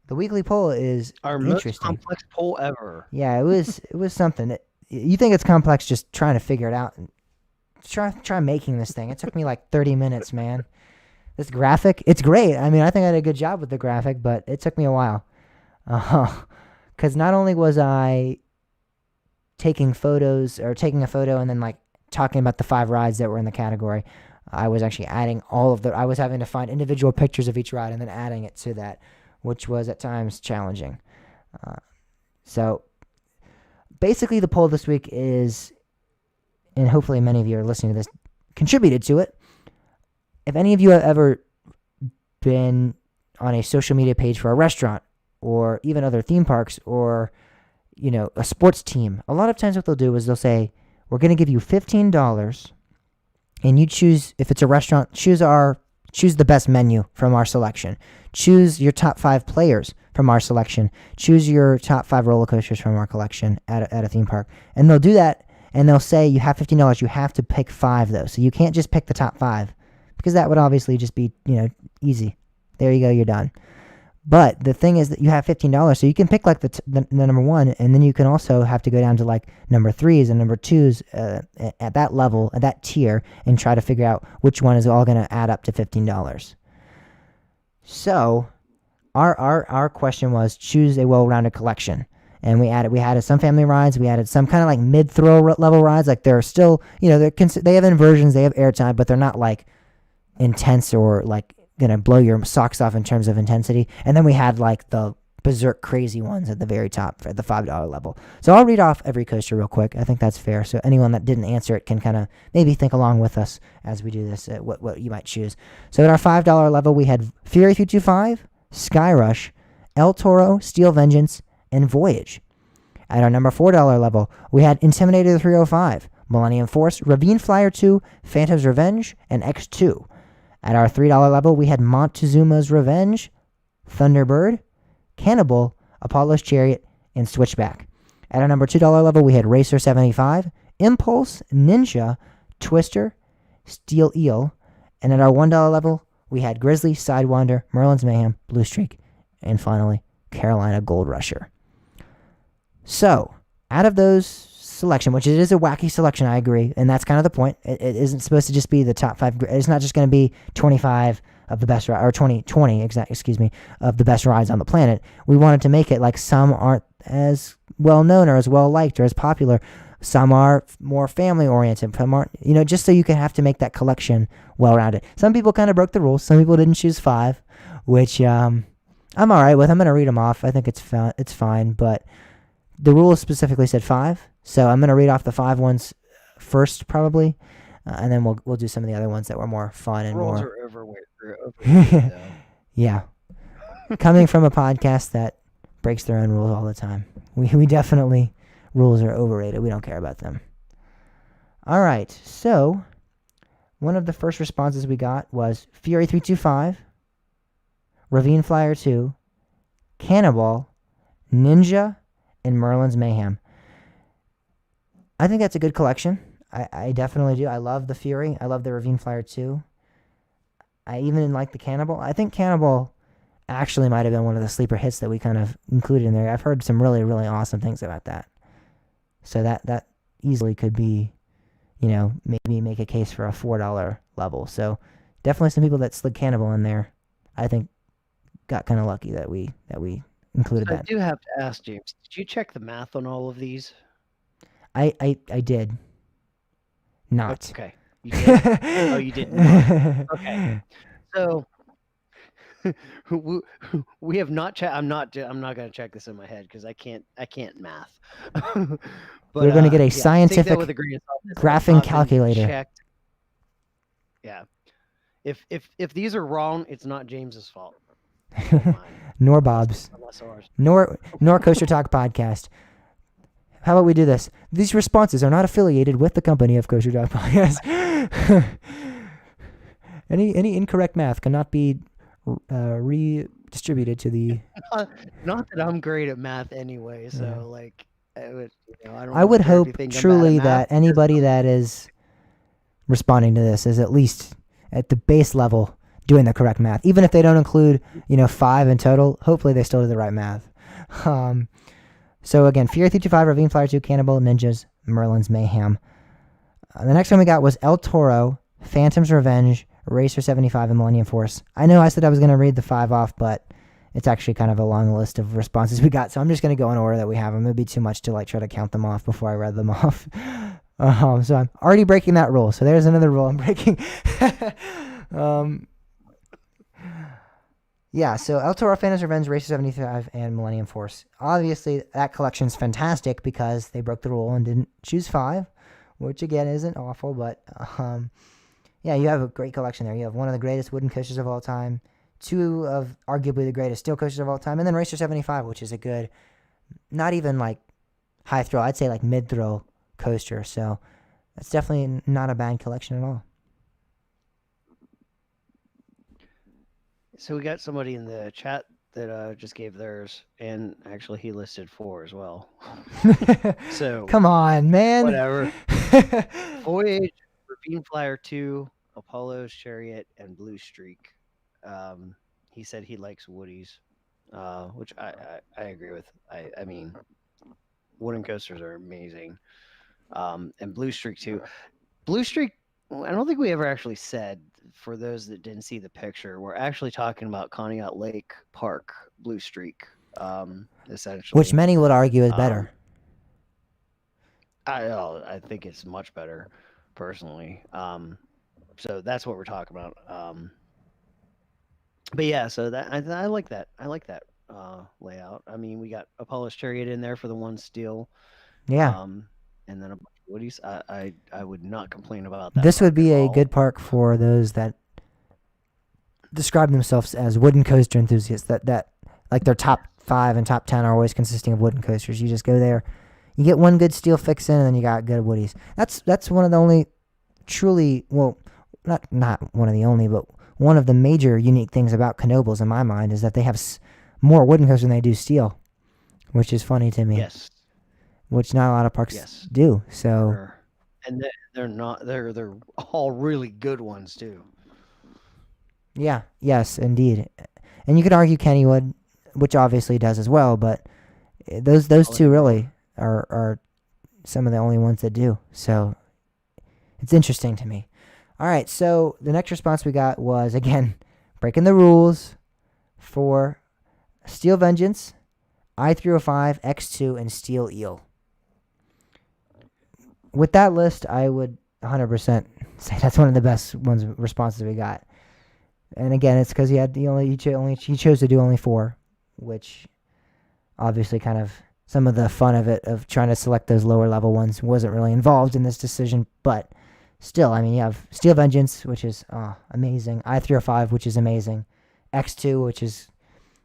The weekly poll is Our most interesting. complex poll ever. Yeah, it was something. You think it's complex just trying to figure it out. And try making this thing. It took me like 30 minutes, man. This graphic, it's great. I mean, I think I did a good job with the graphic, but it took me a while. Because not only was I taking a photo and then like talking about the 5 rides that were in the category, I was actually adding I was having to find individual pictures of each ride and then adding it to that, which was at times challenging. So basically the poll this week is, and hopefully many of you are listening to this, contributed to it. If any of you have ever been on a social media page for a restaurant or even other theme parks or, a sports team, a lot of times what they'll do is they'll say, we're going to give you $15 and you choose, if it's a restaurant, choose the best menu from our selection. Choose your top 5 players from our selection. Choose your top 5 roller coasters from our collection at a theme park. And they'll do that, and they'll say you have $15. You have to pick 5, though. So you can't just pick the top 5, because that would obviously just be, easy. There you go, you're done. But the thing is that you have $15, so you can pick like the number 1, and then you can also have to go down to like number 3s and number 2s at that level, at that tier, and try to figure out which one is all going to add up to $15. So our question was choose a well-rounded collection, and we added some family rides, we added some kind of like mid-throw level rides, like they're still they have inversions, they have airtime, but they're not like intense or like gonna blow your socks off in terms of intensity. And then we had like the berserk crazy ones at the very top at the $5 level. So I'll read off every coaster real quick. I think that's fair. So anyone that didn't answer it can kind of maybe think along with us as we do this, what you might choose. So at our $5 level, we had Fury 325, Sky Rush, El Toro, Steel Vengeance, and Voyage. At our number $4 level, we had Intimidator 305, Millennium Force, Ravine Flyer 2, Phantom's Revenge, and X2. At our $3 level, we had Montezuma's Revenge, Thunderbird, Cannibal, Apollo's Chariot, and Switchback. At our number $2 level, we had Racer 75, Impulse, Ninja, Twister, Steel Eel. And at our $1 level, we had Grizzly, Sidewinder, Merlin's Mayhem, Blue Streak, and finally, Carolina Gold Rusher. So, out of those selection, which it is a wacky selection, I agree, and that's kind of the point. It isn't supposed to just be the top 5. It's not just going to be 25 of the best, or 20 of the best rides on the planet. We wanted to make it like some aren't as well known or as well liked or as popular. Some are more family oriented. Some aren't, just so you can have to make that collection well rounded. Some people kind of broke the rules. Some people didn't choose 5, which I'm all right with. I'm going to read them off. I think it's fine, but the rules specifically said 5. So I'm going to read off the 5 ones first, probably, and then we'll do some of the other ones that were more fun and Rules more. are overrated. Yeah. Coming from a podcast that breaks their own rules all the time, we definitely, rules are overrated. We don't care about them. All right. So one of the first responses we got was Fury 325, Ravine Flyer 2, Cannibal, Ninja, and Merlin's Mayhem. I think that's a good collection. I definitely do. I love the Fury. I love the Ravine Flyer 2. I even like the Cannibal. I think Cannibal actually might have been one of the sleeper hits that we kind of included in there. I've heard some really, really awesome things about that. So that easily could be, maybe make a case for a $4 level. So definitely some people that slid Cannibal in there, I think, got kind of lucky that we included So I that. do have to ask, James, did you check the math on all of these? I did not. Okay. You did? Oh, you did not. Okay. So we we have not checked. I'm not going to check this in my head because I can't math. But We're going to get a yeah, take that with scientific a grain of salt. This has graphing not been calculator. checked. Yeah. If these are wrong, it's not James's fault. It's mine. Nor Bob's. Unless ours. Nor Kosher Talk Podcast. How about we do this? These responses are not affiliated with the company of Kosher Talk Podcast. Any incorrect math cannot be redistributed to the. Not that I'm great at math anyway, so Yeah. like I don't I would want there to be hope thinking I'm bad truly at that math. anybody that is responding to this is at least at the base level doing the correct math, even if they don't include 5 in total. Hopefully they still do the right math. So again, Fury 325, Ravine Flyer 2, Cannibal, Ninjas, Merlin's Mayhem. The next one we got was El Toro, Phantom's Revenge, Racer 75, and Millennium Force. I know I said I was going to read the 5 off, but it's actually kind of a long list of responses we got, so I'm just going to go in order that we have them. It would be too much to try to count them off before I read them off. So I'm already breaking that rule. So there's another rule I'm breaking. Yeah, so El Toro, Phantom's Revenge, Racer 75, and Millennium Force. Obviously, that collection's fantastic because they broke the rule and didn't choose 5, which again isn't awful, but yeah, you have a great collection there. You have one of the greatest wooden coasters of all time, 2 of arguably the greatest steel coasters of all time, and then Racer 75, which is a good, not even like high throw, I'd say like mid throw coaster. So that's definitely not a bad collection at all. So we got somebody in the chat that just gave theirs, and actually he listed 4 as well. So Come on, man. whatever. Voyage, Ravine Flyer 2, Apollo's Chariot, and Blue Streak. He said he likes Woody's, which I agree with. I mean, wooden coasters are amazing. And Blue Streak too. Blue Streak, I don't think we ever actually said, for those that didn't see the picture, we're actually talking about Conneaut Lake Park Blue Streak, essentially. Which many would argue is better. I think it's much better, personally. So that's what we're talking about. But yeah, so that I like that. I like that layout. I mean, we got Apollo's Chariot in there for the 1 steel. Yeah. And then a bunch of Woody's. I would not complain about that. This would be at a all. good park for those that describe themselves as wooden coaster enthusiasts. That like their top 5 and top 10 are always consisting of wooden coasters. You just go there, you get one good steel fix in, and then you got good Woody's. That's one of the only truly, well, not one of the only, but one of the major unique things about Knoebels in my mind is that they have more wooden coasters than they do steel, which is funny to me. Yes. Which not a lot of parks do. So, and they're not. They're all really good ones too. Yeah. Yes, indeed. And you could argue Kennywood, which obviously does as well, but those 2 really are some of the only ones that do. So it's interesting to me. All right, so the next response we got was, again, breaking the rules for Steel Vengeance, I-305, X2, and Steel Eel. With that list, I would 100% say that's one of the best responses we got. And again, it's because he chose to do only 4, which obviously kind of some of the fun of it, of trying to select those lower level ones, wasn't really involved in this decision. But still, I mean, you have Steel Vengeance, which is amazing. I-305, which is amazing. X2, which is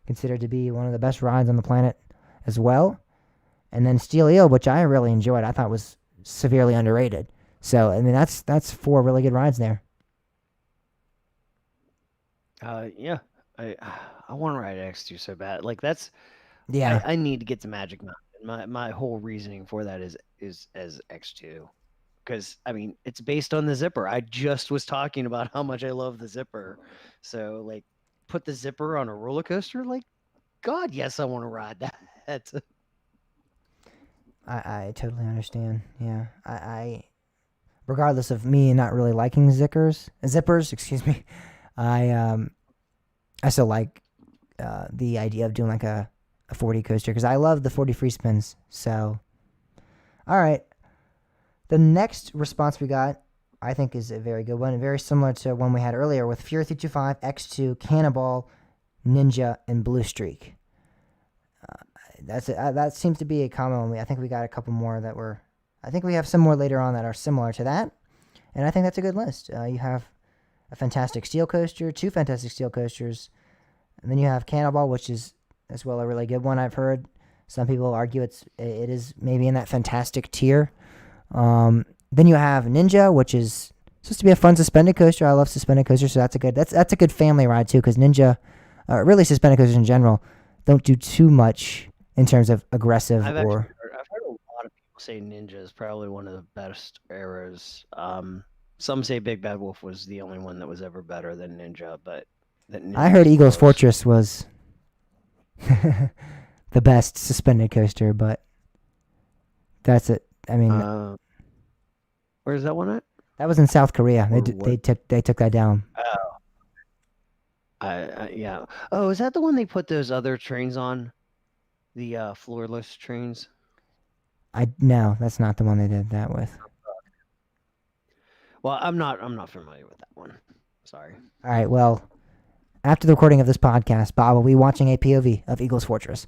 considered to be one of the best rides on the planet as well. And then Steel Eel, which I really enjoyed. I thought was severely underrated. So, I mean, that's 4 really good rides there. Yeah, I want to ride X2 so bad. Like that's, yeah. I need to get to Magic Mountain. My whole reasoning for that is as X2, because I mean it's based on the zipper. I just was talking about how much I love the zipper. So like, put the zipper on a roller coaster. Like, God, yes, I want to ride that. I totally understand. Yeah, I regardless of me not really liking zippers, excuse me, I I still like the idea of doing like a 40 coaster because I love the 40 free spins. So, all right, the next response we got, I think, is a very good one, and very similar to one we had earlier with Fury 325, X2, Cannonball, Ninja, and Blue Streak. That seems to be a common one. I think we got a couple more that were. I think we have some more later on that are similar to that, and I think that's a good list. You have a Fantastic Steel coaster, two Fantastic Steel coasters, and then you have Cannonball, which is as well a really good one. I've heard some people argue it is maybe in that fantastic tier. Then you have Ninja, which is supposed to be a fun suspended coaster. I love suspended coasters, so that's a good family ride too. Because Ninja, really suspended coasters in general, don't do too much in terms of aggressive I've or. heard a lot of people say Ninja is probably one of the best eras. Some say Big Bad Wolf was the only one that was ever better than Ninja, but I heard Ninja's Eagles close. Fortress was the best suspended coaster, but that's it. I mean, Where's that one at? that was in South Korea. Or They took that down. Yeah. Oh, is that the one they put those other trains on? The floorless trains? No, that's not the one they did that with. Well, I'm not familiar with that one. Sorry. All right, well, after the recording of this podcast, Bob will be watching a POV of Eagles Fortress.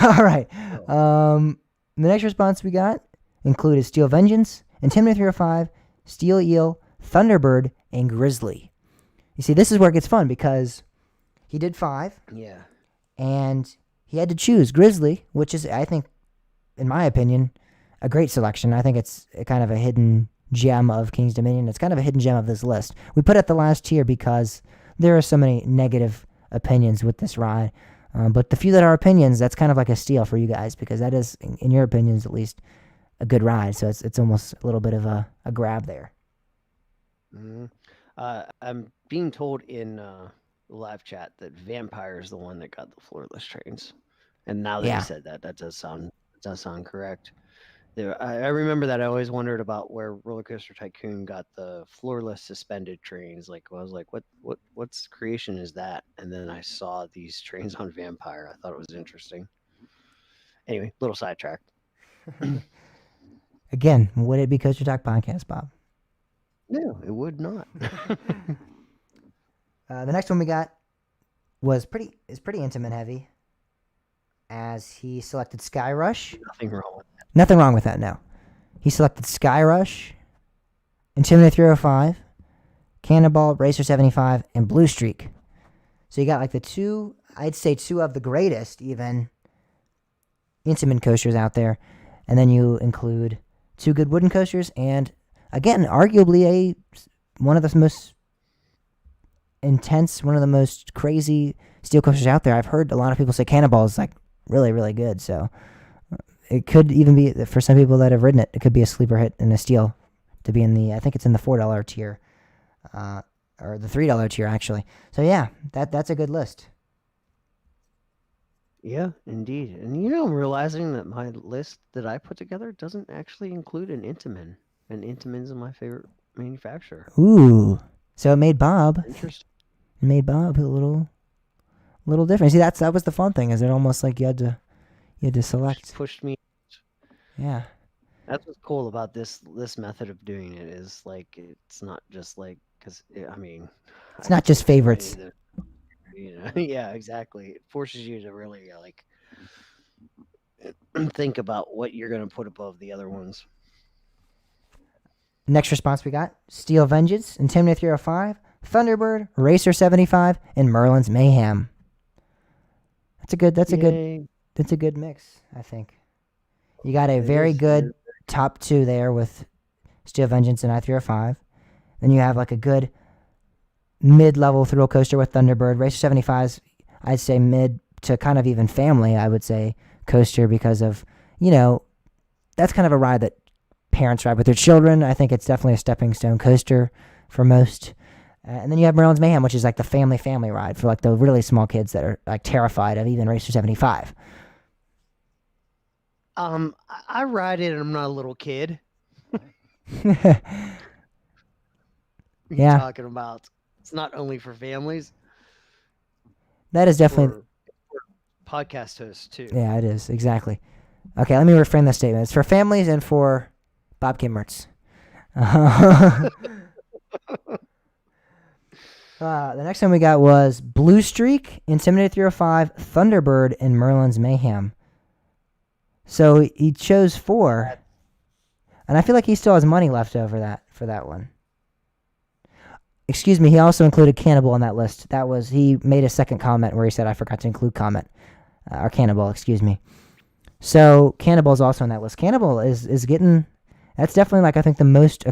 All right. The next response we got included Steel Vengeance, Intimidator 305, Steel Eel, Thunderbird, and Grizzly. You see, this is where it gets fun because he did 5, Yeah. and he had to choose Grizzly, which is, I think, in my opinion, a great selection. I think it's a kind of a hidden gem of King's Dominion. It's kind of a hidden gem of this list. We put it at the last tier because there are so many negative opinions with this ride. But the few that are opinions, that's kind of like a steal for you guys because that is, in your opinions at least, a good ride. So it's almost a little bit of a grab there. Mm-hmm. I'm being told in live chat that Vampire is the one that got the floorless trains. And now that Yeah. you said that, that does sound correct. I remember that I always wondered about where Roller Coaster Tycoon got the floorless suspended trains. Like I was like, what's creation is that? And then I saw these trains on Vampire. I thought it was interesting. Anyway, little sidetrack. Again, would it be Coaster Talk Podcast, Bob? No, it would not. The next one we got is pretty intimate heavy, as he selected Sky Rush. Nothing wrong with that. Nothing wrong with that, no. He selected Sky Rush, Intimidator 305, Cannonball, Racer 75, and Blue Streak. So you got like I'd say two of the greatest even intimate coasters out there. And then you include 2 good wooden coasters and, again, arguably one of the most intense, one of the most crazy steel coasters out there. I've heard a lot of people say Cannonball is like really, really good. So it could even be, for some people that have ridden it, it could be a sleeper hit in a steel to be in I think it's in the $4 tier, or the $3 tier actually. So yeah, that's a good list. Yeah, indeed. And I'm realizing that my list that I put together doesn't actually include an Intamin. And Intamin's my favorite manufacturer. Ooh, so it made Bob Interesting. a little different. See, that was the fun thing, is it almost like you had to select. Pushed me. Yeah. That's what's cool about this method of doing it is like it's not just like because I mean It's not just favorites. Yeah, exactly. It forces you to really like think about what you're going to put above the other ones. Next response we got: Steel Vengeance, Intimidator 305, Thunderbird, Racer 75, and Merlin's Mayhem. That's a good mix, I think. You got a very good top 2 there with Steel Vengeance and I-305. Then you have like a good mid-level thrill coaster with Thunderbird. Racer 75's, I'd say, mid to kind of even family, I would say, coaster because of, that's kind of a ride that parents ride with their children. I think it's definitely a stepping stone coaster for most. And then you have Merlin's Mayhem, which is like the family ride for like the really small kids that are like terrified of even Racer 75. I ride it and I'm not a little kid. What are you Yeah, talking about? It's not only for families, that is it's definitely. for podcast hosts too. Yeah, it is exactly. Okay, let me reframe that statement. It's for families and for Bob K. Mertz. The next one we got was Blue Streak, Intimidator 305, Thunderbird, and Merlin's Mayhem. So he chose 4, and I feel like he still has money left over for that one. Excuse me, he also included Cannibal on that list. He made a second comment where he said I forgot to include comment. Or Cannibal, excuse me. So Cannibal is also on that list. Cannibal is getting, that's definitely like I think the most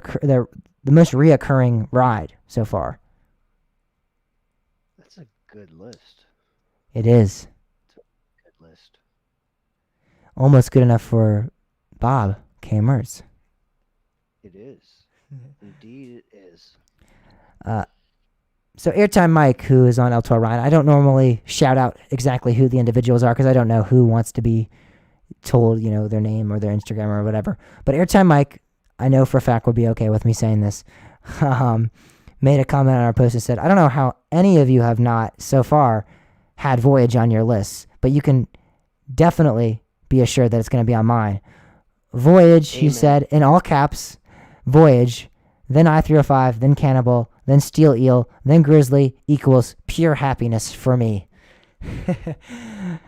reoccurring ride so far. That's a good list. It is Good list. almost good enough for Bob K. Mertz. It is. Indeed, it is. So Airtime Mike, who is on El Toro Ride, I don't normally shout out exactly who the individuals are because I don't know who wants to be told, their name or their Instagram or whatever. But Airtime Mike, I know for a fact would be okay with me saying this. Made a comment on our post and said, I don't know how any of you have not so far had Voyage on your list, but you can definitely be assured that it's going to be on mine. Voyage, he Amen. said, in all caps, Voyage, then I-305, then Cannibal, then Steel Eel, then Grizzly equals pure happiness for me. It's a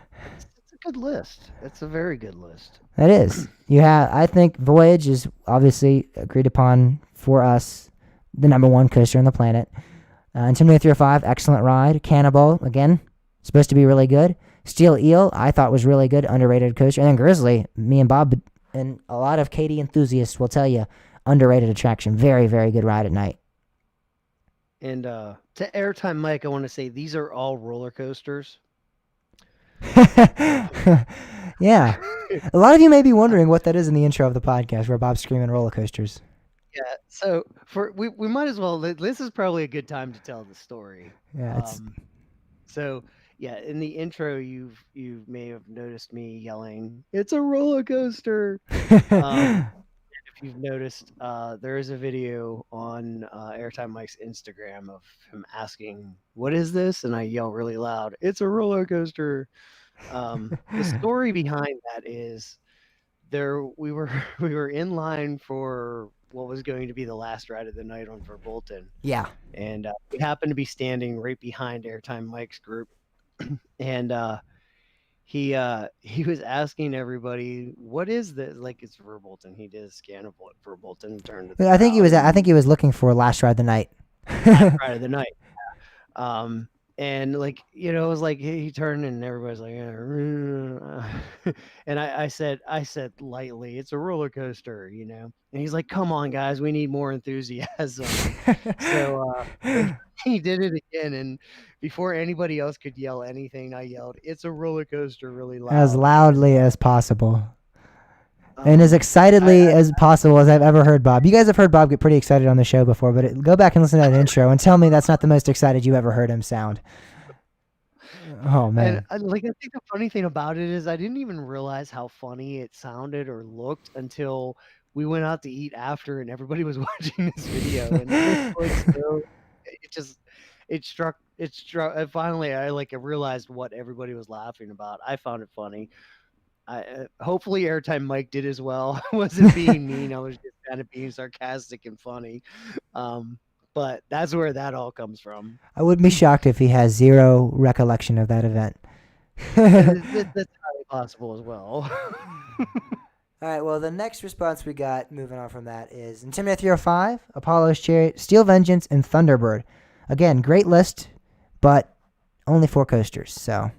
good list. It's a very good list. That is. I think Voyage is obviously agreed upon for us, the number 1 coaster on the planet. Intimidator 305, excellent ride. Cannibal, again, supposed to be really good. Steel Eel, I thought was really good, underrated coaster. And then Grizzly, me and Bob and a lot of Katie enthusiasts will tell you, underrated attraction. Very, very good ride at night. And to Airtime Mike, I want to say these are all roller coasters. Yeah. A lot of you may be wondering what that is in the intro of the podcast where Bob's screaming roller coasters. Yeah. So we might as well. This is probably a good time to tell the story. Yeah, it's So yeah, in the intro, you may have noticed me yelling, "It's a roller coaster!" If you've noticed, there is a video on Airtime Mike's Instagram of him asking, "What is this?" And I yell really loud, "It's a roller coaster!" The story behind that is we were in line for what was going to be the last ride of the night on Verbolten. yeah. And we happened to be standing right behind Airtime Mike's group, and he was asking everybody, "What is this?" Like, it's Verbolten. He did a scan of what Verbolten turned to the I think he was looking for last ride of the night. last ride of the night. And like, it was like he turned and everybody's like, and I said lightly, "It's a roller coaster," and he's like, "Come on, guys, we need more enthusiasm." So he did it again, and before anybody else could yell anything, I yelled, "It's a roller coaster," really loud. As loudly as possible. And as excitedly as possible as I've ever heard Bob. You guys have heard Bob get pretty excited on the show before, but go back and listen to that intro and tell me that's not the most excited you ever heard him sound. Oh, man. And I think the funny thing about it is I didn't even realize how funny it sounded or looked until we went out to eat after and everybody was watching this video. And it was like, so, it struck. Finally, I realized what everybody was laughing about. I found it funny. Hopefully Airtime Mike did as well. I wasn't being mean. I was just kind of being sarcastic and funny. But that's where that all comes from. I wouldn't be shocked if he has zero recollection of that event. That's highly possible as well. All right, well, the next response we got, moving on from that, is Intimidator 305, Apollo's Chariot, Steel Vengeance, and Thunderbird. Again, great list, but only 4 coasters, so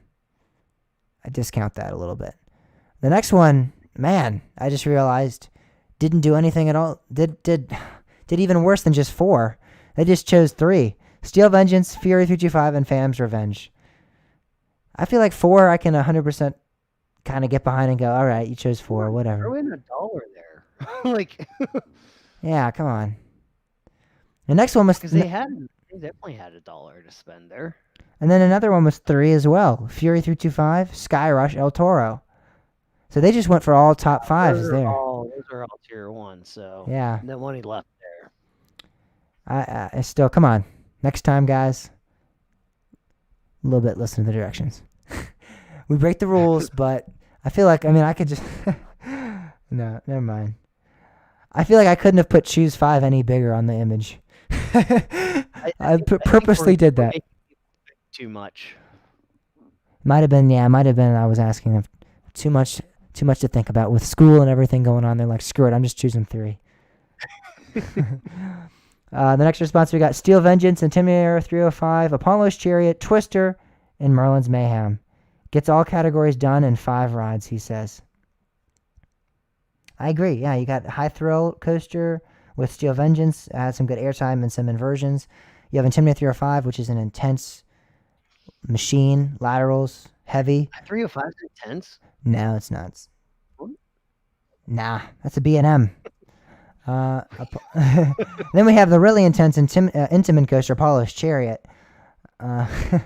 I discount that a little bit. The next one, man, I just realized didn't do anything at all. Did even worse than just 4. They just chose 3. Steel Vengeance, Fury 325, and Phantom's Revenge. I feel like 4 I can 100% kind of get behind and go, all right, you chose 4, whatever. Throw in $1 there. Like, yeah, come on. The next one was... because they definitely had $1 to spend there. And then another one was 3 as well. Fury 325, Sky Rush, El Toro. So they just went for all top fives Those there. are all tier 1, so Yeah. no money left there. I still, come on. Next time, guys, a little bit listen to the directions. We break the rules, but I feel like, I could just. No, never mind. I feel like I couldn't have put choose 5 any bigger on the image. I purposely did that. Too much. Might have been, yeah, might have been. I was asking them too much to think about with school and everything going on. They're like, screw it, I'm just choosing 3. The next response we got: Steel Vengeance, Intimidator 305, Apollo's Chariot, Twister, and Merlin's Mayhem. Gets all categories done in 5 rides, he says. I agree. Yeah, you got High Thrill Coaster with Steel Vengeance. Has some good airtime and some inversions. You have Intimidator 305, which is an intense machine, laterals, heavy. 305 is intense? No, it's not. Nah, that's a B&M. Then we have the really intense Intamin coaster, Apollo's Chariot. And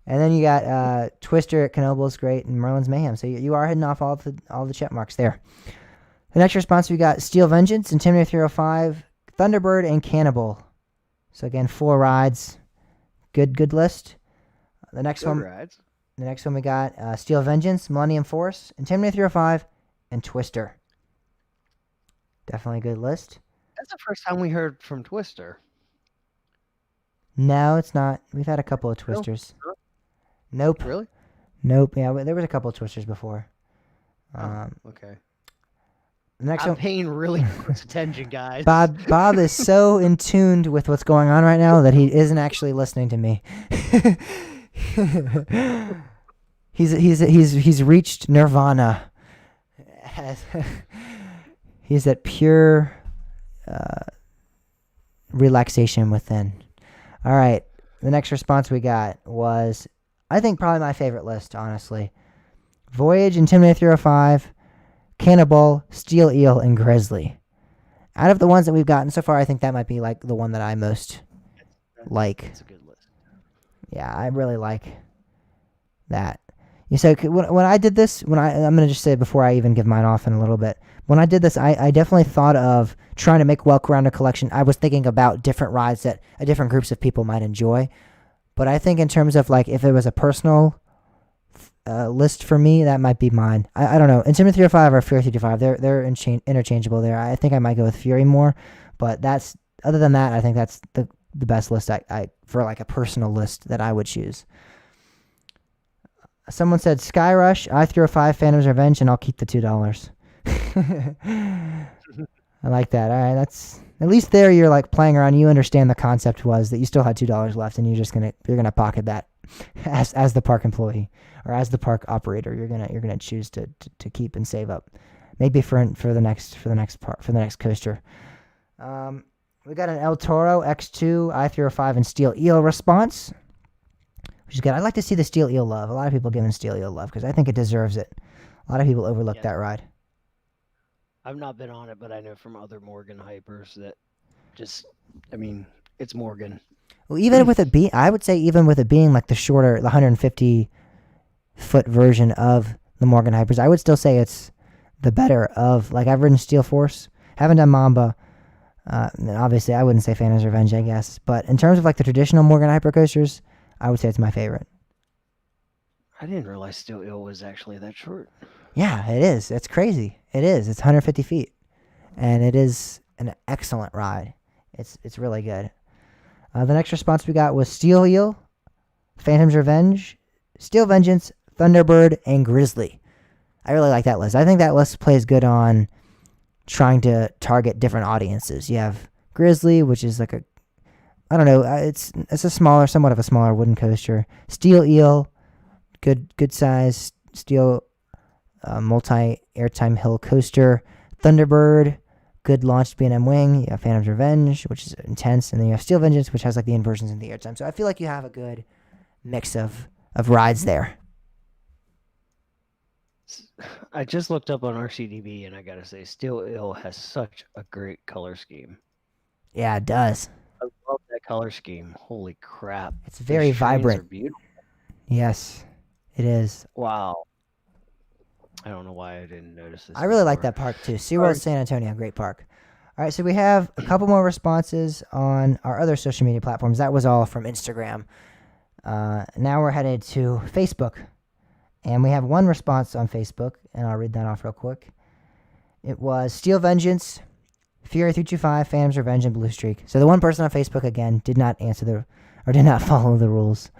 then you got Twister at Knoebel's great and Merlin's Mayhem. So you are hitting off all the check marks there. The next response we got: Steel Vengeance, Intimidator 305, Thunderbird, and Cannibal. So again, 4 rides. Good list. The next one we got Steel Vengeance, Millennium Force, Intimidator 305, and Twister. Definitely a good list. That's the first time we heard from Twister. No, it's not. We've had a couple of Twisters. Nope. Really? Nope. Yeah, there was a couple of Twisters before. Okay. The next I'm one, paying really close attention, guys. Bob is so in tuned with what's going on right now that he isn't actually listening to me. He's reached nirvana. He's at pure relaxation within. All right. The next response we got was, I think, probably my favorite list, honestly. Voyage, Intimidator 305, Cannibal, Steel Eel, and Grizzly. Out of the ones that we've gotten so far, I think that might be like the one that I most like. That's a good list. Yeah, I really like that. You said when I did this, I'm gonna just say before I even give mine off in a little bit. When I did this, I definitely thought of trying to make well-rounded collection. I was thinking about different rides that different groups of people might enjoy. But I think in terms of like if it was a personal list for me, that might be mine. I don't know. Intimidator 305 or Fury 355, they're interchangeable there. I think I might go with Fury more, but other than that, I think that's the best list I for like a personal list that I would choose. Someone said Sky Rush, I-305, Phantom's Revenge, and I'll keep the $2. I like that. All right, that's at least there. You're like playing around. You understand the concept was that you still had $2 left, and you're gonna pocket that as the park employee or as the park operator. You're gonna choose to keep and save up, maybe for the next coaster. We got an El Toro X2, I-305, and Steel Eel response, which is good. I'd like to see the Steel Eel love. A lot of people giving Steel Eel love because I think it deserves it. A lot of people overlook that ride. I've not been on it, but I know from other Morgan hypers that it's Morgan. Well, even with it being, I would say even with it being like the shorter, the 150-foot version of the Morgan hypers, I would still say it's the better of, like, I've ridden Steel Force, haven't done Mamba. And obviously, I wouldn't say Phantom's Revenge, I guess. But in terms of like the traditional Morgan hyper coasters, I would say it's my favorite. I didn't realize Steel Eel was actually that short. Yeah, it is. It's crazy. It is. It's 150 feet. And it is an excellent ride. It's really good. The next response we got was Steel Eel, Phantom's Revenge, Steel Vengeance, Thunderbird, and Grizzly. I really like that list. I think that list plays good on trying to target different audiences. You have Grizzly, which is like it's a somewhat of a smaller wooden coaster. Steel Eel, good size steel multi-airtime hill coaster. Thunderbird, good launched B&M wing. You have Phantom's Revenge, which is intense, and then you have Steel Vengeance, which has like the inversions in the airtime. So I feel like you have a good mix of rides there. I just looked up on RCDB, and I gotta say, Steel Eel has such a great color scheme. Yeah, it does. I love that color scheme. Holy crap! It's very vibrant. Are beautiful. Yes, it is. Wow. I don't know why I didn't notice this I really like before. that park too. Sorry. SeaWorld San Antonio, great park. All right, so we have a couple more responses on our other social media platforms. That was all from Instagram. Now we're headed to Facebook, and we have one response on Facebook, and I'll read that off real quick. It was Steel Vengeance, Fury 325, Phantom's Revenge, and Blue Streak. So the one person on Facebook again did not follow the rules,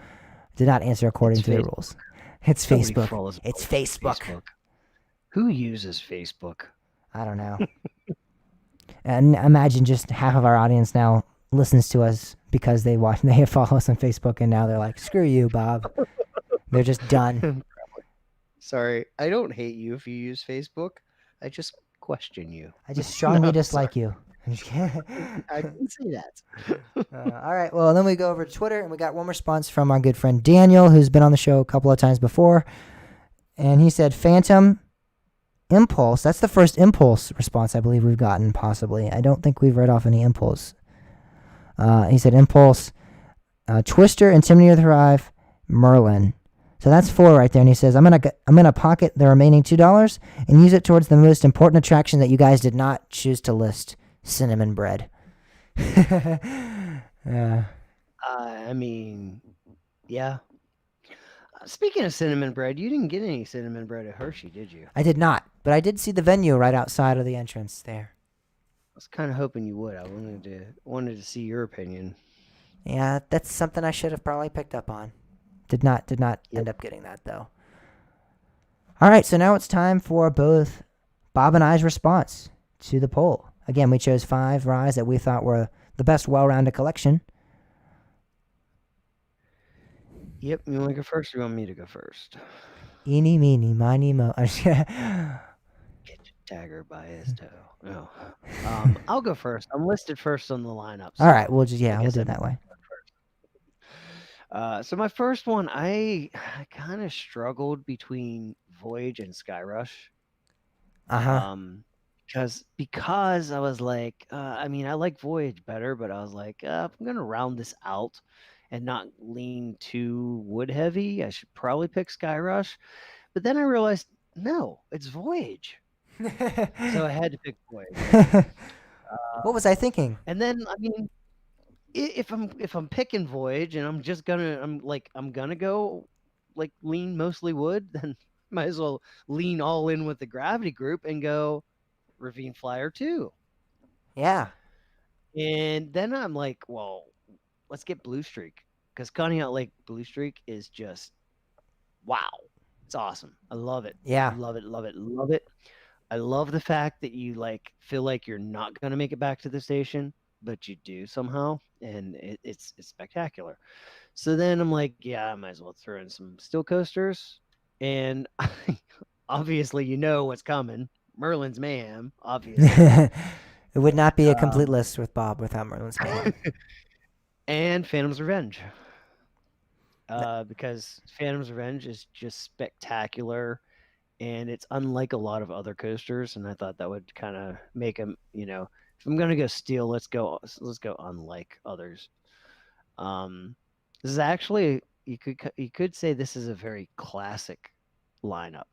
did not answer according It's to the Facebook. rules. It's Nobody Facebook. follows It's Facebook. Facebook. Who uses Facebook? I don't know. And imagine just half of our audience now listens to us because they follow us on Facebook, and now they're like, "Screw you, Bob." They're just done. Sorry, I don't hate you if you use Facebook. I just question you. I just strongly No, dislike you. I didn't say that. All right. Well, then we go over to Twitter, and we got one response from our good friend Daniel, who's been on the show a couple of times before, and he said, "Phantom Impulse." That's the first Impulse response I believe we've gotten, possibly. I don't think we've read off any Impulse. He said Impulse, Twister, Intimidator Thrive, Merlin. So that's 4 right there. And he says, I'm gonna pocket the remaining $2 and use it towards the most important attraction that you guys did not choose to list: cinnamon bread. I mean, yeah. Speaking of cinnamon bread, you didn't get any cinnamon bread at Hershey, did you? I did not, but I did see the venue right outside of the entrance there. I was kind of hoping you would. I wanted to see your opinion. Yeah, that's something I should have probably picked up on. Did not Yep. end up getting that though. All right, so now it's time for both Bob and I's response to the poll. Again, we chose 5 rides that we thought were the best well-rounded collection. Yep, you want to go first or you want me to go first? Eeny, meeny, miny, mo. Get your dagger by his toe. No. I'll go first. I'm listed first on the lineup. All right, we'll I do guess it that way. So my first one, I kind of struggled between Voyage and Skyrush. Uh-huh. Because I was like, I mean, I like Voyage better, but I was like, if I'm gonna round this out and not lean too wood heavy, I should probably pick Skyrush. But then I realized, no, it's Voyage, so I had to pick Voyage. What was I thinking? And then, I mean, if I'm picking Voyage and I'm gonna go like lean mostly wood, then might as well lean all in with the Gravity Group and go Ravine Flyer 2. Yeah. And then I'm like, well, let's get Blue Streak, because Conneaut Lake Blue Streak is just wow. It's awesome. I love it. Yeah. Love it, love it, love it. I love the fact that you like feel like you're not gonna make it back to the station, but you do somehow, and it's spectacular. So then I'm like, yeah, I might as well throw in some steel coasters, and obviously you know what's coming. Merlin's Mayhem, obviously. It would not be a complete list with Bob without Merlin's Mayhem. And Phantom's Revenge. Because Phantom's Revenge is just spectacular, and it's unlike a lot of other coasters, and I thought that would kind of make them, if I'm gonna go steel, let's go unlike others. This is actually, you could say this is a very classic lineup,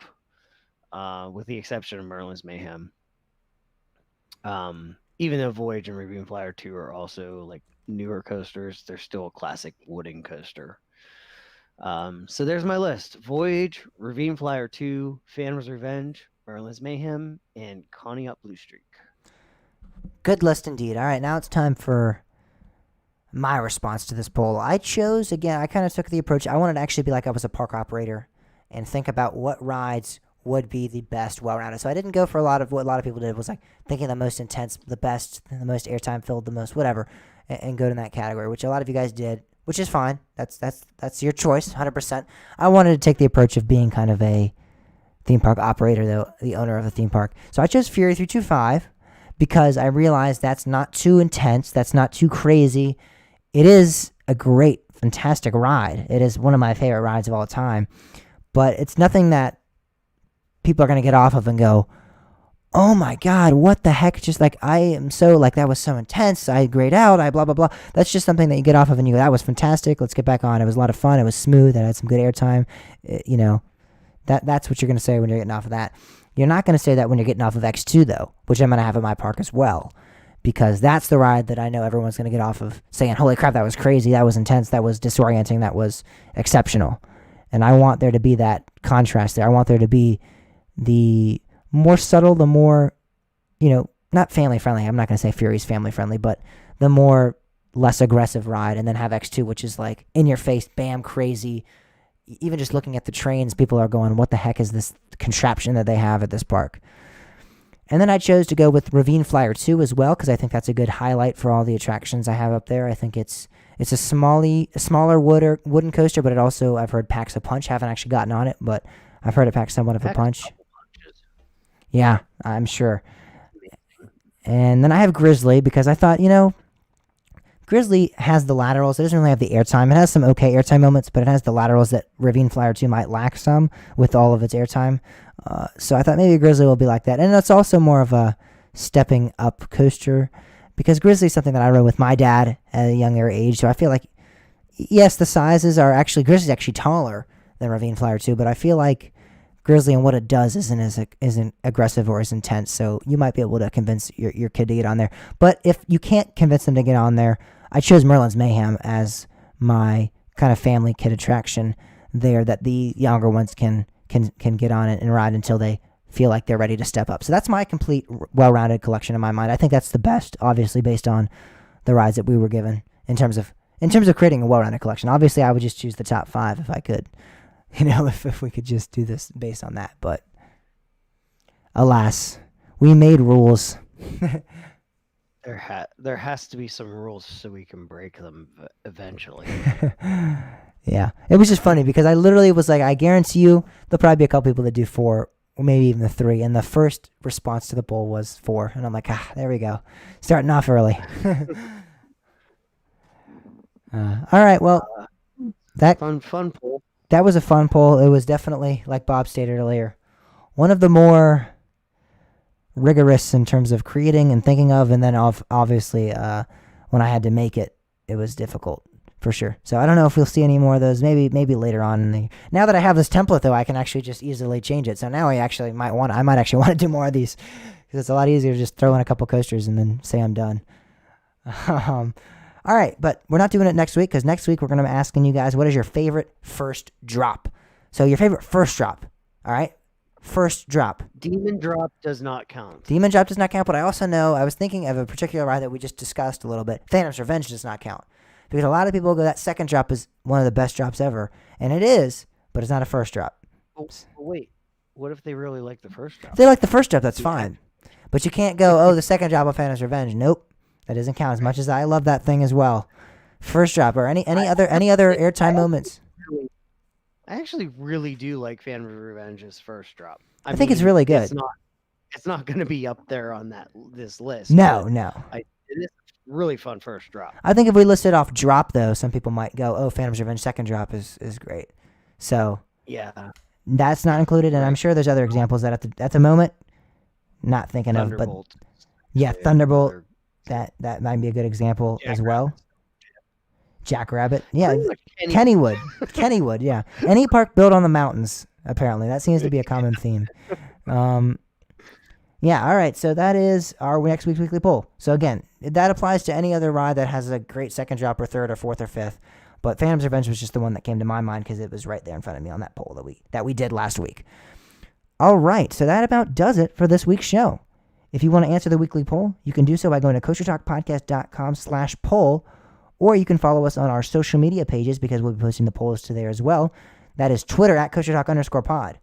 with the exception of Merlin's Mayhem. Even though Voyage and Ravine Flyer 2 are also like newer coasters, they're still a classic wooden coaster. So there's my list: Voyage, Ravine Flyer 2, Phantom's Revenge, Merlin's Mayhem, and Conneaut Blue Streak. Good list indeed. All right, now it's time for my response to this poll. I chose, again, I kind of took the approach, I wanted to actually be like I was a park operator and think about what rides would be the best well-rounded. So I didn't go for a lot of what a lot of people did, was like thinking the most intense, the best, the most airtime filled, the most whatever, and go to that category, which a lot of you guys did, which is fine. That's your choice, 100%. I wanted to take the approach of being kind of a theme park operator, though, the owner of a theme park. So I chose Fury 325 because I realized that's not too intense, that's not too crazy. It is a great, fantastic ride. It is one of my favorite rides of all time, but it's nothing that people are going to get off of and go, oh my God, what the heck? Just like, I am so, like, that was so intense. I grayed out. I blah, blah, blah. That's just something that you get off of and you go, that was fantastic. Let's get back on. It was a lot of fun. It was smooth. It had some good airtime. That's what you're going to say when you're getting off of that. You're not going to say that when you're getting off of X2 though, which I'm going to have at my park as well, because that's the ride that I know everyone's going to get off of saying, holy crap, that was crazy, that was intense, that was disorienting, that was exceptional. And I want there to be that contrast there. I want there to be the more subtle, the more, not family friendly. I'm not going to say Fury's family friendly, but the more less aggressive ride, and then have X2, which is like in your face, bam, crazy. Even just looking at the trains, people are going, what the heck is this contraption that they have at this park? And then I chose to go with Ravine Flyer 2 as well, because I think that's a good highlight for all the attractions I have up there. I think it's a smaller wooden coaster, but it also, I've heard, packs a punch. Haven't actually gotten on it, but I've heard it packs somewhat of a punch. Yeah, I'm sure. And then I have Grizzly, because I thought, Grizzly has the laterals. It doesn't really have the airtime. It has some okay airtime moments, but it has the laterals that Ravine Flyer 2 might lack some with all of its airtime. So I thought maybe Grizzly will be like that. And it's also more of a stepping up coaster, because Grizzly is something that I rode with my dad at a younger age. So I feel like, yes, the sizes are actually, Grizzly's actually taller than Ravine Flyer 2, but I feel like Grizzly and what it does isn't aggressive or as intense. So you might be able to convince your kid to get on there. But if you can't convince them to get on there, I chose Merlin's Mayhem as my kind of family kid attraction there, that the younger ones can get on it and ride until they feel like they're ready to step up. So that's my complete, well-rounded collection in my mind. I think that's the best, obviously, based on the rides that we were given in terms of creating a well-rounded collection. Obviously, I would just choose the top 5 if I could, if we could just do this based on that. But alas, we made rules. There has to be some rules so we can break them eventually. Yeah, it was just funny because I literally was like, I guarantee you there'll probably be a couple people that do 4, or maybe even the 3, and the first response to the poll was 4, and I'm like, there we go, starting off early. All right, well, that fun poll. That was a fun poll. It was definitely, like Bob stated earlier, one of the more rigorous in terms of creating and thinking of, and then obviously when I had to make it, it was difficult for sure. So I don't know if we'll see any more of those. Maybe later on. Now that I have this template, though, I can actually just easily change it. So now I might actually want to do more of these, because it's a lot easier to just throw in a couple coasters and then say I'm done. All right, but we're not doing it next week, because next week we're going to be asking you guys, what is your favorite first drop? So your favorite first drop, all right? First drop. Demon Drop does not count. Demon Drop does not count, but I also know, I was thinking of a particular ride that we just discussed a little bit. Phantom's Revenge does not count, because a lot of people go, that second drop is one of the best drops ever, and it is, but it's not a first drop. Oh, wait, what if they really like the first drop? If they like the first drop, that's fine. But you can't go, the second drop of Phantom's Revenge. Nope. That doesn't count, as much as I love that thing as well. First drop, or any other airtime moments. I actually really do like Phantom's Revenge's first drop. I think it's really good. It's not going to be up there on this list. No. It is really fun first drop. I think if we listed off drop, though, some people might go, Phantom's Revenge second drop is great. So yeah, that's not included, and I'm sure there's other examples that at the moment not thinking of, but yeah, Thunderbolt. That might be a good example as well. Jackrabbit. Yeah. Kennywood, yeah. Any park built on the mountains, apparently. That seems to be a common theme. Yeah, all right. So that is our next week's weekly poll. So again, that applies to any other ride that has a great second drop or third or fourth or fifth. But Phantom's Revenge was just the one that came to my mind because it was right there in front of me on that poll that we did last week. All right. So that about does it for this week's show. If you want to answer the weekly poll, you can do so by going to coastertalkpodcast.com/poll, or you can follow us on our social media pages, because we'll be posting the polls to there as well. That is Twitter @coastertalk_pod,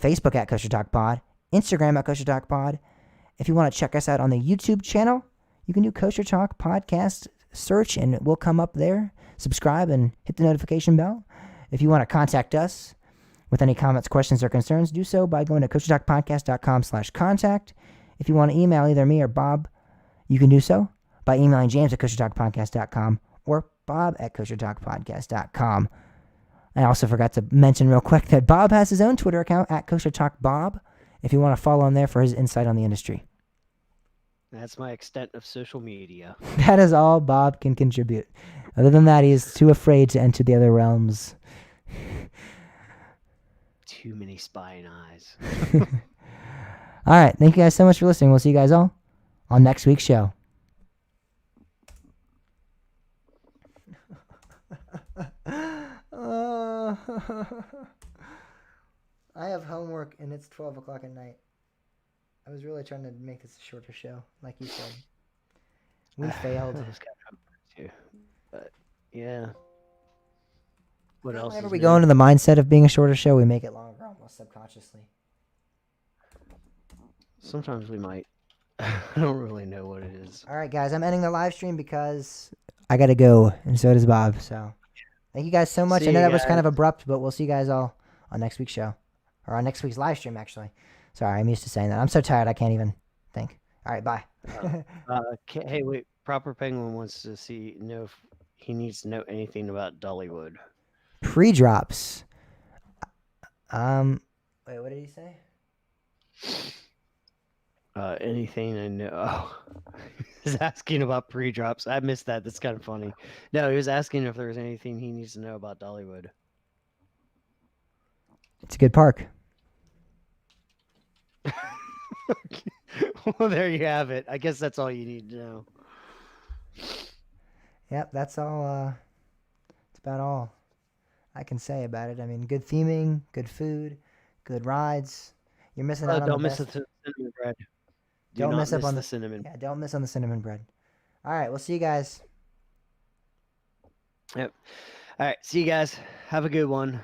Facebook @coastertalkpod, Instagram @coastertalkpod. If you want to check us out on the YouTube channel, you can do Coaster Talk Podcast search, and we'll come up there. Subscribe and hit the notification bell. If you want to contact us with any comments, questions, or concerns, do so by going to coastertalkpodcast.com/contact. If you want to email either me or Bob, you can do so by emailing James at coastertalkpodcast.com or Bob at coastertalkpodcast.com. I also forgot to mention real quick that Bob has his own Twitter account at coastertalkbob, if you want to follow him there for his insight on the industry. That's my extent of social media. That is all Bob can contribute. Other than that, he is too afraid to enter the other realms. too many spying eyes. All right. Thank you guys so much for listening. We'll see you guys all on next week's show. I have homework and it's 12 o'clock at night. I was really trying to make this a shorter show, like you said. We failed. I was kind of hoping to, but yeah. What else? Whenever is we new? go into the mindset of being a shorter show, we make it longer almost subconsciously. Sometimes we might. I don't really know what it is. All right, guys, I'm ending the live stream because I got to go, and so does Bob. So thank you guys so much. See I know you that was kind of guys. abrupt, but we'll see you guys all on next week's show. Or on next week's live stream, actually. Sorry, I'm used to saying that. I'm so tired, I can't even think. All right, bye. Hey, wait. Proper Penguin wants to know if he needs to know anything about Dollywood. Pre-drops. Wait, what did he say? Anything I know. Oh, he's asking about pre-drops. I missed that. That's kind of funny. No, he was asking if there was anything he needs to know about Dollywood. It's a good park. Well, there you have it. I guess that's all you need to know. Yep, that's all. That's about all I can say about it. I mean, good theming, good food, good rides. You're missing out on Don't the miss best. the cinnamon bread. Do Don't not miss up on the the cinnamon. Yeah, don't miss on the cinnamon bread. All right, we'll see you guys. Yep. All right. See you guys. Have a good one.